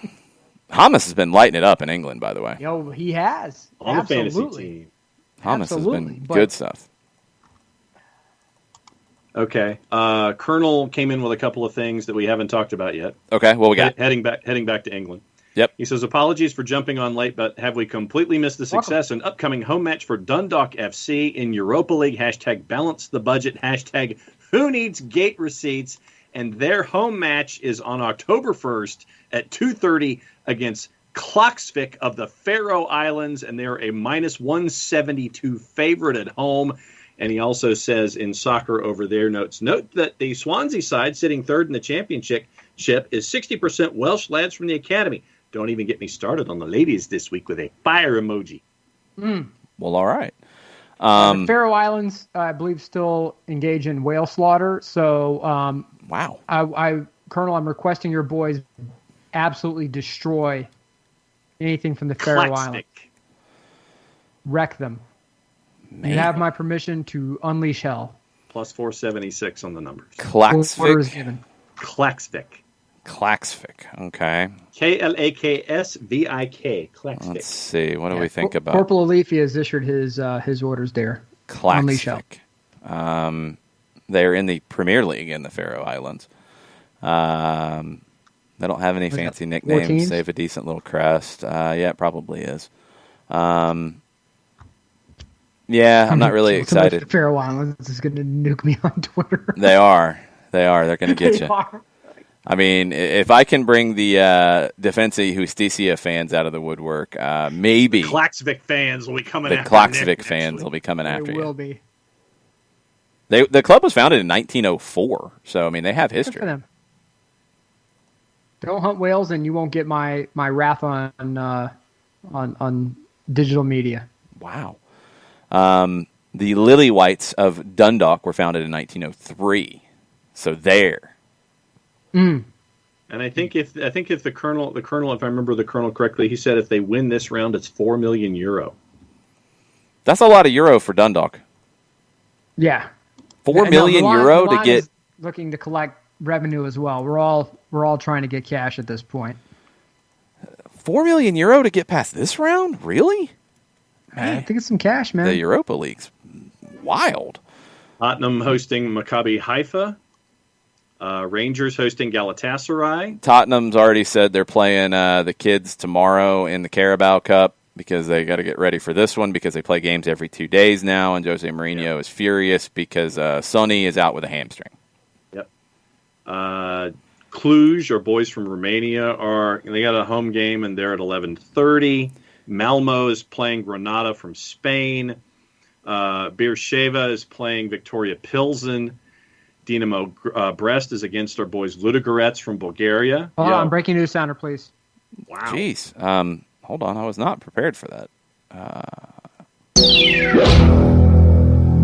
James has been lighting it up in England, by the way. Yo, he has. On Absolutely. the fantasy team. James has been good stuff. Okay. Colonel came in with a couple of things that we haven't talked about yet. Okay, what we got? Heading back to England. Yep. He says, apologies for jumping on late, but have we completely missed the success and upcoming home match for Dundalk FC in Europa League? #balance the budget. #who needs gate receipts? And their home match is on October 1st at 2:30 against Klaksvik of the Faroe Islands, and they're a -172 favorite at home. And he also says in soccer over there, note that the Swansea side, sitting third in the championship, is 60% Welsh lads from the academy. Don't even get me started on the ladies this week with a fire emoji. Well, all right. The Faroe Islands, I believe, still engage in whale slaughter. So, wow. Colonel, I'm requesting your boys absolutely destroy anything from the Faroe Islands. Wreck them. Man. You have my permission to unleash hell. Plus 476 on the numbers. Klaksvik. Klaksvik. Okay. Klaksvik. Klaksvik. Let's see. What do we think about? Corporal Alifi has issued his orders there. Klaksvik. They're in the Premier League in the Faroe Islands. They don't have any fancy nicknames. They have a decent little crest. Yeah, it probably is. Yeah, I'm not really excited. The Faroe Islands is going to nuke me on Twitter. They are. They're going to get you. I mean, if I can bring the Defensa Justicia fans out of the woodwork, maybe the Klaksvik fans will be coming after you. The Klaksvik fans will be coming after you. They will be. The club was founded in 1904, so I mean they have history. Good for them. Don't hunt whales, and you won't get my wrath on digital media. Wow. The Lily Whites of Dundalk were founded in 1903, so there. And I think if the colonel, if I remember the colonel correctly, he said if they win this round, it's €4 million. That's a lot of euro for Dundalk. Yeah. €4 million Milan to get. is looking to collect revenue as well. We're all trying to get cash at this point. €4 million to get past this round? Really? Man, I think it's some cash, man. The Europa League's wild. Tottenham hosting Maccabi Haifa. Rangers hosting Galatasaray. Tottenham's already said they're playing the kids tomorrow in the Carabao Cup because they got to get ready for this one because they play games every 2 days now, and Jose Mourinho is furious because Sonny is out with a hamstring. Yep. Cluj, our boys from Romania, they got a home game, and they're at 11:30. Malmo is playing Granada from Spain. Beersheva is playing Victoria Pilsen. Dinamo Brest is against our boys Ludogorets from Bulgaria. Hold on, breaking news sounder, please. Wow. Jeez. Hold on, I was not prepared for that.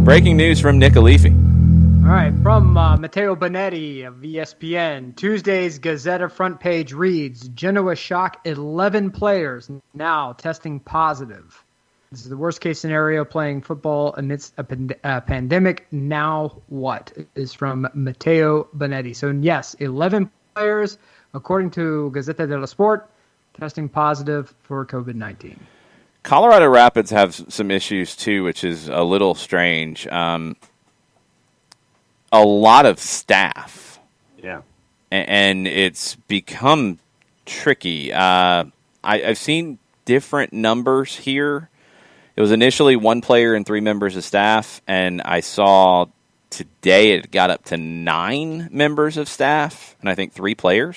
Breaking news from Nick Alifi. All right, from Matteo Bonetti of ESPN. Tuesday's Gazzetta front page reads, Genoa shock 11 players now testing positive. This is the worst-case scenario, playing football amidst a pandemic. Now what? Is from Matteo Bonetti. So, yes, 11 players, according to Gazzetta dello Sport, testing positive for COVID-19. Colorado Rapids have some issues, too, which is a little strange. A lot of staff. Yeah. And it's become tricky. I've seen different numbers here. It was initially 1 player and 3 members of staff, and I saw today it got up to 9 members of staff, and I think 3 players.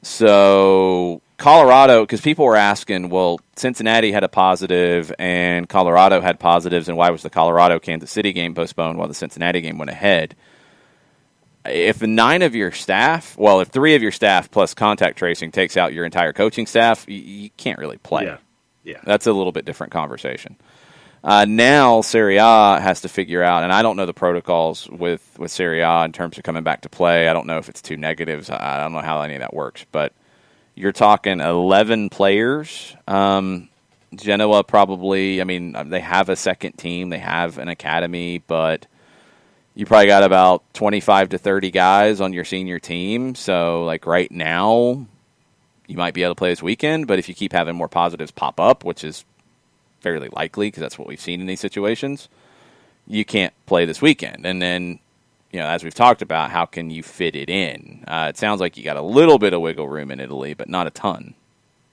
So Colorado, because people were asking, well, Cincinnati had a positive and Colorado had positives, and why was the Colorado-Kansas City game postponed while the Cincinnati game went ahead? If 9 of your staff, if 3 of your staff plus contact tracing takes out your entire coaching staff, you can't really play. Yeah. That's a little bit different conversation. Now Serie A has to figure out, and I don't know the protocols with Serie A in terms of coming back to play. I don't know if it's 2 negatives. I don't know how any of that works. But you're talking 11 players. Genoa probably, they have a second team. They have an academy, but you probably got about 25 to 30 guys on your senior team. So, right now, you might be able to play this weekend, but if you keep having more positives pop up, which is fairly likely because that's what we've seen in these situations, you can't play this weekend. And then, as we've talked about, how can you fit it in? It sounds like you got a little bit of wiggle room in Italy, but not a ton.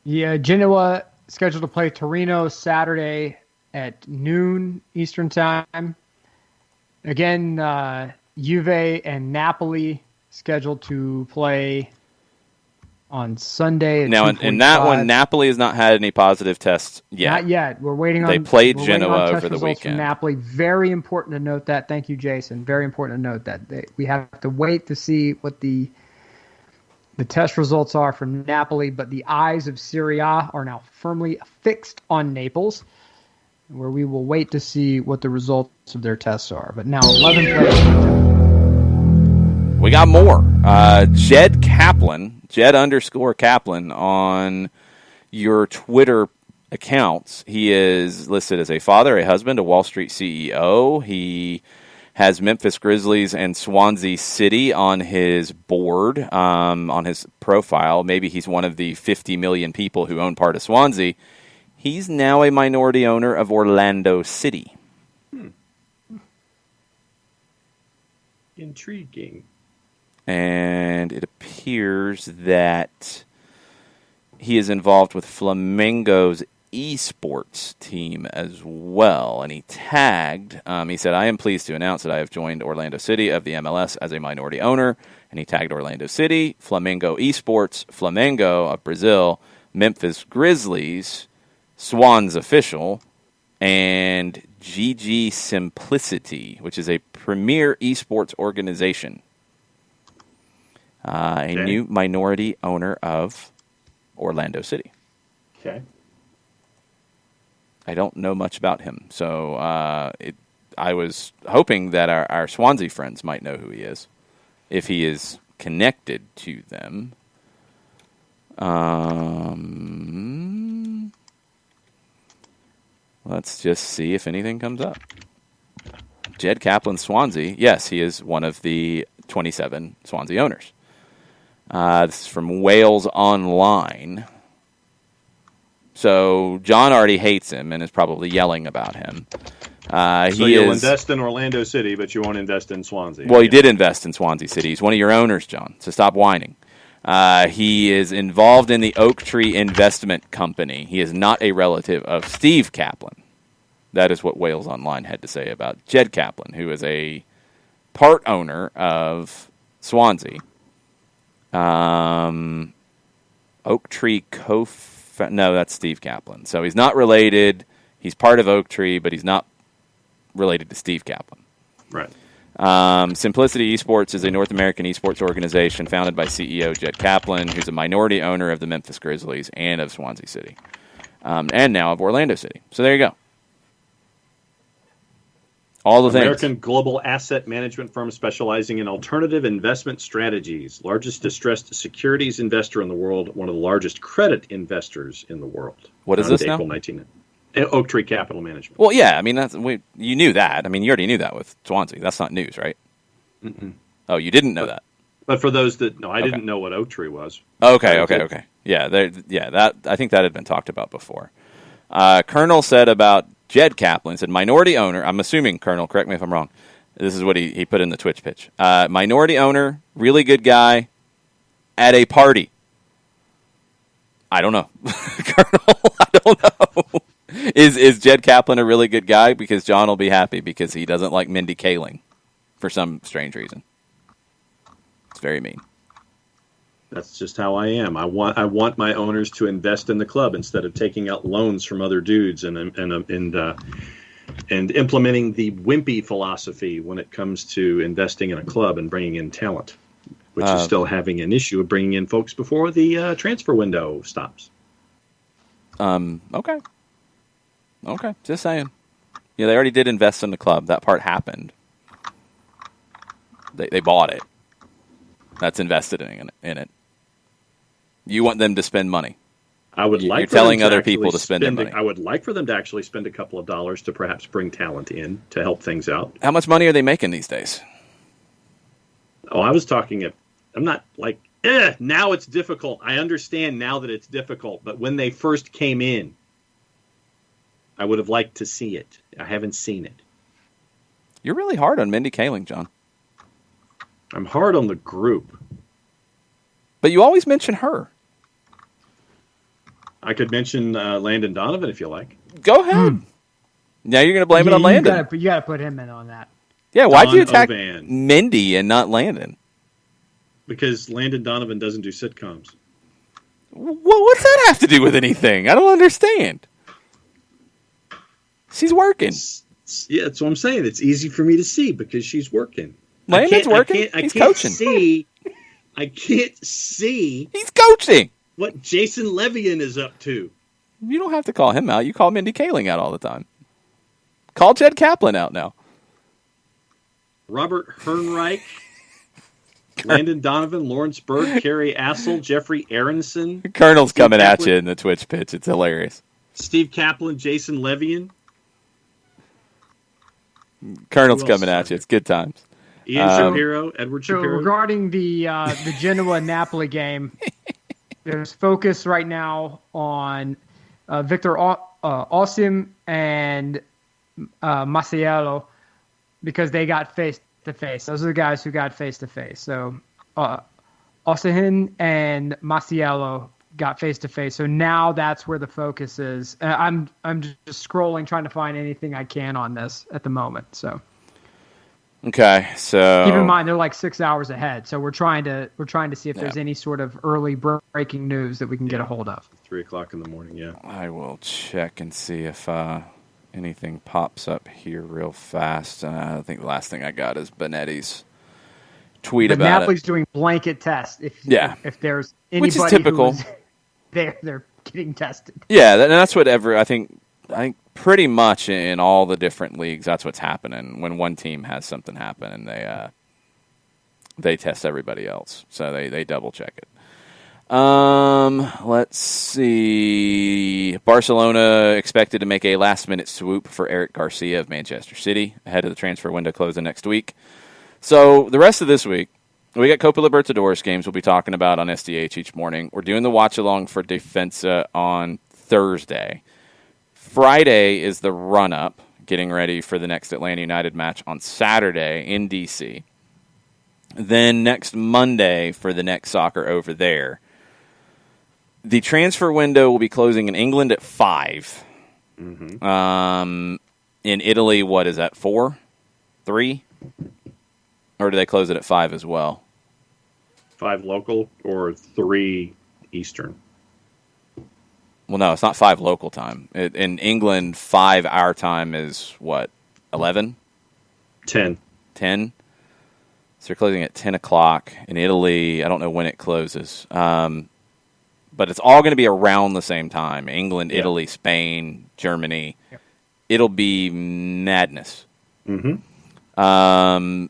Yeah, Genoa scheduled to play Torino Saturday at noon Eastern time. Again, Juve and Napoli scheduled to play on Sunday. Now, in that one, Napoli has not had any positive tests yet. Not yet. We're waiting on. They played Genoa over the weekend. From Napoli. Very important to note that. Thank you, Jason. Very important to note that we have to wait to see what the test results are from Napoli. But the eyes of Serie A are now firmly fixed on Naples, where we will wait to see what the results of their tests are. But now 11 players. We got more. Jed _Kaplan on your Twitter accounts. He is listed as a father, a husband, a Wall Street CEO. He has Memphis Grizzlies and Swansea City on his board, on his profile. Maybe he's one of the 50 million people who own part of Swansea. He's now a minority owner of Orlando City. Intriguing. And it appears that he is involved with Flamengo's esports team as well. And he tagged, he said, I am pleased to announce that I have joined Orlando City of the MLS as a minority owner. And he tagged Orlando City, Flamengo Esports, Flamengo of Brazil, Memphis Grizzlies, Swans Official, and GG Simplicity, which is a premier esports organization. A new minority owner of Orlando City. Okay. I don't know much about him, so I was hoping that our Swansea friends might know who he is, if he is connected to them. let's just see if anything comes up. Jed Kaplan, Swansea. Yes, he is one of the 27 Swansea owners. This is from Wales Online. So John already hates him and is probably yelling about him. So you'll invest in Orlando City, but you won't invest in Swansea. Well, he did invest in Swansea City. He's one of your owners, John, so stop whining. He is involved in the Oak Tree Investment Company. He is not a relative of Steve Kaplan. That is what Wales Online had to say about Jed Kaplan, who is a part owner of Swansea. Oak Tree no, that's Steve Kaplan. So he's not related. He's part of Oak Tree, but he's not related to Steve Kaplan. Right. Simplicity Esports is a North American esports organization founded by CEO Jed Kaplan, who's a minority owner of the Memphis Grizzlies and of Swansea City, and now of Orlando City. So there you go. All the American global asset management firm specializing in alternative investment strategies. Largest distressed securities investor in the world. One of the largest credit investors in the world. What is this now? April 19th. Oak Tree Capital Management. Well, yeah. I mean, you knew that. I mean, you already knew that with Swansea. That's not news, right? Mm-mm. Oh, you didn't know that. But for those that I didn't know what Oak Tree was. Okay. Yeah, that I think that had been talked about before. Colonel said about Jed Kaplan, said minority owner. I'm assuming, Colonel, correct me if I'm wrong. This is what he put in the Twitch pitch. Minority owner, really good guy, at a party. I don't know. Colonel, I don't know. Is Jed Kaplan a really good guy? Because John will be happy because he doesn't like Mindy Kaling for some strange reason. It's very mean. That's just how I am. I want my owners to invest in the club instead of taking out loans from other dudes and implementing the wimpy philosophy when it comes to investing in a club and bringing in talent, which is still having an issue of bringing in folks before the transfer window stops. Okay. Just saying. Yeah, they already did invest in the club. That part happened. They bought it. That's invested in it. You want them to spend money. I would like. You're telling other people to spend their money. I would like for them to actually spend a couple of dollars to perhaps bring talent in to help things out. How much money are they making these days? Oh, I was talking I'm not like, now it's difficult. I understand now that it's difficult, but when they first came in, I would have liked to see it. I haven't seen it. You're really hard on Mindy Kaling, John. I'm hard on the group. But you always mention her. I could mention Landon Donovan if you like. Go ahead. Now you're going to blame it on Landon. You got to put him in on that. Yeah, why'd you attack Mindy and not Landon? Because Landon Donovan doesn't do sitcoms. Well, what's that have to do with anything? I don't understand. She's working. Yeah, that's what I'm saying. It's easy for me to see because she's working. Landon's working. He's coaching. I can't see. He's coaching. What Jason Levian is up to. You don't have to call him out. You call Mindy Kaling out all the time. Call Jed Kaplan out now. Robert Hernreich, Landon Donovan, Lawrence Berg, Kerry Assel, Jeffrey Aronson. Colonel's coming at you in the Twitch pitch. It's hilarious. Steve Kaplan, Jason Levian. Colonel's coming at you. It's good times. Ian Shapiro, Edward Shapiro. Regarding the Genoa-Napoli game, there's focus right now on Victor Osim and Masiello because they got face-to-face. Those are the guys who got face-to-face. So Osim and Masiello got face-to-face. So now that's where the focus is. I'm just scrolling, trying to find anything I can on this at the moment. So. Okay, so keep in mind they're like 6 hours ahead, so we're trying to see if there's any sort of early breaking news that we can get a hold of. 3:00 in the morning, yeah. I will check and see if anything pops up here real fast. I think the last thing I got is Benetti's tweet about Napoli's doing blanket tests. If there's anybody which is typical, they're getting tested. Yeah, and that's whatever I think pretty much in all the different leagues, that's what's happening when one team has something happen and they test everybody else. So they double check it. Let's see. Barcelona expected to make a last-minute swoop for Eric Garcia of Manchester City ahead of the transfer window closing next week. So the rest of this week, we got Copa Libertadores games we'll be talking about on SDH each morning. We're doing the watch-along for Defensa on Thursday. Friday is the run-up, getting ready for the next Atlanta United match on Saturday in D.C. Then next Monday for the next soccer over there. The transfer window will be closing in England at 5. Mm-hmm. In Italy, what is that, 4? 3? Or do they close it at 5 as well? 5 local or 3 Eastern? Well, no, it's not 5 local time. In England, 5 our time is what, 11? 10. 10? So they're closing at 10 o'clock. In Italy, I don't know when it closes. But it's all going to be around the same time. England, Italy, Spain, Germany. Yep. It'll be madness. Mm-hmm.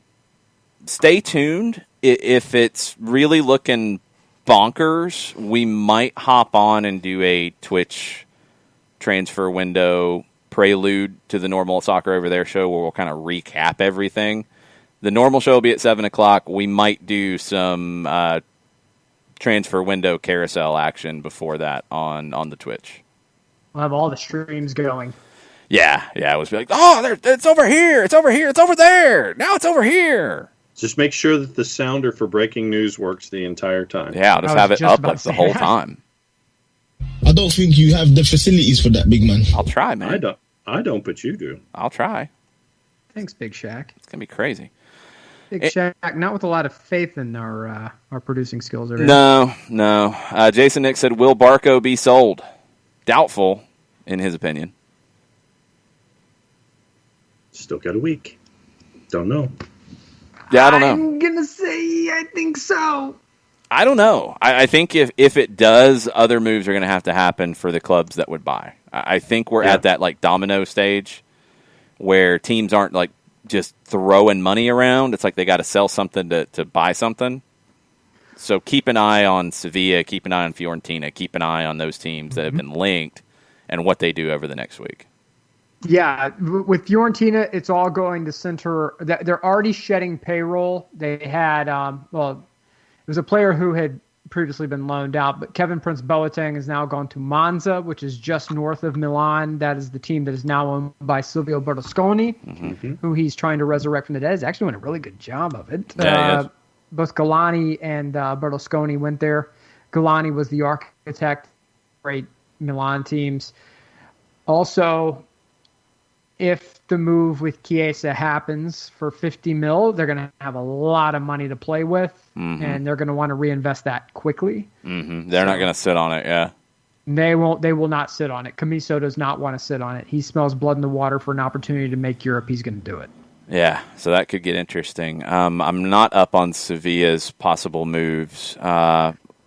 Stay tuned. If it's really looking bonkers, we might hop on and do a Twitch transfer window prelude to the normal Soccer Over There show where we'll kind of recap everything. The normal show will be at 7 o'clock. We might do some transfer window carousel action before that on the Twitch. We'll have all the streams going. Yeah. It was like, it's over here, it's over here, it's over there. Now it's over here. Just make sure that the sounder for breaking news works the entire time. Yeah, I'll just have it up like the whole time. I don't think you have the facilities for that, big man. I'll try, man. I don't, but you do. I'll try. Thanks, Big Shaq. It's gonna be crazy. Big Shaq, not with a lot of faith in our producing skills. No. Jason Nick said, will Barco be sold? Doubtful, in his opinion. Still got a week. Don't know. Yeah, I don't know. I'm going to say I think so. I don't know. I think if it does, other moves are going to happen for the clubs that would buy. I think we're at that like domino stage where teams aren't like just throwing money around. It's like they got to sell something to buy something. So keep an eye on Sevilla, keep an eye on Fiorentina, keep an eye on those teams that have been linked and what they do over the next week. Yeah, with Fiorentina, it's all going to center. They're already shedding payroll. They had, it was a player who had previously been loaned out, but Kevin Prince Boateng is now gone to Monza, which is just north of Milan. That is the team that is now owned by Silvio Berlusconi, who he's trying to resurrect from the dead. He's actually doing a really good job of it. Both Galani and Berlusconi went there. Galani was the architect, great Milan teams. Also, if the move with Chiesa happens for 50 mil, they're going to have a lot of money to play with, and they're going to want to reinvest that quickly. They're not going to sit on it, yeah. They won't. They will not sit on it. Camiso does not want to sit on it. He smells blood in the water for an opportunity to make Europe. He's going to do it. Yeah, so that could get interesting. I'm not up on Sevilla's possible moves.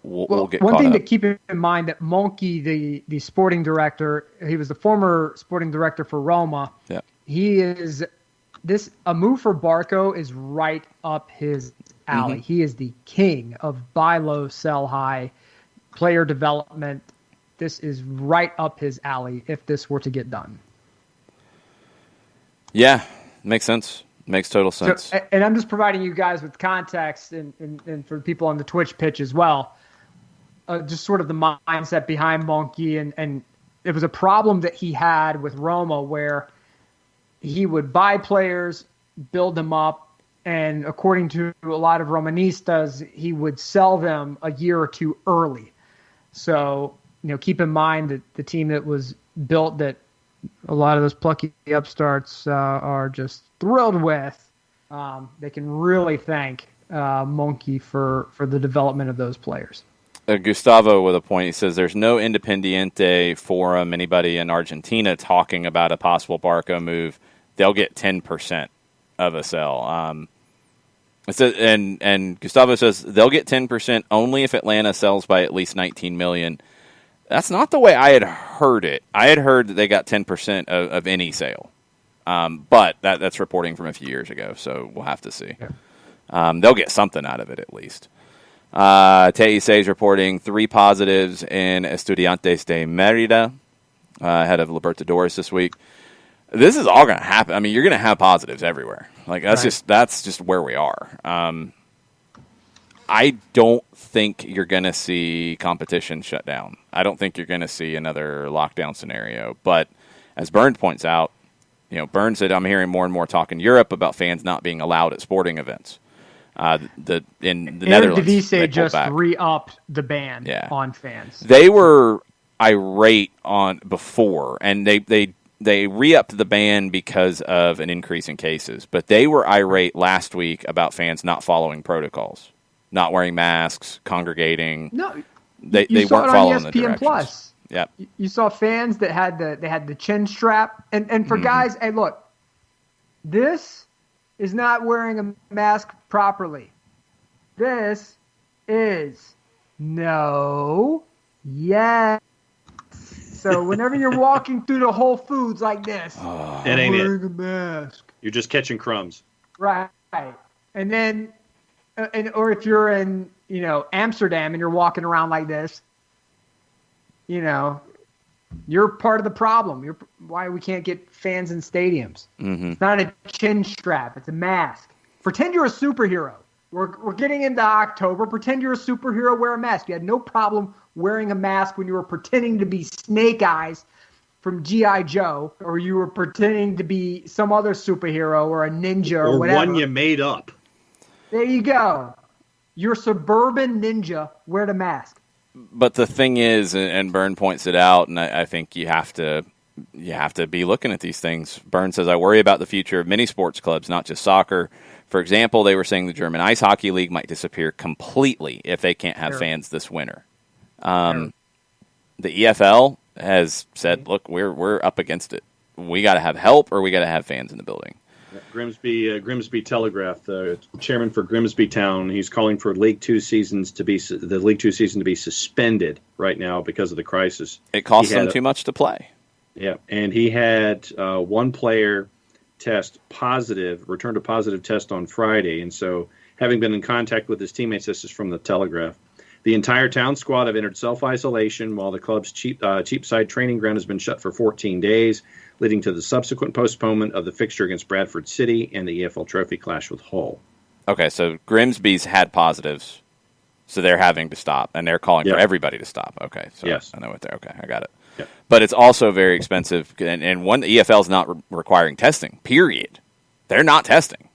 We'll get one thing up. to keep in mind that Monchi, the sporting director, he was the former sporting director for Roma. Yeah. He is a move for Barco is right up his alley. He is the king of buy low, sell high, player development. This is right up his alley if this were to get done. Yeah, makes sense. Makes total sense. So, and I'm just providing you guys with context and for people on the Twitch pitch as well. Just sort of the mindset behind Monchi, and it was a problem that he had with Roma where he would buy players, build them up, and according to a lot of Romanistas, he would sell them a year or two early. So, keep in mind that the team that was built that a lot of those plucky upstarts are just thrilled with, they can really thank Monchi for the development of those players. Gustavo with a point. He says there's no Independiente forum, anybody in Argentina talking about a possible Barco move. They'll get 10% of a sell. And Gustavo says they'll get 10% only if Atlanta sells by at least $19 million. That's not the way I had heard it. I had heard that they got 10% of any sale. But that's reporting from a few years ago, so we'll have to see. Yeah. They'll get something out of it at least. TIC is reporting 3 positives in Estudiantes de Mérida ahead of Libertadores this week. This is all going to happen. I mean, you're going to have positives everywhere. Like that's just where we are. I don't think you're going to see competition shut down. I don't think you're going to see another lockdown scenario. But as Burns points out, Burns said, I'm hearing more and more talk in Europe about fans not being allowed at sporting events. In the Netherlands, Eredivisie just re-upped the ban on fans. They were irate on before, and they re-upped the ban because of an increase in cases. But they were irate last week about fans not following protocols. Not wearing masks, congregating. No, they weren't following the directions. Plus. Yeah, you saw fans that had the chin strap, and for guys, hey, look, this is not wearing a mask properly. This is yes. So whenever you're walking through the Whole Foods like this, it ain't wearing a mask. You're just catching crumbs, right? And then. Or if you're in, Amsterdam and you're walking around like this, you're part of the problem. You're why we can't get fans in stadiums. Mm-hmm. It's not a chin strap; it's a mask. Pretend you're a superhero. We're getting into October. Pretend you're a superhero. Wear a mask. You had no problem wearing a mask when you were pretending to be Snake Eyes from G.I. Joe, or you were pretending to be some other superhero or a ninja or whatever. Or one you made up. There you go. You're suburban ninja. Wear the mask. But the thing is, and Byrne points it out, and I think you have to be looking at these things. Byrne says, I worry about the future of many sports clubs, not just soccer. For example, they were saying the German Ice Hockey League might disappear completely if they can't have fans this winter. The EFL has said, look, we're up against it. We got to have help or we got to have fans in the building. Grimsby Telegraph, the chairman for Grimsby Town, he's calling for the League Two season to be suspended right now because of the crisis. It costs them too much to play. Yeah, and he had one player returned a positive test on Friday, and so having been in contact with his teammates, this is from the Telegraph. The entire town squad have entered self-isolation while the club's Cheapside training ground has been shut for 14 days. Leading to the subsequent postponement of the fixture against Bradford City and the EFL Trophy clash with Hull. Okay, so Grimsby's had positives, so they're having to stop, and they're calling for everybody to stop. Okay, so yes. I know what they're. Okay, I got it. Yep. But it's also very expensive, and the EFL's not requiring testing, period. They're not testing.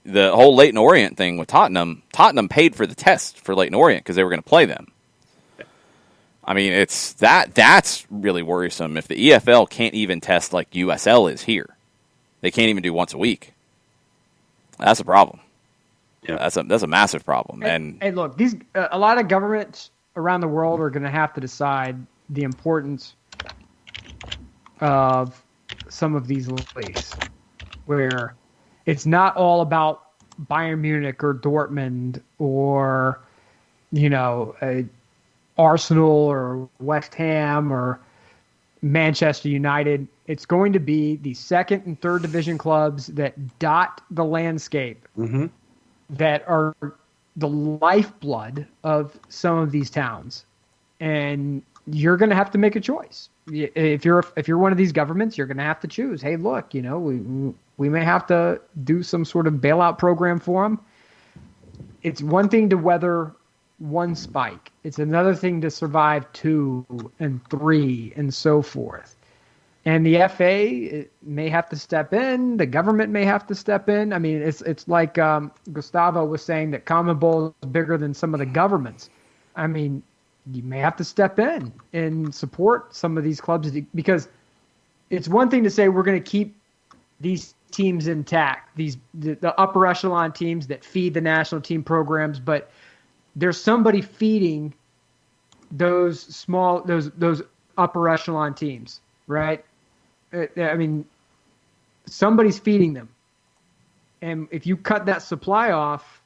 The whole Leyton Orient thing with Tottenham paid for the test for Leyton Orient because they were going to play them. I mean, that's really worrisome. If the EFL can't even test like USL is here, they can't even do once a week. That's a problem. Yeah, that's a massive problem. And look, these a lot of governments around the world are going to have to decide the importance of some of these leagues, where it's not all about Bayern Munich or Dortmund or Arsenal or West Ham or Manchester United. It's going to be the second and third division clubs that dot the landscape, that are the lifeblood of some of these towns. And you're going to have to make a choice. If you're one of these governments, you're going to have to choose. Hey, look, we may have to do some sort of bailout program for them. It's one thing to weather one spike. It's another thing to survive 2 and 3 and so forth. And the FA may have to step in. The government may have to step in. I mean, it's like Gustavo was saying that CONMEBOL is bigger than some of the governments. I mean, you may have to step in and support some of these clubs, because it's one thing to say we're going to keep these teams intact, the upper echelon teams that feed the national team programs, but there's somebody feeding those upper echelon teams, right? I mean, somebody's feeding them. And if you cut that supply off,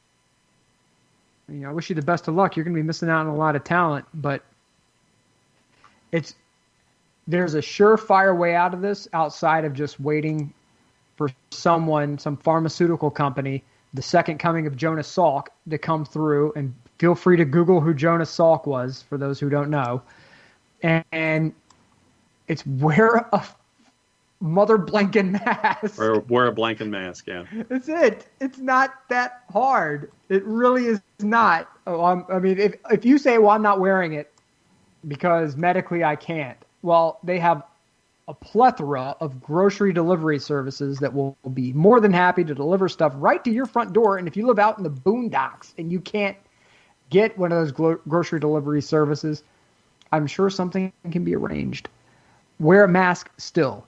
I wish you the best of luck. You're going to be missing out on a lot of talent, but there's a surefire way out of this outside of just waiting for some pharmaceutical company the second coming of Jonas Salk to come through, and feel free to Google who Jonas Salk was for those who don't know. And it's wear a mother blanking mask. Or wear a blanking mask, yeah. That's it. It's not that hard. It really is not. I mean, if you say, well, I'm not wearing it because medically I can't, well, they have a plethora of grocery delivery services that will be more than happy to deliver stuff right to your front door. And if you live out in the boondocks and you can't get one of those grocery delivery services, I'm sure something can be arranged. Wear a mask still.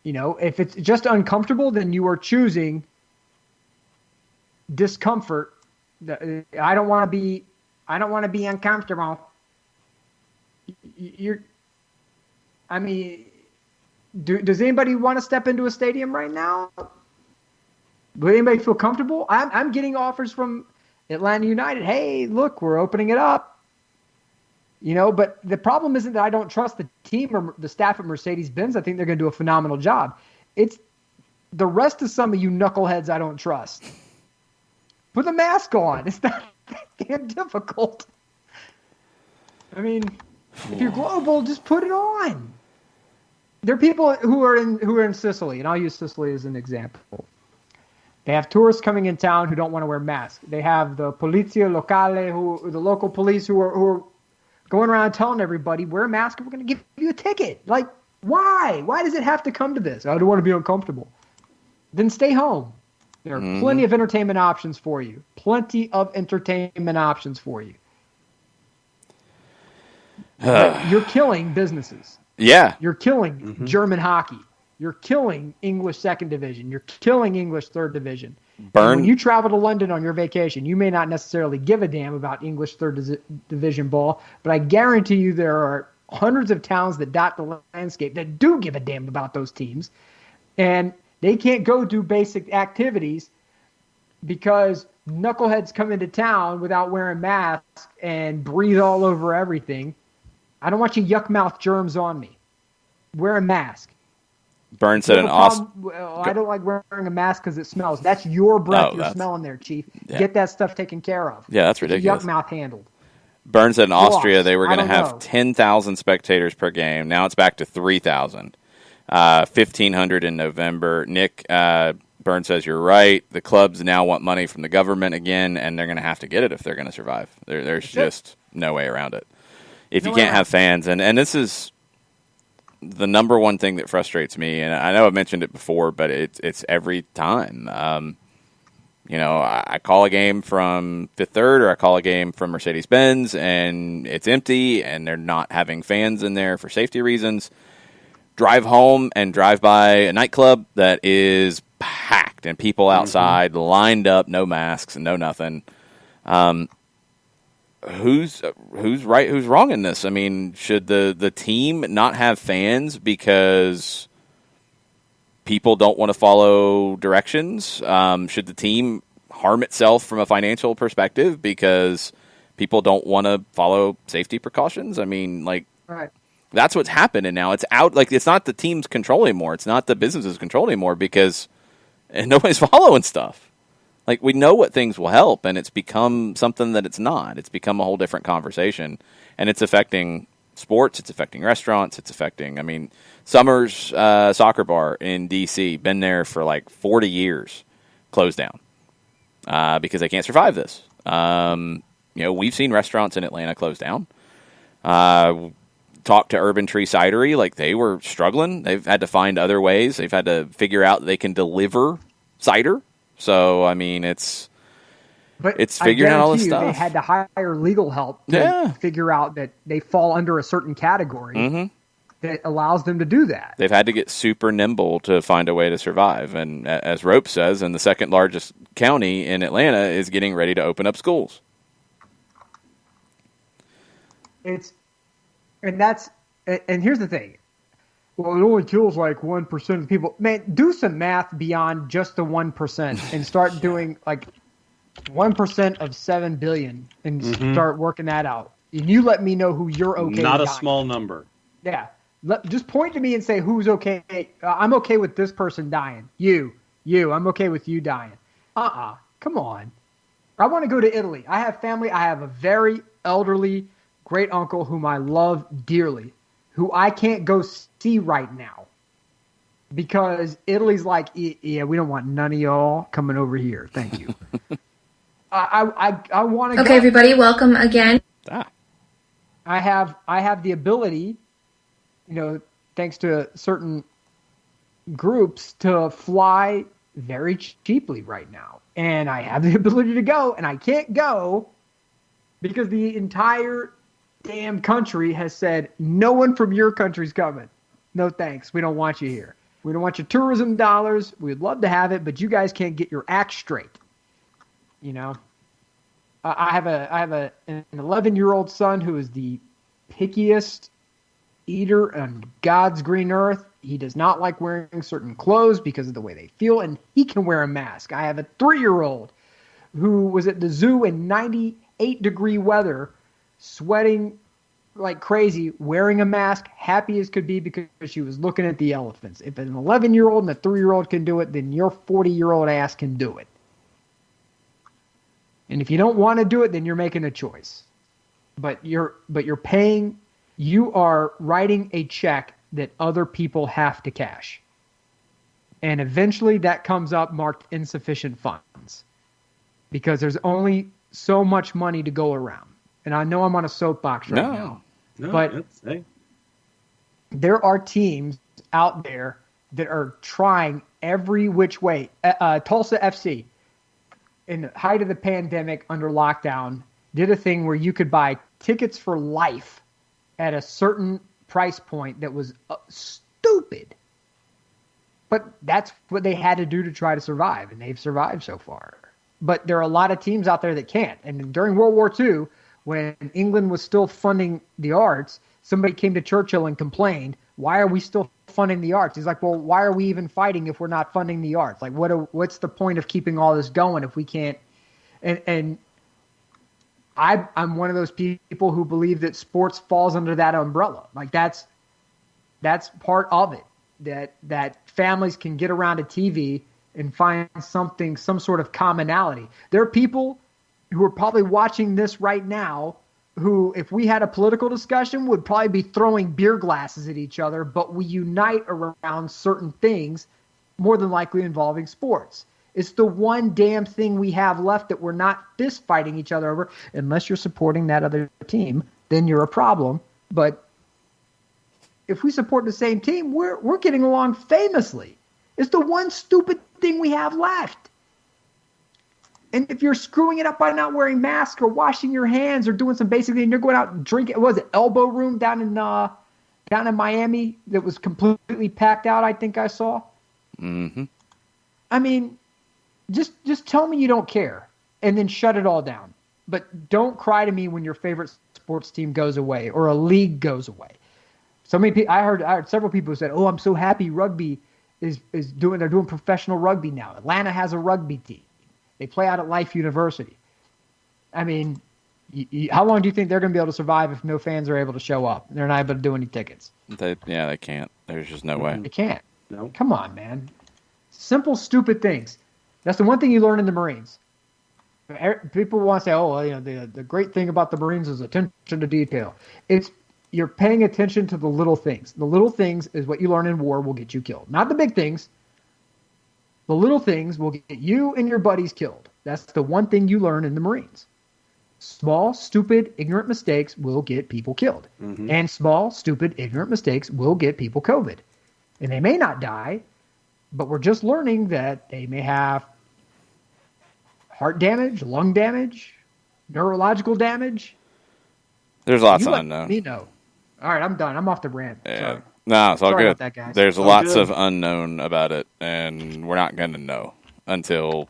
You know, if it's just uncomfortable, then you are choosing discomfort. I don't want to be uncomfortable. Does anybody want to step into a stadium right now? Would anybody feel comfortable? I'm getting offers from Atlanta United. Hey, look, we're opening it up. You know, but the problem isn't that I don't trust the team or the staff at Mercedes-Benz. I think they're going to do a phenomenal job. It's the rest of some of you knuckleheads I don't trust. Put the mask on. It's not that damn difficult. I mean, if you're global, just put it on. There are people who are in Sicily, and I'll use Sicily as an example. They have tourists coming in town who don't want to wear masks. They have the Polizia Locale, the local police who are going around telling everybody, wear a mask and we're going to give you a ticket. Like, why? Why does it have to come to this? I don't want to be uncomfortable. Then stay home. There are plenty of entertainment options for you. Plenty of entertainment options for you. You're killing businesses. Yeah. You're killing German hockey. You're killing English second division. You're killing English third division. When you travel to London on your vacation, you may not necessarily give a damn about English third division ball, but I guarantee you there are hundreds of towns that dot the landscape that do give a damn about those teams, and they can't go do basic activities because knuckleheads come into town without wearing masks and breathe all over everything. I don't want you yuck mouth germs on me. Wear a mask. Burns said an awesome. I don't like wearing a mask because it smells. That's your breath you're smelling there, Chief. Yeah. Get that stuff taken care of. Yeah, that's ridiculous. Yuck mouth handled. Burns said in Austria they were going to have 10,000 spectators per game. Now it's back to 3,000. 1,500 in November. Nick Burns says you're right. The clubs now want money from the government again, and they're going to have to get it if they're going to survive. There's just no way around it. If you can't have fans, and this is the number one thing that frustrates me, and I know I've mentioned it before, but it's every time. I call a game from Fifth Third or I call a game from Mercedes-Benz, and it's empty, and they're not having fans in there for safety reasons. Drive home and drive by a nightclub that is packed and people outside lined up, no masks and no nothing. Who's right, who's wrong in this? I mean, should the team not have fans because people don't want to follow directions? Should the team harm itself from a financial perspective because people don't want to follow safety precautions? I mean, that's what's happening now. It's out. Like, it's not the team's control anymore. It's not the business's control anymore because nobody's following stuff. Like, we know what things will help, and it's become something that it's not. It's become a whole different conversation, and it's affecting sports. It's affecting restaurants. It's affecting, Summers Soccer Bar in D.C., been there for like 40 years, closed down because they can't survive this. We've seen restaurants in Atlanta close down. Talked to Urban Tree Cidery, like they were struggling. They've had to find other ways. They've had to figure out that they can deliver cider. So, it's figuring out all this stuff. They had to hire legal help to figure out that they fall under a certain category that allows them to do that. They've had to get super nimble to find a way to survive. And as Rope says, and the second largest county in Atlanta is getting ready to open up schools. And here's the thing. Well, it only kills like 1% of the people. Man, do some math beyond just the 1% and start doing like 1% of 7 billion and start working that out. And you let me know who you're okay Not with a small number. Yeah. Just point to me and say who's okay. I'm okay with this person dying. You. I'm okay with you dying. Come on. I want to go to Italy. I have family. I have a very elderly great uncle whom I love dearly, who I can't go see right now because Italy's like, yeah, we don't want none of y'all coming over here. Thank you. I want to go. Okay, everybody, welcome again. I have the ability, thanks to certain groups, to fly very cheaply right now. And I have the ability to go, and I can't go because the entire damn country has said, no one from your country's coming. No thanks. We don't want you here. We don't want your tourism dollars. We'd love to have it, but you guys can't get your act straight. I have an 11-year-old son who is the pickiest eater on God's green earth. He does not like wearing certain clothes because of the way they feel, and he can wear a mask. I have a 3-year-old who was at the zoo in 98-degree weather, sweating like crazy, wearing a mask, happy as could be because she was looking at the elephants. If an 11-year-old and a 3-year-old can do it, then your 40-year-old ass can do it. And if you don't want to do it, then you're making a choice. But you're paying, you are writing a check that other people have to cash. And eventually that comes up marked insufficient funds because there's only so much money to go around. And I know I'm on a soapbox right now. But there are teams out there that are trying every which way. Tulsa FC, in the height of the pandemic under lockdown, did a thing where you could buy tickets for life at a certain price point that was stupid. But that's what they had to do to try to survive, and they've survived so far. But there are a lot of teams out there that can't. And during World War II, when England was still funding the arts, somebody came to Churchill and complained, why are we still funding the arts? He's like, well, why are we even fighting if we're not funding the arts? Like, what's the point of keeping all this going if we can't? And I'm one of those people who believe that sports falls under that umbrella. Like that's part of it, that families can get around a TV and find some sort of commonality. There are people who are probably watching this right now who, if we had a political discussion, would probably be throwing beer glasses at each other, but we unite around certain things, more than likely involving sports. It's the one damn thing we have left that we're not fist fighting each other over. Unless you're supporting that other team, then you're a problem. But if we support the same team, we're getting along famously. It's the one stupid thing we have left. And if you're screwing it up by not wearing masks or washing your hands or doing some basic thing, and you're going out and drinking, what was it, Elbow Room down in Miami that was completely packed out, I think I saw. Mm-hmm. I mean, just tell me you don't care and then shut it all down. But don't cry to me when your favorite sports team goes away or a league goes away. So many people, I heard several people who said, "Oh, I'm so happy rugby they're doing professional rugby now. Atlanta has a rugby team. They play out at Life University." I mean, how long do you think they're going to be able to survive if no fans are able to show up? They're not able to do any tickets. They can't. There's just no way. They can't. No. Come on, man. Simple, stupid things. That's the one thing you learn in the Marines. People want to say, "Oh, well, the great thing about the Marines is attention to detail." You're paying attention to the little things. The little things is what you learn in war will get you killed. Not the big things. The little things will get you and your buddies killed. That's the one thing you learn in the Marines. Small, stupid, ignorant mistakes will get people killed. Mm-hmm. And small, stupid, ignorant mistakes will get people COVID. And they may not die, but we're just learning that they may have heart damage, lung damage, neurological damage. There's lots of unknown. Me know. All right, I'm done. I'm off the rant. Yeah. Sorry. No, it's all Sorry good. about that, guys. There's lots of unknown about it, and we're not going to know until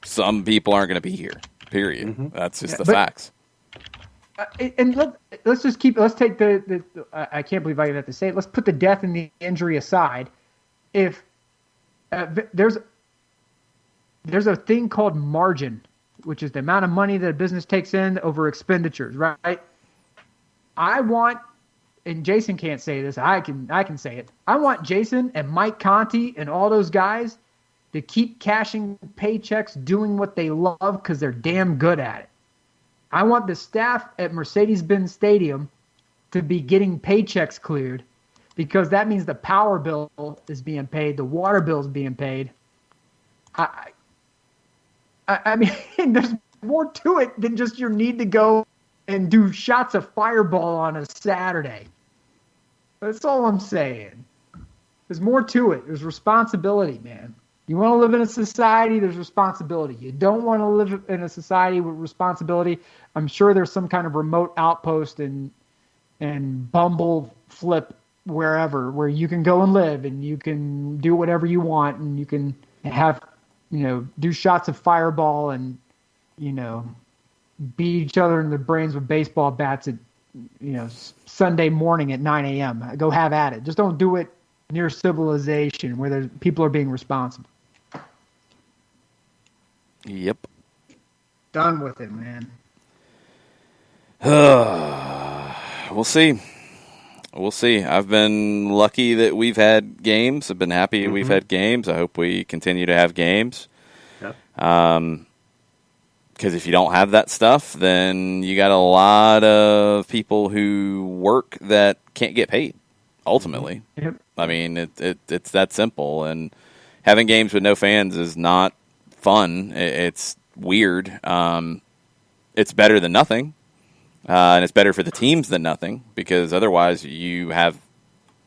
some people aren't going to be here. Period. Mm-hmm. That's just the facts. And let's take the I can't believe I even have to say it. Let's put the death and the injury aside. If there's a thing called margin, which is the amount of money that a business takes in over expenditures, right? I want, and Jason can't say this, I can say it. I want Jason and Mike Conti and all those guys to keep cashing paychecks, doing what they love because they're damn good at it. I want the staff at Mercedes-Benz Stadium to be getting paychecks cleared because that means the power bill is being paid, the water bill is being paid. I mean, there's more to it than just your need to go and do shots of Fireball on a Saturday. That's all I'm saying. There's more to it. There's responsibility, man. You want to live in a society, there's responsibility. You don't want to live in a society with responsibility. I'm sure there's some kind of remote outpost and Bumble Flip wherever where you can go and live and you can do whatever you want and you can have, do shots of Fireball and, beat each other in the brains with baseball bats at, Sunday morning at 9 a.m. Go have at it. Just don't do it near civilization where people are being responsible. Yep. Done with it, man. We'll see. We'll see. I've been lucky that we've had games. I've been happy we've had games. I hope we continue to have games. Yep. Because if you don't have that stuff, then you got a lot of people who work that can't get paid, ultimately. Yep. I mean, it's that simple. And having games with no fans is not fun. It's weird. It's better than nothing. And it's better for the teams than nothing because otherwise you have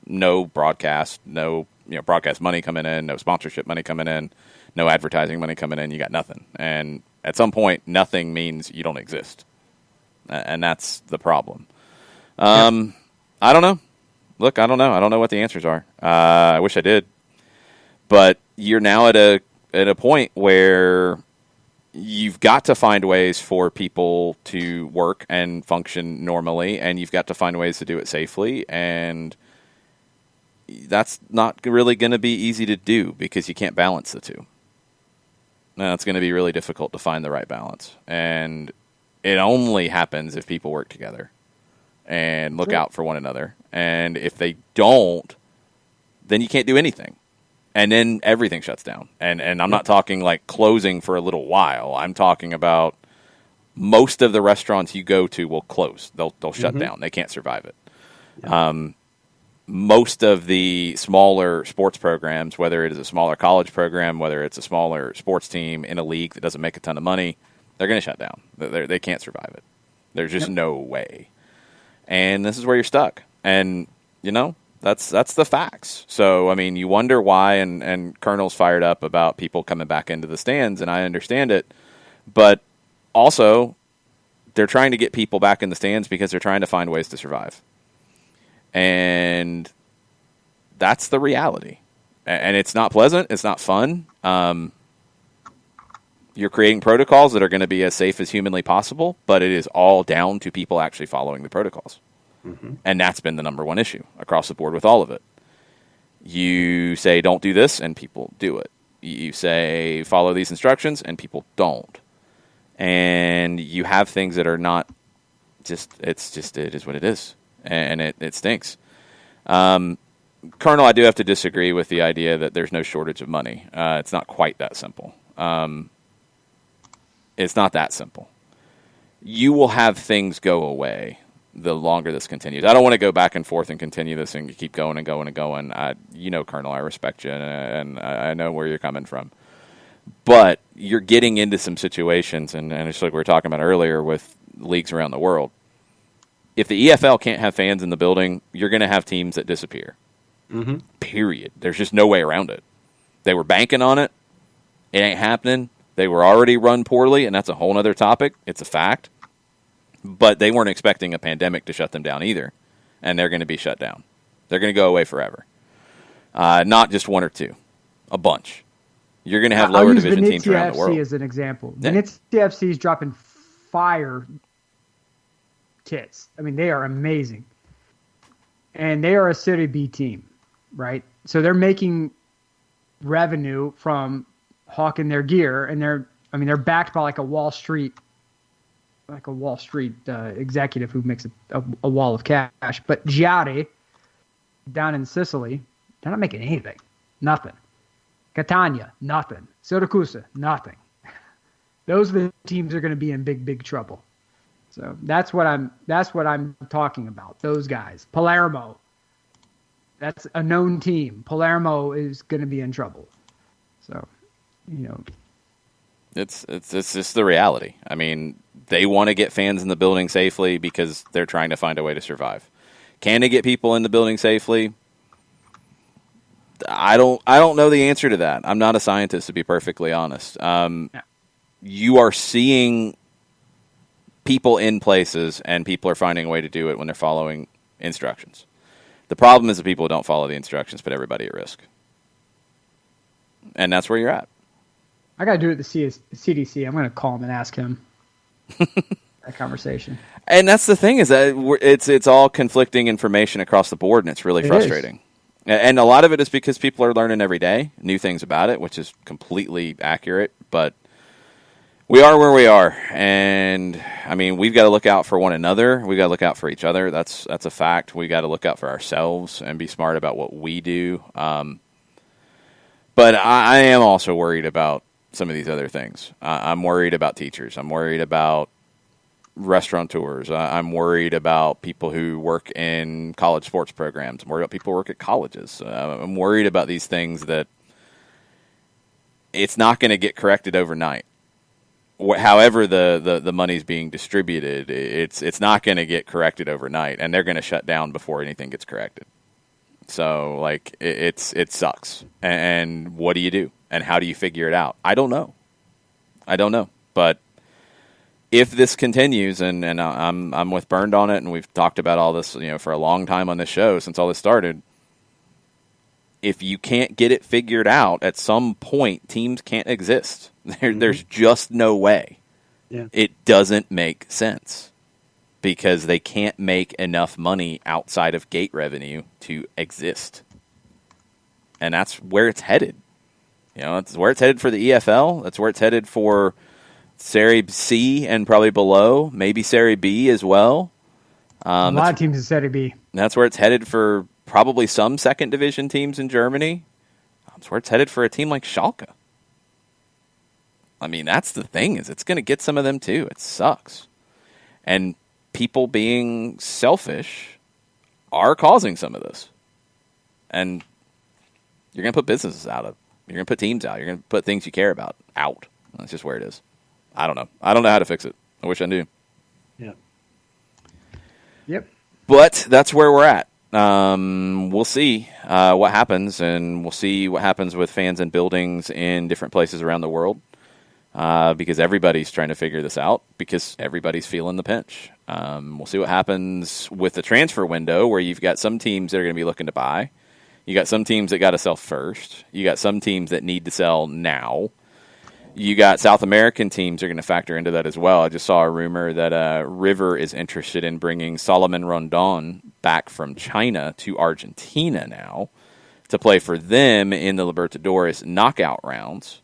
no broadcast, no broadcast money coming in, no sponsorship money coming in, no advertising money coming in. You got nothing. And at some point, nothing means you don't exist. And that's the problem. I don't know. Look, I don't know. I don't know what the answers are. I wish I did. But you're now at a point where you've got to find ways for people to work and function normally, and you've got to find ways to do it safely. And that's not really going to be easy to do because you can't balance the two. Now, it's going to be really difficult to find the right balance. And it only happens if people work together and look out for one another. And if they don't, then you can't do anything. And then everything shuts down. And I'm not talking like closing for a little while. I'm talking about most of the restaurants you go to will close. They'll shut down. They can't survive it. Yeah. Most of the smaller sports programs, whether it is a smaller college program, whether it's a smaller sports team in a league that doesn't make a ton of money, they're going to shut down. They can't survive it. There's just no way. And this is where you're stuck. And, that's the facts. So, I mean, you wonder why, and Colonel's fired up about people coming back into the stands, and I understand it. But also, they're trying to get people back in the stands because they're trying to find ways to survive. And that's the reality. And it's not pleasant. It's not fun. You're creating protocols that are going to be as safe as humanly possible, but it is all down to people actually following the protocols. And that's been the number one issue across the board with all of it. You say, don't do this, and people do it. You say, follow these instructions, and people don't. And you have things that are not it is what it is. And it stinks. Colonel, I do have to disagree with the idea that there's no shortage of money. It's not quite that simple. It's not that simple. You will have things go away the longer this continues. I don't want to go back and forth and continue this and keep going and going and going. Colonel, I respect you, and I know where you're coming from. But you're getting into some situations, and it's like we were talking about earlier with leagues around the world. If the EFL can't have fans in the building, you're going to have teams that disappear. Period. There's just no way around it. They were banking on it. It ain't happening. They were already run poorly, and that's a whole other topic. It's a fact. But they weren't expecting a pandemic to shut them down either, and they're going to be shut down. They're going to go away forever. Not just one or two, a bunch. You're going to have lower division teams around the world. Venezia FC as an example. Yeah. Venezia FC is dropping fire kits. I mean, they are amazing. And they are a Serie B team, right? So they're making revenue from hawking their gear, and they're backed by like a Wall Street executive who makes a wall of cash. But Giardi, down in Sicily, they're not making anything. Nothing. Catania, nothing. Siracusa, nothing. Those are the teams that are going to be in big, big trouble. So that's what I'm talking about. Those guys. Palermo. That's a known team. Palermo is going to be in trouble. So, it's just the reality. I mean, they want to get fans in the building safely because they're trying to find a way to survive. Can they get people in the building safely? I don't know the answer to that. I'm not a scientist, to be perfectly honest. You are seeing people in places, and people are finding a way to do it when they're following instructions. The problem is the people who don't follow the instructions put everybody at risk. And that's where you're at. I got to do it at the CDC. I'm going to call him and ask him that conversation. And that's the thing, is that it's all conflicting information across the board, and it's really frustrating. And a lot of it is because people are learning every day new things about it, which is completely accurate. But we are where we are, and I mean, we've got to look out for one another. We've got to look out for each other. That's a fact. We got to look out for ourselves and be smart about what we do. But I am also worried about some of these other things. I'm worried about teachers. I'm worried about restaurateurs. I'm worried about people who work in college sports programs. I'm worried about people who work at colleges. I'm worried about these things that it's not going to get corrected overnight. However the money's being distributed, it's not going to get corrected overnight, and they're going to shut down before anything gets corrected. So, like, it sucks. And what do you do? And how do you figure it out? I don't know. But if this continues, and I'm with Burned on it, and we've talked about all this, for a long time on this show since all this started. If you can't get it figured out, at some point, teams can't exist. There's just no way. Yeah. It doesn't make sense because they can't make enough money outside of gate revenue to exist. And that's where it's headed. That's where it's headed for the EFL. That's where it's headed for Serie C and probably below, maybe Serie B as well. A lot of teams in Serie B. That's where it's headed for probably some second division teams in Germany. That's where it's headed for a team like Schalke. I mean, that's the thing, is it's going to get some of them too. It sucks. And people being selfish are causing some of this. And you're going to put businesses out. You're going to put teams out. You're going to put things you care about out. That's just where it is. I don't know. I don't know how to fix it. I wish I knew. Yeah. Yep. But that's where we're at. We'll see what happens, and we'll see what happens with fans and buildings in different places around the world, because everybody's trying to figure this out, because everybody's feeling the pinch. We'll see what happens with the transfer window, where you've got some teams that are going to be looking to buy. You got some teams that got to sell first. You got some teams that need to sell now. You got South American teams are going to factor into that as well. I just saw a rumor that River is interested in bringing Solomon Rondon back from China to Argentina now to play for them in the Libertadores knockout rounds.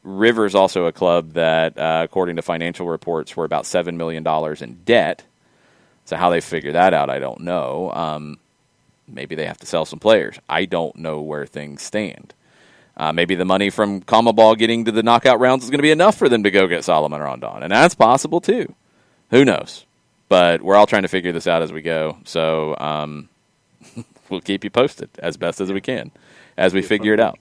River is also a club that, according to financial reports, were about $7 million in debt. So how they figure that out, I don't know. Maybe they have to sell some players. I don't know where things stand. Maybe the money from CONMEBOL getting to the knockout rounds is going to be enough for them to go get Solomon Rondon, and that's possible too. Who knows? But we're all trying to figure this out as we go. So we'll keep you posted as best as we can as we figure it out.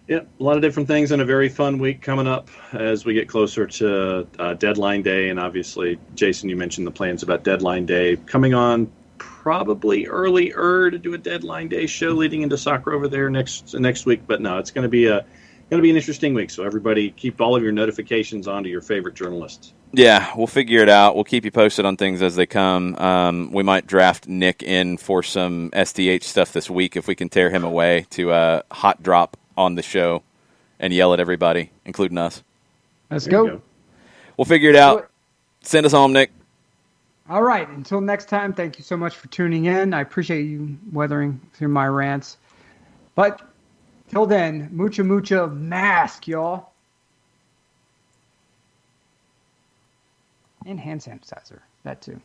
Yeah, a lot of different things and a very fun week coming up as we get closer to deadline day. And obviously, Jason, you mentioned the plans about deadline day coming on probably earlier to do a deadline day show leading into soccer over there next week. But no, it's going to be an interesting week. So everybody keep all of your notifications on to your favorite journalists. Yeah, we'll figure it out. We'll keep you posted on things as they come. We might draft Nick in for some SDH stuff this week if we can tear him away to hot drop on the show and yell at everybody, including us. Let's go. We'll figure it out. Send us home, Nick. All right. Until next time, thank you so much for tuning in. I appreciate you weathering through my rants. But till then, mucha mask, y'all. And hand sanitizer. That too.